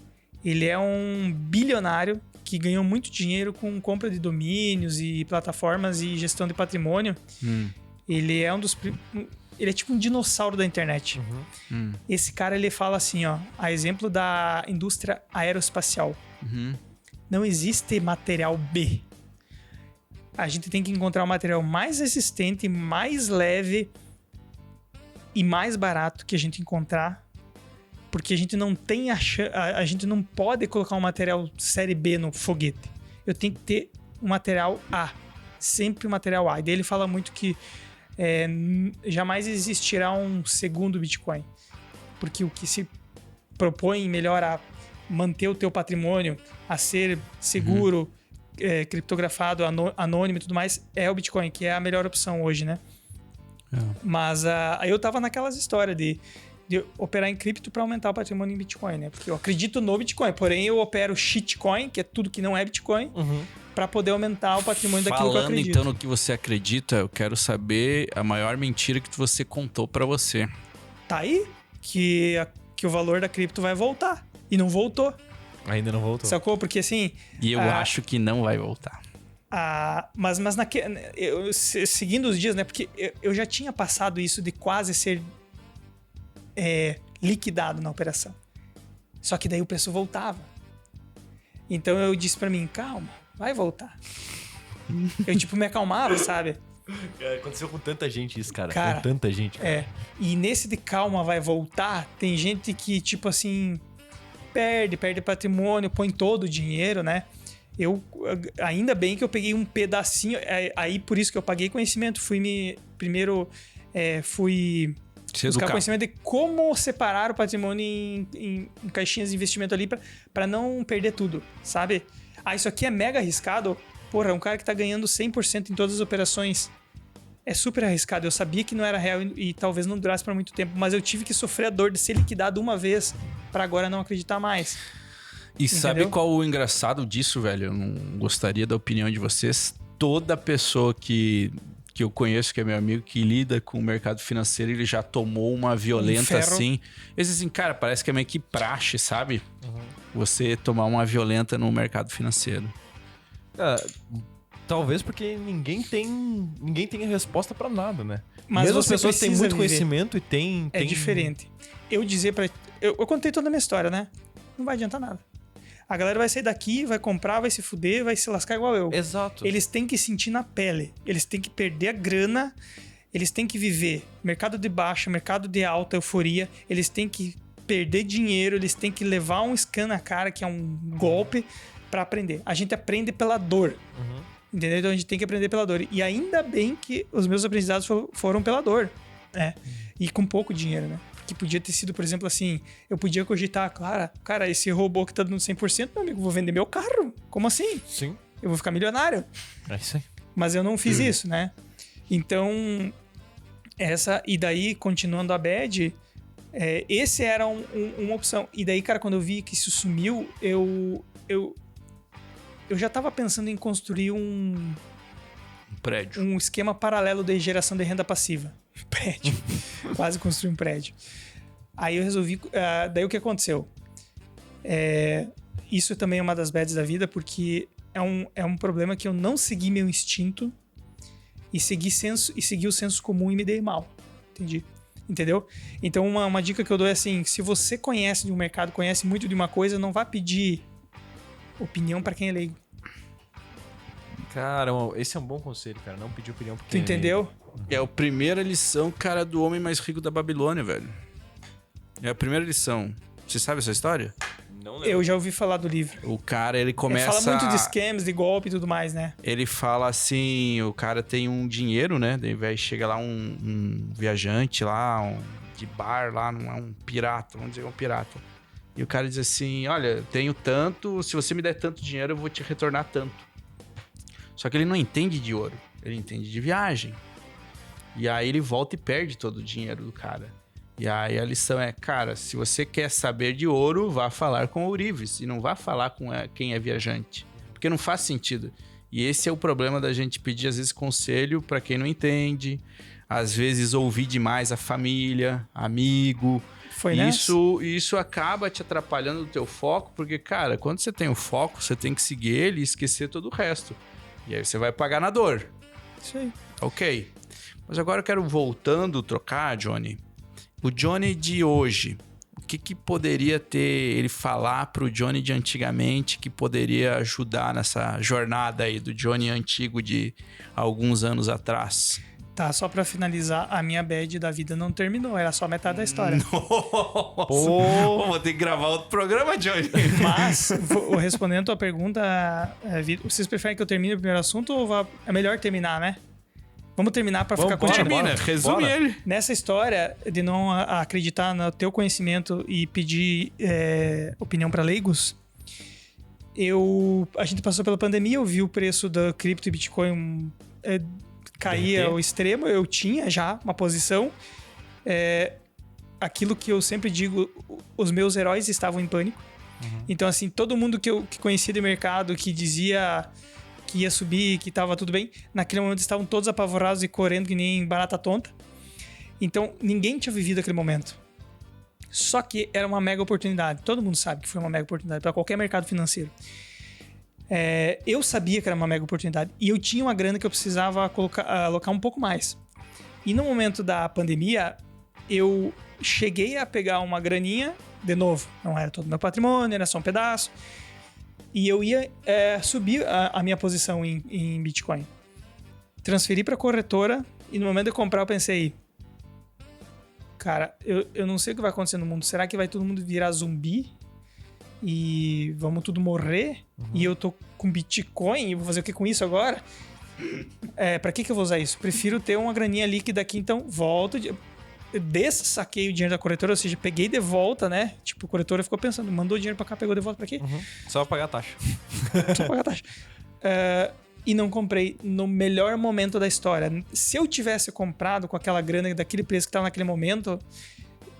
Ele é um bilionário que ganhou muito dinheiro com compra de domínios e plataformas e gestão de patrimônio. Ele é ele é tipo um dinossauro da internet. Esse cara, ele fala assim, ó, a exemplo da indústria aeroespacial. Não existe material B. A gente tem que encontrar o material mais resistente, mais leve e mais barato que a gente encontrar, porque a gente não tem a gente não pode colocar um material série B no foguete. Eu tenho que ter um material A, sempre um material A. E daí ele fala muito que jamais existirá um segundo Bitcoin, porque o que se propõe melhor a manter o teu patrimônio, a ser seguro, criptografado, anônimo e tudo mais, é o Bitcoin, que é a melhor opção hoje, né? Mas aí eu tava naquelas histórias de operar em cripto para aumentar o patrimônio em Bitcoin, né? Porque eu acredito no Bitcoin, porém eu opero shitcoin, que é tudo que não é Bitcoin, para poder aumentar o patrimônio daquilo que eu acredito. Falando então no que você acredita, eu quero saber a maior mentira que você contou pra você. Tá aí que o valor da cripto vai voltar. E não voltou. Ainda não voltou. Sacou? Porque assim... E eu acho que não vai voltar. Mas seguindo os dias, né? Porque eu já tinha passado isso de quase ser liquidado na operação. Só que daí o preço voltava. Então eu disse pra mim, calma, vai voltar. Eu tipo me acalmava, sabe? Aconteceu com tanta gente isso, cara. Cara, com tanta gente. Cara. E nesse de calma vai voltar, tem gente que tipo assim... Perde patrimônio, põe todo o dinheiro, né? Ainda bem que eu peguei um pedacinho, aí por isso que eu paguei conhecimento, fui buscar conhecimento de como separar o patrimônio em caixinhas de investimento ali para não perder tudo, sabe? Isso aqui é mega arriscado. Porra, um cara que tá ganhando 100% em todas as operações é super arriscado. Eu sabia que não era real e talvez não durasse por muito tempo, mas eu tive que sofrer a dor de ser liquidado uma vez para agora não acreditar mais. E Entendeu? sabe qual o engraçado disso, velho? Eu não gostaria da opinião de vocês. Toda pessoa que eu conheço, que é meu amigo, que lida com o mercado financeiro, ele já tomou uma violenta assim. Eles dizem, cara, parece que é meio que praxe, sabe? Você tomar uma violenta no mercado financeiro. Talvez porque ninguém tem a resposta pra nada, né? Mas mesmo as você pessoas têm precisa muito viver. conhecimento e tem... É diferente. Eu dizer pra... Eu contei toda a minha história, né? Não vai adiantar nada. A galera vai sair daqui, vai comprar, vai se fuder, vai se lascar igual eu. Exato. Eles têm que sentir na pele. Eles têm que perder a grana. Eles têm que viver mercado de baixa, mercado de alta euforia. Eles têm que perder dinheiro. Eles têm que levar um scan na cara, que é um golpe, pra aprender. A gente aprende pela dor. Entendeu? Então a gente tem que aprender pela dor. E ainda bem que os meus aprendizados foram pela dor. Né? E com pouco dinheiro, né? Que podia ter sido, por exemplo, assim, eu podia cogitar, cara, esse robô que tá dando 100%, meu amigo, vou vender meu carro. Como assim? Sim. Eu vou ficar milionário. É isso aí. Mas eu não fiz isso, né? Então, e daí, continuando a bad, esse era uma opção. E daí, cara, quando eu vi que isso sumiu, eu já tava pensando em construir um prédio. Um esquema paralelo de geração de renda passiva. Prédio. Quase construir um prédio. Aí eu resolvi... daí o que aconteceu? Isso também é uma das bads da vida, porque é um problema que eu não segui meu instinto e segui o senso comum e me dei mal. Entendeu? Então uma dica que eu dou é assim, se você conhece de um mercado, conhece muito de uma coisa, não vá pedir opinião para quem é leigo. Cara, esse é um bom conselho, cara. Não pedir opinião porque... Tu entendeu? É a primeira lição, cara, do homem mais rico da Babilônia, velho. É a primeira lição. Você sabe essa história? Não lembro. Eu já ouvi falar do livro. O cara, ele começa... Ele fala muito de scams, de golpe e tudo mais, né? Ele fala assim, o cara tem um dinheiro, né? Daí chega lá um viajante lá, de bar lá, não é um pirata, vamos dizer que é um pirata. E o cara diz assim, olha, tenho tanto, se você me der tanto dinheiro, eu vou te retornar tanto. Só que ele não entende de ouro, ele entende de viagem. E aí ele volta e perde todo o dinheiro do cara. E aí a lição é, cara, se você quer saber de ouro, vá falar com ourives e não vá falar com quem é viajante. Porque não faz sentido. E esse é o problema da gente pedir, às vezes, conselho para quem não entende. Às vezes, ouvir demais a família, amigo. Foi nessa? Isso acaba te atrapalhando o teu foco, porque, cara, quando você tem o foco, você tem que seguir ele e esquecer todo o resto. E aí você vai pagar na dor. Isso aí. Ok. Mas agora eu quero trocar, Johnny. O Johnny de hoje, o que poderia ter ele falar pro Johnny de antigamente que poderia ajudar nessa jornada aí do Johnny antigo de alguns anos atrás? Tá, só pra finalizar, a minha bad da vida não terminou, era só metade da história. Nossa! Vou ter que gravar outro programa, Johnny. Mas, respondendo a tua pergunta, vocês preferem que eu termine o primeiro assunto ou é melhor terminar, né? Vamos terminar pra ficar continuando. Termina, resume ele. Nessa história de não acreditar no teu conhecimento e pedir opinião pra leigos, a gente passou pela pandemia, eu vi o preço da cripto e Bitcoin cair ao extremo, eu tinha já uma posição. Aquilo que eu sempre digo, os meus heróis estavam em pânico. Uhum. Então, assim, todo mundo que conhecia do mercado, que dizia que ia subir, que tava tudo bem, naquele momento estavam todos apavorados e correndo que nem barata tonta. Então, ninguém tinha vivido aquele momento. Só que era uma mega oportunidade. Todo mundo sabe que foi uma mega oportunidade para qualquer mercado financeiro. Eu sabia que era uma mega oportunidade e eu tinha uma grana que eu precisava alocar um pouco mais. E no momento da pandemia, eu cheguei a pegar uma graninha, de novo, não era todo o meu patrimônio, era só um pedaço, e eu ia subir a minha posição em Bitcoin. Transferi para a corretora e no momento de comprar eu pensei, cara, eu não sei o que vai acontecer no mundo. Será que vai todo mundo virar zumbi? E vamos tudo morrer? Uhum. E eu tô com Bitcoin e vou fazer o que com isso agora? Pra que eu vou usar isso? Prefiro ter uma graninha líquida aqui, então volto. Saquei o dinheiro da corretora, ou seja, peguei de volta, né? Tipo, a corretora ficou pensando, mandou dinheiro pra cá, pegou de volta pra quê? Uhum. Só pagar a taxa. Só pagar a taxa. E não comprei no melhor momento da história. Se eu tivesse comprado com aquela grana daquele preço que tava naquele momento,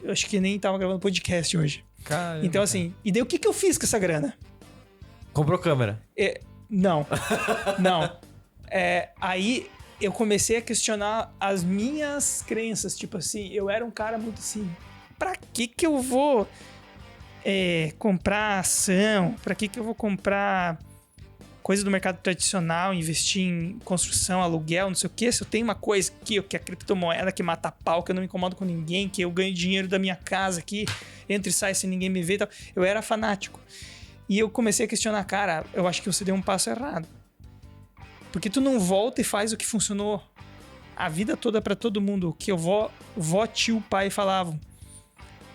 eu acho que nem tava gravando podcast hoje. Caramba. Então, assim, e daí o que eu fiz com essa grana? Comprou câmera? Não. Aí eu comecei a questionar as minhas crenças. Tipo assim, eu era um cara muito assim, pra que eu vou comprar ação? Pra que eu vou comprar coisa do mercado tradicional, investir em construção, aluguel, não sei o quê? Se eu tenho uma coisa aqui, que é a criptomoeda que mata pau, que eu não me incomodo com ninguém, que eu ganho dinheiro da minha casa aqui, entra e sai sem ninguém me ver e tal. Eu era fanático. E eu comecei a questionar, cara, eu acho que você deu um passo errado. Porque tu não volta e faz o que funcionou a vida toda pra todo mundo. O que vó, tio, pai falavam.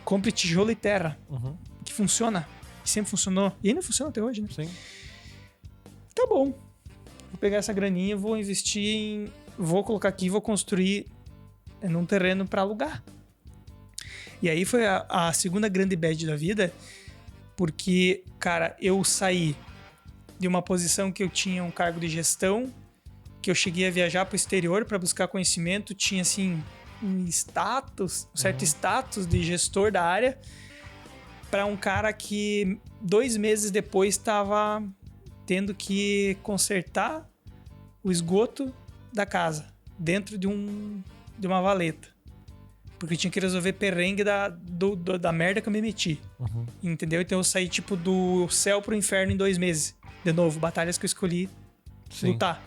Compre tijolo e terra. Uhum. Que funciona. Que sempre funcionou. E ainda funciona até hoje, né? Sim. Tá bom. Vou pegar essa graninha, vou investir vou colocar aqui e vou construir num terreno pra alugar. E aí foi a segunda grande bad da vida. Porque, cara, eu saí de uma posição que eu tinha um cargo de gestão, que eu cheguei a viajar para o exterior para buscar conhecimento, tinha assim um certo status de gestor da área, para um cara que 2 meses depois estava tendo que consertar o esgoto da casa dentro de uma valeta, porque eu tinha que resolver perrengue da merda que eu me meti. Uhum. Entendeu? Então eu saí tipo do céu pro inferno em 2 meses. De novo, batalhas que eu escolhi lutar.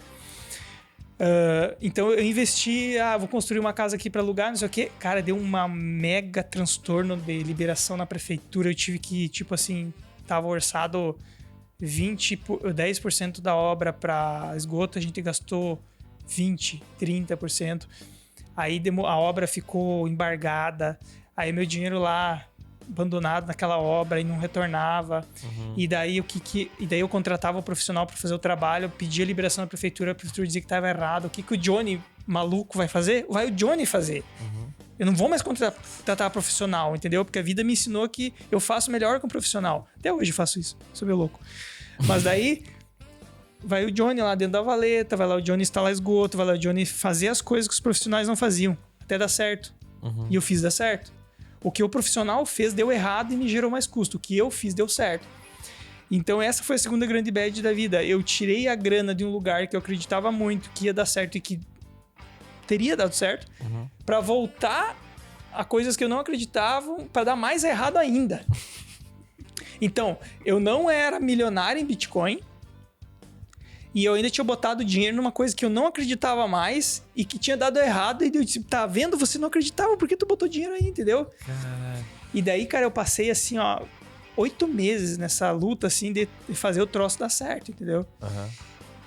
Então eu investi, vou construir uma casa aqui pra alugar, não sei o quê. Cara, deu uma mega transtorno de liberação na prefeitura. Eu tive que, tipo assim, tava orçado 10% da obra para esgoto, a gente gastou 20%, 30%. Aí a obra ficou embargada. Aí meu dinheiro lá abandonado naquela obra e não retornava. E daí eu contratava o profissional para fazer o trabalho, pedia liberação da prefeitura, a prefeitura dizia que estava errado. O que o Johnny maluco vai fazer? Vai o Johnny fazer. Eu não vou mais contratar profissional, entendeu? Porque a vida me ensinou que eu faço melhor que um profissional. Até hoje eu faço isso, sou meio louco. Mas daí vai o Johnny lá dentro da valeta, vai lá o Johnny instalar esgoto, vai lá o Johnny fazer as coisas que os profissionais não faziam, até dar certo. E eu fiz dar certo. O que o profissional fez deu errado e me gerou mais custo. O que eu fiz deu certo. Então essa foi a segunda grande bad da vida. Eu tirei a grana de um lugar que eu acreditava muito que ia dar certo e que teria dado certo, pra voltar a coisas que eu não acreditava, pra dar mais errado ainda. Então, eu não era milionário em Bitcoin e eu ainda tinha botado dinheiro numa coisa que eu não acreditava mais e que tinha dado errado. E eu disse, tá vendo? Você não acreditava, por que tu botou dinheiro aí, entendeu? Caralho. E daí, cara, eu passei assim, 8 meses nessa luta, assim, de fazer o troço dar certo, entendeu?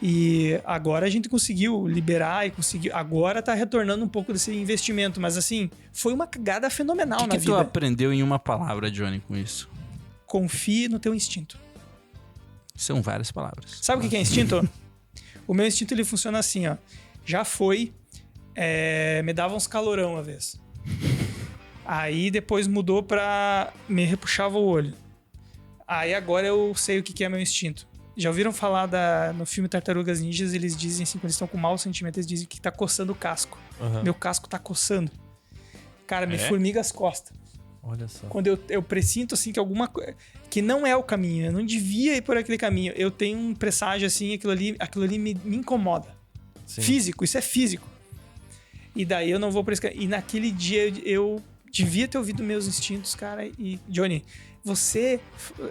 E agora a gente conseguiu liberar e conseguiu... Agora tá retornando um pouco desse investimento, mas assim, foi uma cagada fenomenal na vida. O que tu aprendeu em uma palavra, Johnny, com isso? Confie no teu instinto. São várias palavras. Sabe o que é instinto? O meu instinto, ele funciona assim, Já foi... me dava uns calorão uma vez. Aí depois mudou pra... Me repuxava o olho. Aí agora eu sei o que é meu instinto. Já ouviram falar no filme Tartarugas Ninjas? Eles dizem assim, quando eles estão com mau sentimento, eles dizem que tá coçando o casco. Meu casco tá coçando. Cara, me formiga as costas. Olha só. Quando eu pressinto, assim, que alguma coisa... Que não é o caminho. Eu não devia ir por aquele caminho. Eu tenho um presságio, assim, aquilo ali me incomoda. Sim. Físico, isso é físico. E daí eu não vou por esse caminho. E naquele dia eu devia ter ouvido meus instintos, cara. E, Johnny...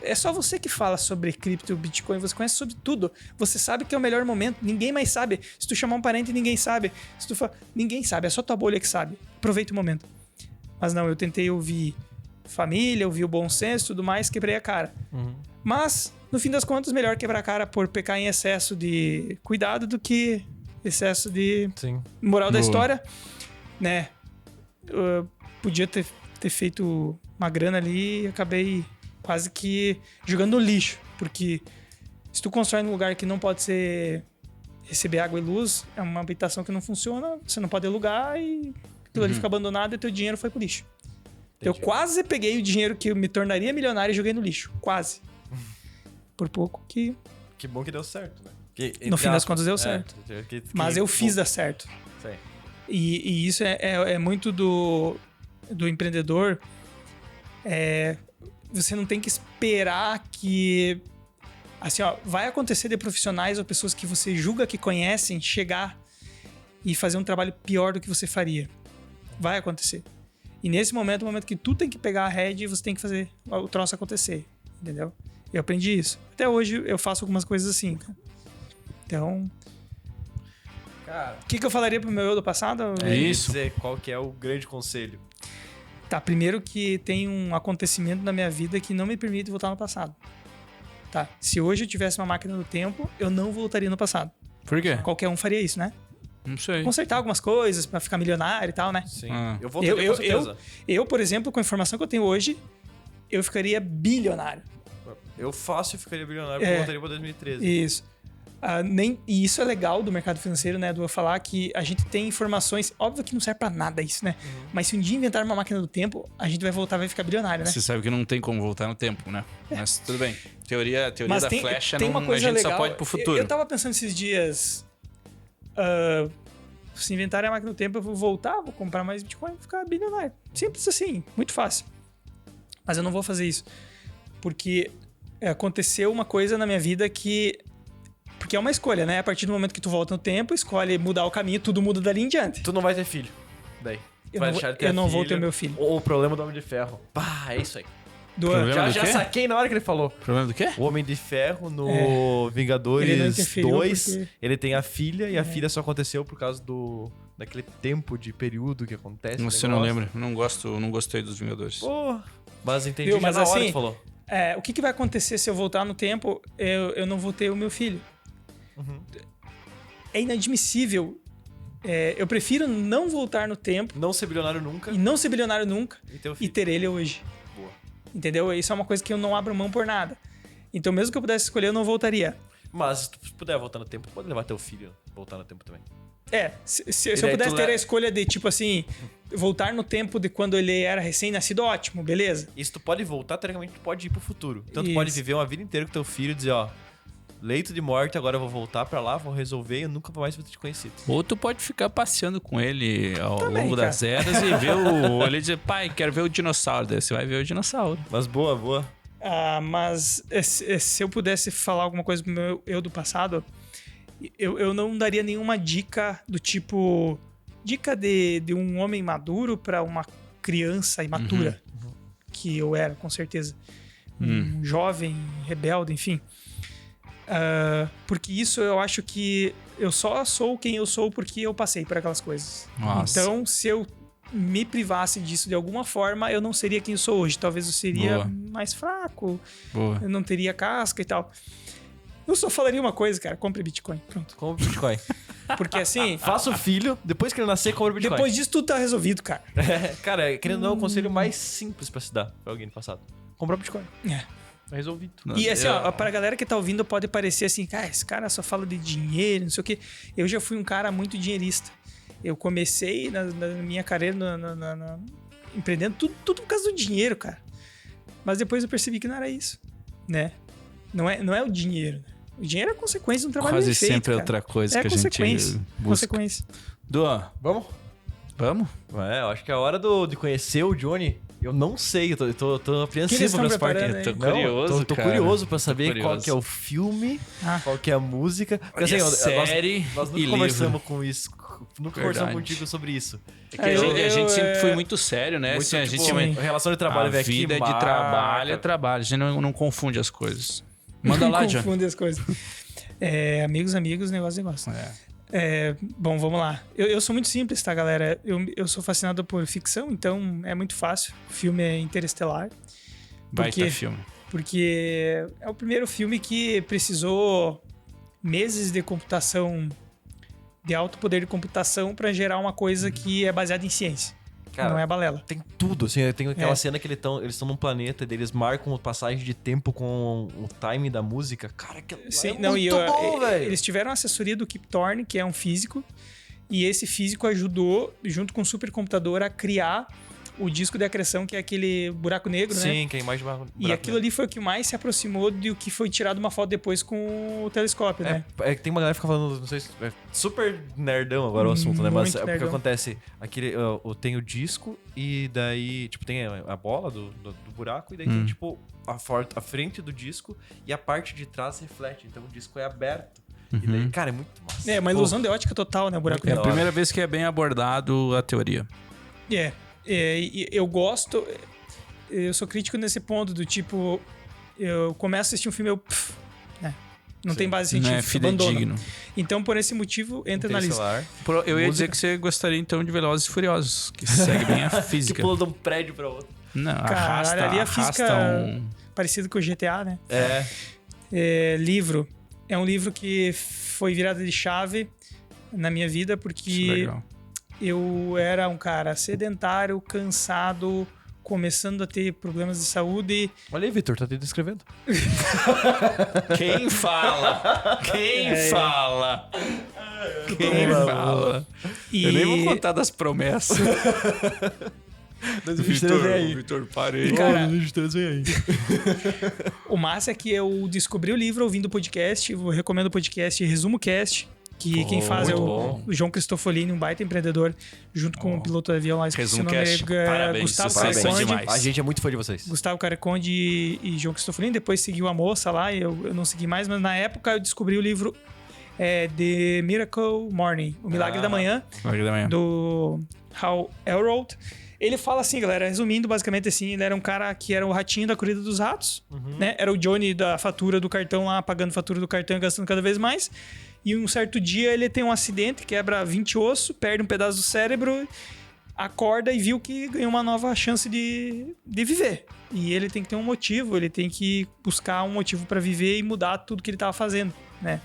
É só você que fala sobre cripto, Bitcoin, você conhece sobre tudo. Você sabe que é o melhor momento, ninguém mais sabe. Se tu chamar um parente, ninguém sabe. Se tu ninguém sabe, é só tua bolha que sabe. Aproveita o momento. Mas não, eu tentei ouvir família, ouvir o bom senso e tudo mais, quebrei a cara. Mas, no fim das contas, melhor quebrar a cara por pecar em excesso de cuidado do que excesso de moral da história, né? Eu podia ter feito uma grana ali e acabei quase que jogando no lixo. Porque se tu constrói num lugar que não pode receber água e luz, é uma habitação que não funciona, você não pode alugar e aquilo ali fica abandonado e teu dinheiro foi pro lixo. Eu quase peguei o dinheiro que me tornaria milionário e joguei no lixo. Quase. Por pouco que... Que bom que deu certo, né? No fim das contas deu certo. Mas eu fiz dar certo. Sim. E isso é muito do empreendedor. Você não tem que esperar que assim, vai acontecer de profissionais ou pessoas que você julga que conhecem chegar e fazer um trabalho pior do que você faria. Vai acontecer. E nesse momento, o momento que tu tem que pegar a rédea e você tem que fazer o troço acontecer, entendeu? Eu aprendi isso. Até hoje eu faço algumas coisas assim. Então, cara, o que eu falaria pro meu eu do passado? Isso. Dizer qual que é o grande conselho. Tá, primeiro que tem um acontecimento na minha vida que não me permite voltar no passado. Tá, se hoje eu tivesse uma máquina do tempo, eu não voltaria no passado. Por quê? Qualquer um faria isso, né? Não sei. Consertar algumas coisas pra ficar milionário e tal, né? Sim. Eu voltaria com certeza. Eu, por exemplo, com a informação que eu tenho hoje, eu ficaria bilionário. Eu fácil ficaria bilionário porque eu voltaria pra 2013. Isso. E isso é legal do mercado financeiro, né? Do eu falar que a gente tem informações. Óbvio que não serve pra nada isso, né? Mas se um dia inventar uma máquina do tempo, a gente vai voltar, vai ficar bilionário, né? Você sabe que não tem como voltar no tempo, né? Mas tudo bem. Teoria Mas da tem, flecha, tem uma coisa a gente legal. só pode ir pro futuro. Eu tava pensando esses dias. Se inventarem a máquina do tempo, eu vou voltar, vou comprar mais Bitcoin e ficar bilionário. Simples assim, muito fácil. Mas eu não vou fazer isso. Porque aconteceu uma coisa na minha vida que... Porque é uma escolha, né? A partir do momento que tu volta no tempo, escolhe mudar o caminho, tudo muda dali em diante. Tu não vai ter filho. Daí. Eu não vou ter meu filho. Ou o problema do Homem de Ferro. Pá, é isso aí. Já saquei na hora que ele falou. Problema do quê? O Homem de Ferro no Vingadores 2, porque... ele tem a filha e a filha só aconteceu por causa daquele tempo de período que acontece. Você não lembra? Não gostei dos Vingadores. Pô, mas entendi mas na hora assim, que tu falou. o que vai acontecer se eu voltar no tempo? Eu não vou ter o meu filho. É inadmissível. Eu prefiro não voltar no tempo. Não ser bilionário nunca. E não ser bilionário nunca. E ter ele hoje. Boa. Entendeu? Isso é uma coisa que eu não abro mão por nada. Então, mesmo que eu pudesse escolher, eu não voltaria. Mas se tu puder voltar no tempo, pode levar teu filho voltar no tempo também. Se eu pudesse ter a escolha de, tipo assim, voltar no tempo de quando ele era recém-nascido, ótimo, beleza. E se tu pode voltar, teoricamente tu pode ir pro futuro. Então tu Isso. pode viver uma vida inteira com teu filho e dizer, ó, leito de morte, agora eu vou voltar pra lá, vou resolver e eu nunca mais vou ter te conhecido. Ou tu pode ficar passeando com ele ao Também, longo cara. das eras e ver ele dizer, pai, quero ver o dinossauro. Daí você vai ver o dinossauro. Mas boa. Mas se eu pudesse falar alguma coisa pro meu eu do passado, eu não daria nenhuma dica do tipo... Dica de um homem maduro pra uma criança imatura. Que eu era, com certeza. Um jovem, rebelde, enfim. Porque isso eu acho que eu só sou quem eu sou porque eu passei por aquelas coisas. Nossa. Então, se eu me privasse disso de alguma forma, eu não seria quem eu sou hoje. Talvez eu seria Boa. mais fraco, Boa. eu não teria casca e tal. Eu só falaria uma coisa, cara. Compre Bitcoin. Pronto. Compre Bitcoin. Porque assim, Faça o filho, depois que ele nascer, compra Bitcoin. depois disso tudo tá resolvido, cara. Cara, querendo ou não, é o conselho mais simples pra se dar pra alguém no passado. Comprar Bitcoin. Tá resolvido. E assim, ó, pra galera que tá ouvindo, pode parecer assim, cara, esse cara só fala de dinheiro, não sei o quê. Eu já fui um cara muito dinheirista. Eu comecei na minha carreira empreendendo tudo por causa do dinheiro, cara. Mas depois eu percebi que não era isso, né? Não é o dinheiro, né? O dinheiro é consequência de um trabalho Quase bem feito, sempre é cara. outra coisa que a gente consequência. busca. Consequência. Duan, Vamos? vamos? Eu acho que é a hora de conhecer o Johnny. Eu não sei, eu tô Que eles apreensivo estão com essa parte. preparando aí? Tô curioso, Tô cara. curioso pra saber Tô qual curioso. que é o filme, Ah. qual que é a música. Porque, E a nós série nós e nunca conversamos livro. com isso. Nunca Verdade. conversamos contigo sobre isso. É que a gente sempre foi muito sério, né? Muito, Assim, a tipo, gente relação de trabalho a vem aqui, vida de marca. trabalho é trabalho. A gente não confunde as coisas. Manda lá, John. Confunde as coisas. Amigos, negócio. Bom, vamos lá. Eu sou muito simples, tá, galera? Eu sou fascinado por ficção, então é muito fácil. O filme é Interestelar. Baita filme. Porque é o primeiro filme que precisou meses de computação, de alto poder de computação, pra gerar uma coisa que é baseada em ciência. Cara, não é balela. Tem tudo, assim, tem aquela É. cena que eles estão num planeta e eles marcam a passagem de tempo com o time da música. Cara, que Sim, é muito bom, velho. eles tiveram assessoria do Kip Thorne, que é um físico, e esse físico ajudou, junto com o supercomputador, a criar o disco de acreção, que é aquele buraco negro, né? Sim, que é a imagem de E aquilo ali foi o que mais se aproximou do que foi tirado uma foto depois com o telescópio, né? É que tem uma galera que fica falando, não sei se. É super nerdão agora o assunto, né? Mas Muito é porque nerdão. acontece. Tem o disco e daí, tipo, tem a bola do buraco e daí tem, tipo, a frente do disco e a parte de trás reflete. Então o disco é aberto. E daí, cara, é muito massa. É uma ilusão de ótica total, né? O buraco É a negro. primeira vez que é bem abordado a teoria. E eu gosto. Eu sou crítico nesse ponto do tipo. Eu começo a assistir um filme, não tem base Não científica, é abandono. fidedigno. Então, por esse motivo, entra na lista. Interestelar. Eu ia dizer Música. que você gostaria então de Velozes e Furiosos, que segue bem a Que física. pula de um prédio pra outro. Não, Caralho, ali a física arrasta parecido com o GTA, né? Livro. É um livro que foi virada de chave na minha vida, Isso é porque legal. eu era um cara sedentário, cansado, começando a ter problemas de saúde. Olha aí, Vitor, tá te descrevendo. Quem fala? Quem fala? Quem fala? E Eu nem vou contar das promessas. 2023 vem aí. Vitor, parei. Cara, 2023 vem aí. o massa é que eu descobri o livro ouvindo o podcast. Eu recomendo o podcast Resumo Cast, que quem faz é muito o bom. João Cristofolini, um baita empreendedor, junto com o piloto de avião lá, esqueci o Resumo nome Cast, dele, parabéns, Gustavo sucesso Careconde. demais. A gente é muito fã de vocês. Gustavo Careconde e João Cristofolini. Depois seguiu a moça lá, eu não segui mais, mas na época eu descobri o livro The Miracle Morning, O Milagre da Manhã, Milagre da manhã. do Hal Elrod. Ele fala assim, galera, resumindo, basicamente assim, ele era um cara que era o ratinho da corrida dos ratos, né? Era o Johnny da fatura do cartão lá, pagando fatura do cartão e gastando cada vez mais. E um certo dia ele tem um acidente, quebra 20 ossos, perde um pedaço do cérebro, acorda e viu que ganhou uma nova chance de viver. E ele tem que ter um motivo, ele tem que buscar um motivo para viver e mudar tudo que ele tava fazendo, né?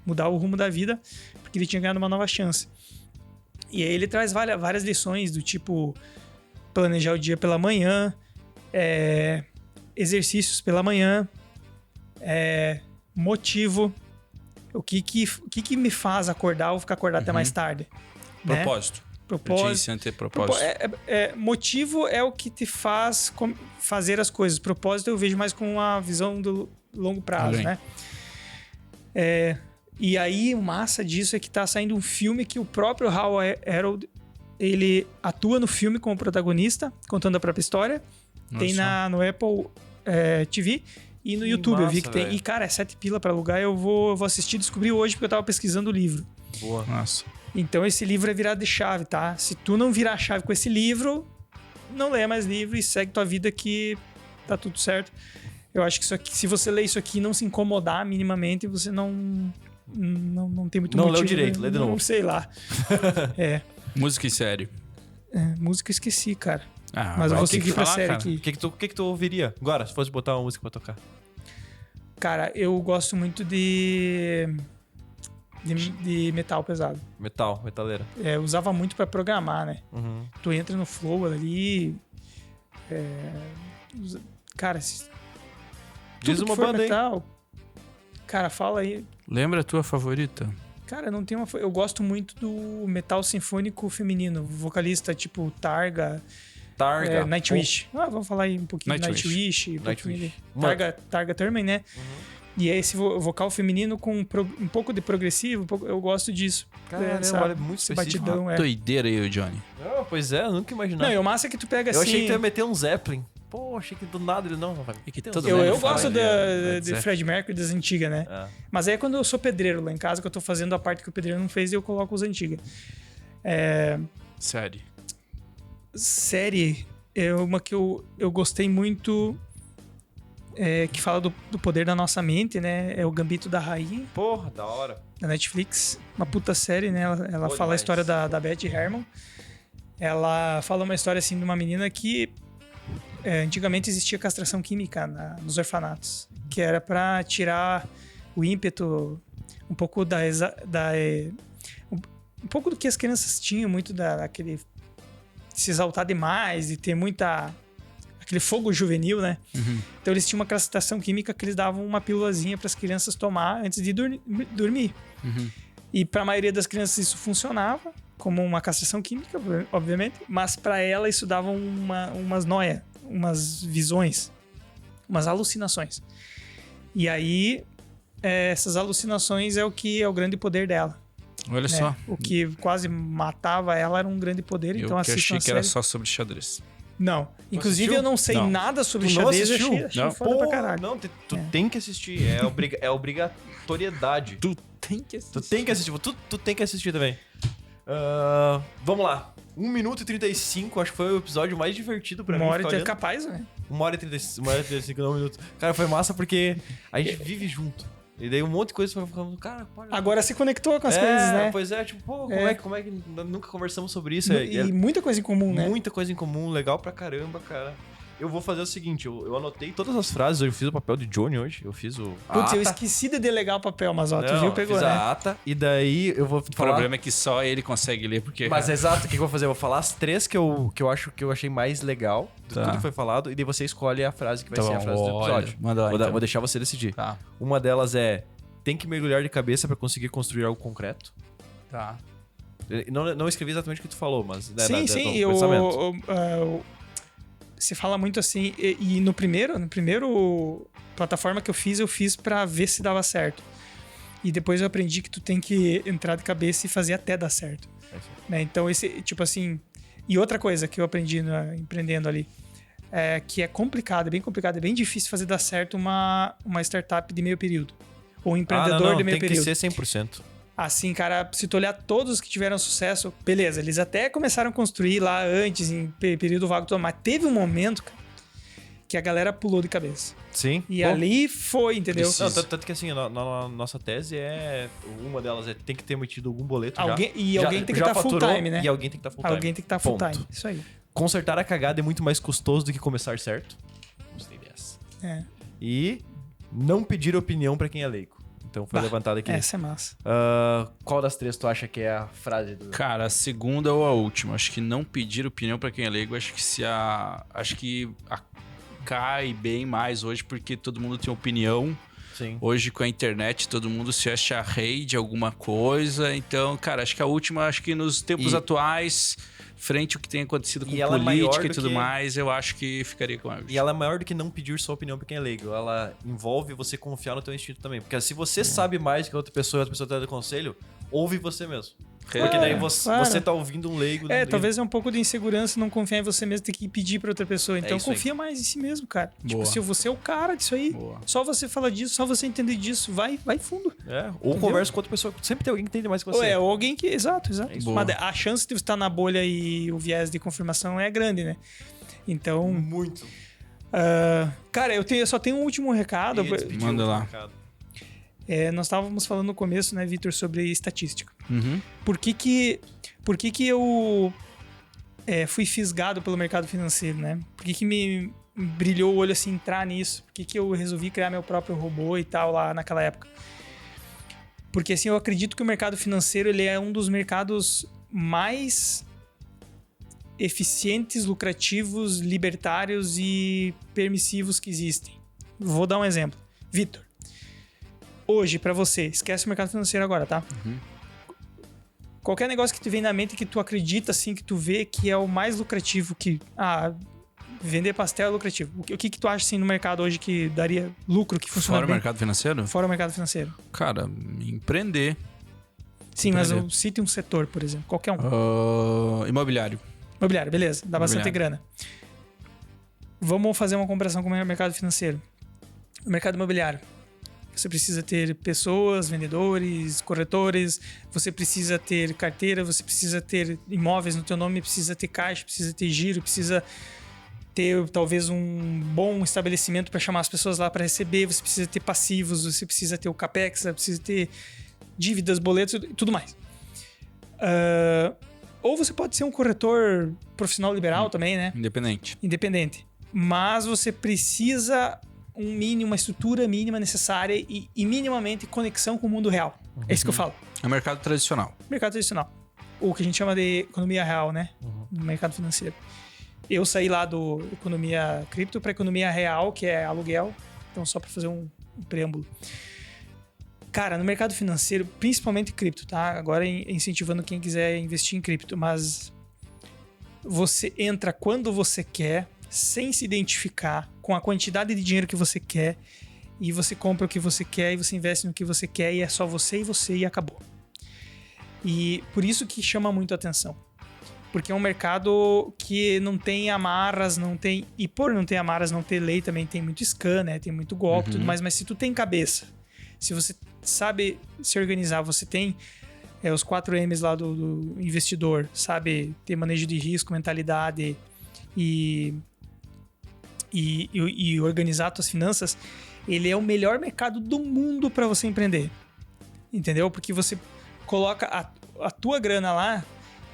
Mudar o rumo da vida, porque ele tinha ganhado uma nova chance. E aí ele traz várias lições do tipo planejar o dia pela manhã, exercícios pela manhã, motivo, o que me faz acordar ou ficar acordado até mais tarde. Né? Propósito. Propósito. Ter propósito. Motivo é o que te faz fazer as coisas. Propósito eu vejo mais com uma visão do longo prazo, Além. né? E aí, o massa disso é que tá saindo um filme que o próprio Hal Herold, ele atua no filme como protagonista, contando a própria história. Nossa. Tem no Apple TV e no Que YouTube. Eu vi massa, que tem. velho. E, cara, é 7 pila pra alugar. Eu vou assistir e descobri hoje porque eu tava pesquisando o livro. Boa. Nossa. Então esse livro é virado de chave, tá? Se tu não virar a chave com esse livro, não leia mais livro e segue tua vida que tá tudo certo. Eu acho que isso aqui, se você ler isso aqui e não se incomodar minimamente, você não tem muito Não motivo. leu direito, lê de novo. Não sei lá. Música e série. Música eu esqueci, cara. Ah, Mas eu vai vou ter que seguir pra falar, série cara. aqui. O que tu ouviria agora, se fosse botar uma música pra tocar? Cara, eu gosto muito de metal pesado. Metaleira. Eu usava muito pra programar, né? Uhum. Tu entra no flow ali. Cara, Diz tudo que uma for banda aí. metal. Cara, fala aí. Lembra a tua favorita? Cara, não tem uma. Eu gosto muito do metal sinfônico feminino. Vocalista tipo Targa, Targa. Nightwish. Vamos falar aí um pouquinho de Nightwish. Nightwish. Nightwish. Targa também, né? E é esse vocal feminino com um pouco de progressivo. Eu gosto disso. Caramba, olha, muito esse específico. batidão, Doideira aí, o Johnny. Não, pois é, eu nunca imaginava. Não, e o massa é que tu pega Eu assim. achei que tu ia meter um Zeppelin. Pô, achei que do nada ele não. Vai É que meter um todo Zeppelin. Eu mundo fala gosto de de Fred Mercury das antigas, né? É. Mas aí é quando eu sou pedreiro lá em casa, que eu tô fazendo a parte que o pedreiro não fez, e eu coloco as antigas. Série. Série é uma que eu gostei muito, que fala do poder da nossa mente, né? É o Gambito da Rainha, Porra, da hora. da Netflix. Uma puta série, né? Ela Boa fala demais. a história da Beth Harmon. Ela fala uma história, assim, de uma menina que antigamente existia castração química nos orfanatos, que era pra tirar o ímpeto, um pouco um pouco do que as crianças tinham, muito daquele se exaltar demais e ter aquele fogo juvenil, né? Então eles tinham uma castração química que eles davam uma pílulazinha para as crianças tomar antes de dormir. E para a maioria das crianças isso funcionava como uma castração química, obviamente, mas para ela isso dava umas noias, umas visões, umas alucinações. E aí essas alucinações é o que é o grande poder dela. Olha Né? só. O que quase matava ela era um grande poder, então Eu que assistam achei a que era série. só sobre xadrez. Não. Inclusive assistiu? eu não sei Não. nada sobre Tu não xadrez, eu assistiu? achei Não. foda pra caralho. Não, tu tem que assistir. É obrigatoriedade. Tu tem que Tu tem que assistir. Tu tem que assistir também. Vamos lá. 1 minuto e 35, acho que foi o episódio mais divertido pra mim. Uma hora ficar é olhando. capaz, né? 1 hora e 35, não, 1 minuto. Cara, foi massa porque a gente vive junto. E daí um monte de coisa foi ficando, cara, pode. Agora se conectou com as coisas, né? Pois é, tipo, pô, como é que nunca conversamos sobre isso? E muita coisa em comum, né? Muita coisa em comum, legal pra caramba, cara. Eu vou fazer o seguinte, eu anotei todas as frases, eu fiz o papel de Johnny hoje, eu fiz o... Putz, eu ata. esqueci de delegar o papel, mas ó, tu Não, viu, pegou, fiz né? a ata, e daí eu vou O falar... problema é que só ele consegue ler, porque... Mas exato, o que eu vou fazer? Eu vou falar as 3 que eu acho que eu achei mais legal de Tá. tudo que foi falado, e daí você escolhe a frase que vai Tá ser a bom, frase do olha, episódio. manda lá, então. Vou deixar você decidir. Tá, Uma delas é, tem que mergulhar de cabeça pra conseguir construir algo concreto. tá. Não escrevi exatamente o que tu falou, mas... né, Sim, do pensamento. se fala muito assim, e no primeiro plataforma que eu fiz pra ver se dava certo. E depois eu aprendi que tu tem que entrar de cabeça e fazer até dar certo. É isso aí. Né? Então, tipo assim... E outra coisa que eu aprendi empreendendo ali, que é complicado, é bem complicado, é bem difícil fazer dar certo uma startup de meio período. Ou um empreendedor de meio período. Tem que ser 100%. Assim, cara, se tu olhar todos que tiveram sucesso, beleza, eles até começaram a construir lá antes, em período vago, mas teve um momento, cara, que a galera pulou de cabeça. Sim. E ali foi, entendeu? Não, tanto que assim, na nossa tese uma delas tem que ter emitido algum boleto Alguém já. Alguém tem que estar full time, né? E alguém tem que estar full time. Alguém tem que estar full Ponto. time. Isso aí. Consertar a cagada é muito mais custoso do que começar certo. Gostei dessa. É. E não pedir opinião pra quem é leigo. Então foi levantado aqui. Essa é massa. Qual das três tu acha que é a frase do... Cara, a segunda ou a última. Acho que não pedir opinião pra quem é leigo. Acho que cai bem mais hoje porque todo mundo tem opinião. Sim. Hoje com a internet todo mundo se acha rei de alguma coisa. Então, cara, acho que a última, acho que nos tempos atuais, frente ao que tem acontecido com política e tudo mais, eu acho que ficaria com a última. E ela é maior do que não pedir sua opinião pra quem é leigo. Ela envolve você confiar no teu instinto também. Porque se você sabe mais que a outra pessoa e a outra pessoa tá dando conselho, ouve você mesmo. Porque daí você tá ouvindo um leigo. Talvez é um pouco de insegurança não confiar em você mesmo, ter que pedir pra outra pessoa. Então confia mais em si mesmo, cara. Tipo, se você é o cara disso aí, só você fala disso, só você entender disso, vai fundo. Ou conversa com outra pessoa. Sempre tem alguém que entende mais que você. Ou alguém que... Exato. Mas a chance de você estar na bolha e o viés de confirmação é grande, né? Então... Muito. Cara, eu só tenho um último recado. Manda lá. Nós estávamos falando no começo, né, Vitor, sobre estatística. Uhum. Por que eu fui fisgado pelo mercado financeiro, né? Por que me brilhou o olho assim entrar nisso? Por que eu resolvi criar meu próprio robô e tal lá naquela época? Porque assim, eu acredito que o mercado financeiro ele é um dos mercados mais eficientes, lucrativos, libertários e permissivos que existem. Vou dar um exemplo. Vitor, hoje, pra você, esquece o mercado financeiro agora, tá? Uhum. Qualquer negócio que te vem na mente que tu acredita, assim, que tu vê que é o mais lucrativo, que... vender pastel é lucrativo. O que tu acha, assim, no mercado hoje que daria lucro, que funciona Fora bem? o mercado financeiro? Fora o mercado financeiro. Cara, empreender. Sim, mas eu cite um setor, por exemplo. Qualquer um. Imobiliário. Imobiliário, beleza. Dá bastante grana. Vamos fazer uma comparação com o mercado financeiro. O mercado imobiliário. Você precisa ter pessoas, vendedores, corretores, você precisa ter carteira, você precisa ter imóveis no teu nome, precisa ter caixa, precisa ter giro, precisa ter talvez um bom estabelecimento para chamar as pessoas lá para receber, você precisa ter passivos, você precisa ter o capex, você precisa ter dívidas, boletos e tudo mais. Ou você pode ser um corretor profissional liberal também, né? Independente. Mas você precisa uma estrutura mínima necessária e minimamente conexão com o mundo real. É isso que eu falo. É o mercado tradicional. Mercado tradicional. O que a gente chama de economia real, né? No mercado financeiro. Eu saí lá do economia cripto para economia real, que é aluguel. Então, só para fazer um preâmbulo. Cara, no mercado financeiro, principalmente cripto, tá? Agora incentivando quem quiser investir em cripto, mas você entra quando você quer, sem se identificar com a quantidade de dinheiro que você quer, e você compra o que você quer, e você investe no que você quer, e é só você e acabou. E por isso que chama muito a atenção. Porque é um mercado que não tem amarras, não tem... E por não ter amarras, não ter lei, também tem muito scan, né? Tem muito golpe e tudo mais, mas se tu tem cabeça, se você sabe se organizar, você tem os 4 M's lá do investidor, sabe? Ter manejo de risco, mentalidade e organizar suas finanças, ele é o melhor mercado do mundo para você empreender. Entendeu? Porque você coloca a tua grana lá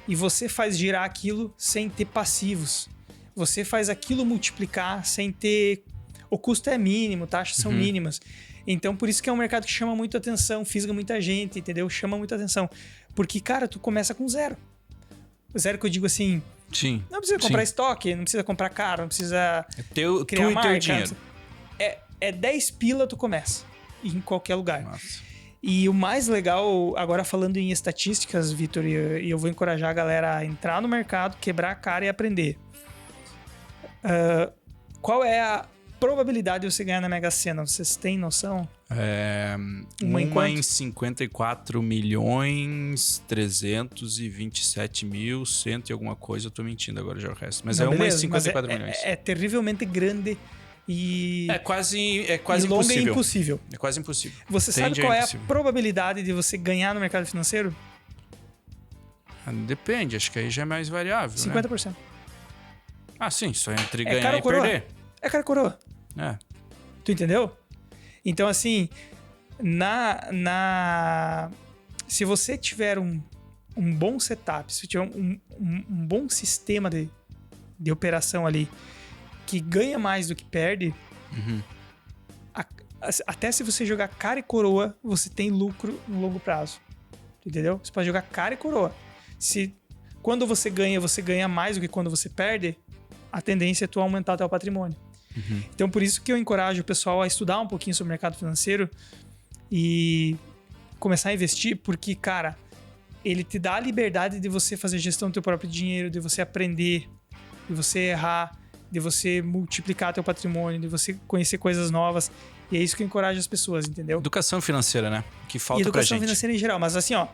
e você faz girar aquilo sem ter passivos. Você faz aquilo multiplicar sem ter... O custo é mínimo, taxas são mínimas. Então, por isso que é um mercado que chama muita atenção, fisga muita gente, entendeu? Chama muita atenção. Porque, cara, tu começa com zero. Zero que eu digo assim... Sim. Não precisa comprar estoque, não precisa comprar caro, não precisa criar marca. Teu dinheiro. É 10 pila tu começa. Em qualquer lugar. Nossa. E o mais legal, agora falando em estatísticas, Vitor, e eu vou encorajar a galera a entrar no mercado, quebrar a cara e aprender. Qual é a probabilidade de você ganhar na Mega Sena? Vocês têm noção? Uma em 54 milhões 327 mil 100 e alguma coisa. Eu tô mentindo agora já o resto. Mas não, uma em 54 milhões. É terrivelmente grande e... É quase longa impossível. E impossível. É quase impossível. Você sabe qual é a probabilidade de você ganhar no mercado financeiro? Depende, acho que aí já é mais variável, 50%. Né? Sim, só entre ganhar caro e coroa. perder. é cara e coroa. Tu entendeu? Então, assim, se você tiver um bom setup, se tiver um bom sistema de operação ali que ganha mais do que perde, até se você jogar cara e coroa, você tem lucro no longo prazo. Entendeu? Você pode jogar cara e coroa. Se quando você ganha mais do que quando você perde, a tendência é tu aumentar o teu patrimônio. Então, por isso que eu encorajo o pessoal a estudar um pouquinho sobre o mercado financeiro e começar a investir, porque, cara, ele te dá a liberdade de você fazer gestão do teu próprio dinheiro, de você aprender, de você errar, de você multiplicar teu patrimônio, de você conhecer coisas novas. E é isso que eu encorajo as pessoas, entendeu? Educação financeira, né? Que falta pra gente. Educação financeira em geral. Mas assim, ó,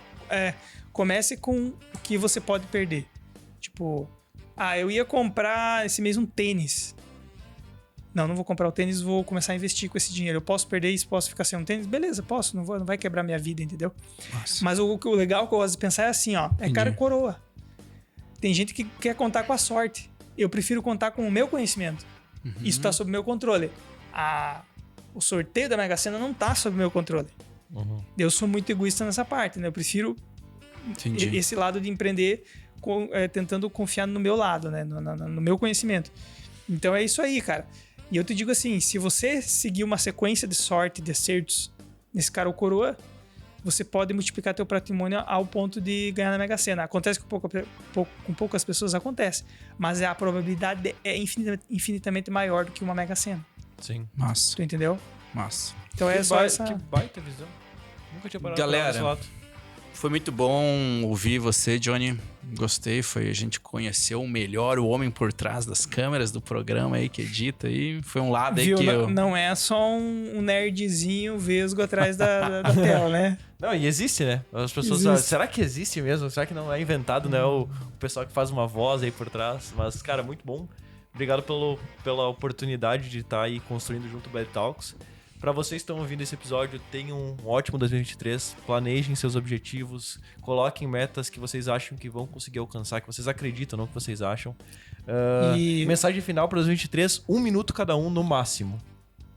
comece com o que você pode perder. Tipo, eu ia comprar esse mês um tênis. Não vou comprar o tênis, vou começar a investir com esse dinheiro. Eu posso perder isso, posso ficar sem um tênis? Beleza, posso, não vai quebrar minha vida, entendeu? Nossa. Mas o legal que eu gosto de pensar é assim, ó, cara e coroa. Tem gente que quer contar com a sorte. Eu prefiro contar com o meu conhecimento. Isso tá sob meu controle. O sorteio da Mega Sena não tá sob meu controle. Eu sou muito egoísta nessa parte, né? Eu prefiro esse lado de empreender tentando confiar no meu lado, né? No meu conhecimento. Então é isso aí, cara. E eu te digo assim, se você seguir uma sequência de sorte, de acertos nesse cara ou coroa, você pode multiplicar teu patrimônio ao ponto de ganhar na Mega Sena. Acontece com poucas pessoas, acontece. Mas a probabilidade é infinitamente maior do que uma Mega Sena. Sim. Massa. Tu entendeu? Massa. Então é só essa... Que baita visão. Nunca tinha parado Galera, desse lado. Foi muito bom ouvir você, Johnny. Gostei, a gente conheceu melhor o homem por trás das câmeras do programa aí que edita aí. Foi um lado aí que não é só um nerdzinho vesgo atrás da tela, né? Não, e existe, né? As pessoas será que existe mesmo? Será que não é inventado, né? O pessoal que faz uma voz aí por trás. Mas, cara, muito bom. Obrigado pela oportunidade de estar aí construindo junto o Bad Talks. Para vocês que estão ouvindo esse episódio, tenham um ótimo 2023, planejem seus objetivos, coloquem metas que vocês acham que vão conseguir alcançar, que vocês acreditam, não que vocês acham. Mensagem final para 2023, 1 minuto cada um no máximo.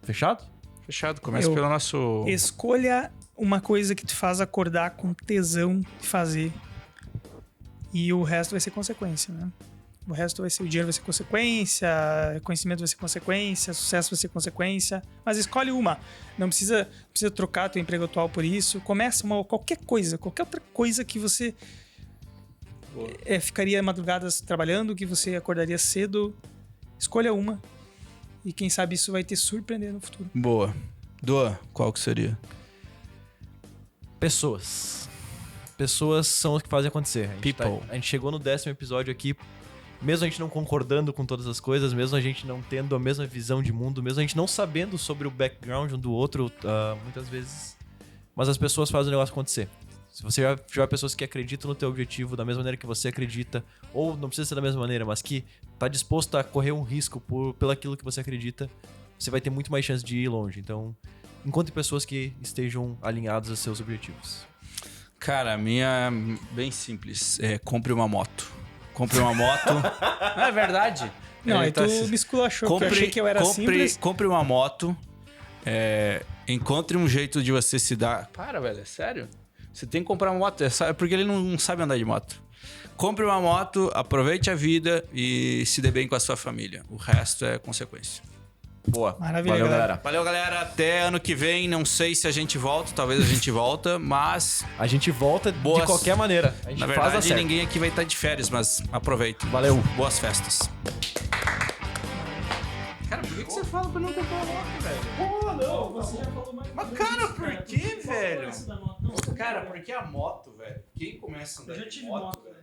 Fechado? Fechado, começa pelo nosso... Escolha uma coisa que te faz acordar com tesão de fazer e o resto vai ser consequência, né? O resto vai ser, o dinheiro vai ser consequência, conhecimento vai ser consequência, sucesso vai ser consequência. Mas escolhe uma. Não precisa trocar teu emprego atual por isso. Começa qualquer outra coisa que você ficaria madrugadas trabalhando, que você acordaria cedo. Escolha uma. E quem sabe isso vai te surpreender no futuro. Boa. Doa, qual que seria? Pessoas. Pessoas são os que fazem acontecer. A gente chegou no 10º episódio aqui. Mesmo a gente não concordando com todas as coisas, mesmo a gente não tendo a mesma visão de mundo, mesmo a gente não sabendo sobre o background um do outro, muitas vezes, mas as pessoas fazem o negócio acontecer. Se você já tiver pessoas que acreditam no teu objetivo da mesma maneira que você acredita, ou não precisa ser da mesma maneira, mas que tá disposto a correr um risco pelo aquilo que você acredita, você vai ter muito mais chance de ir longe. Então, encontre pessoas que estejam alinhadas aos seus objetivos. Cara, a minha é bem simples. Compre uma moto. Compre uma moto. Não é verdade? Não, aí tu me esculachou, porque eu achei que eu era simples. Compre uma moto. Encontre um jeito de você se dar... Para, velho, é sério? Você tem que comprar uma moto. É porque ele não sabe andar de moto. Compre uma moto, aproveite a vida e se dê bem com a sua família. O resto é consequência. Boa. Maravilha, valeu, galera. Valeu, galera. Até ano que vem. Não sei se a gente volta. Talvez a gente volta, mas... A gente volta de qualquer maneira. A gente Na verdade, ninguém aqui vai estar de férias, mas aproveita. Valeu. Boas festas. Cara, por que você fala pra não comprar uma moto, velho? Pô, não. Você já falou mais. Mas, cara, por que, velho? Cara, porque a moto, velho? Quem começa a andar de moto, velho?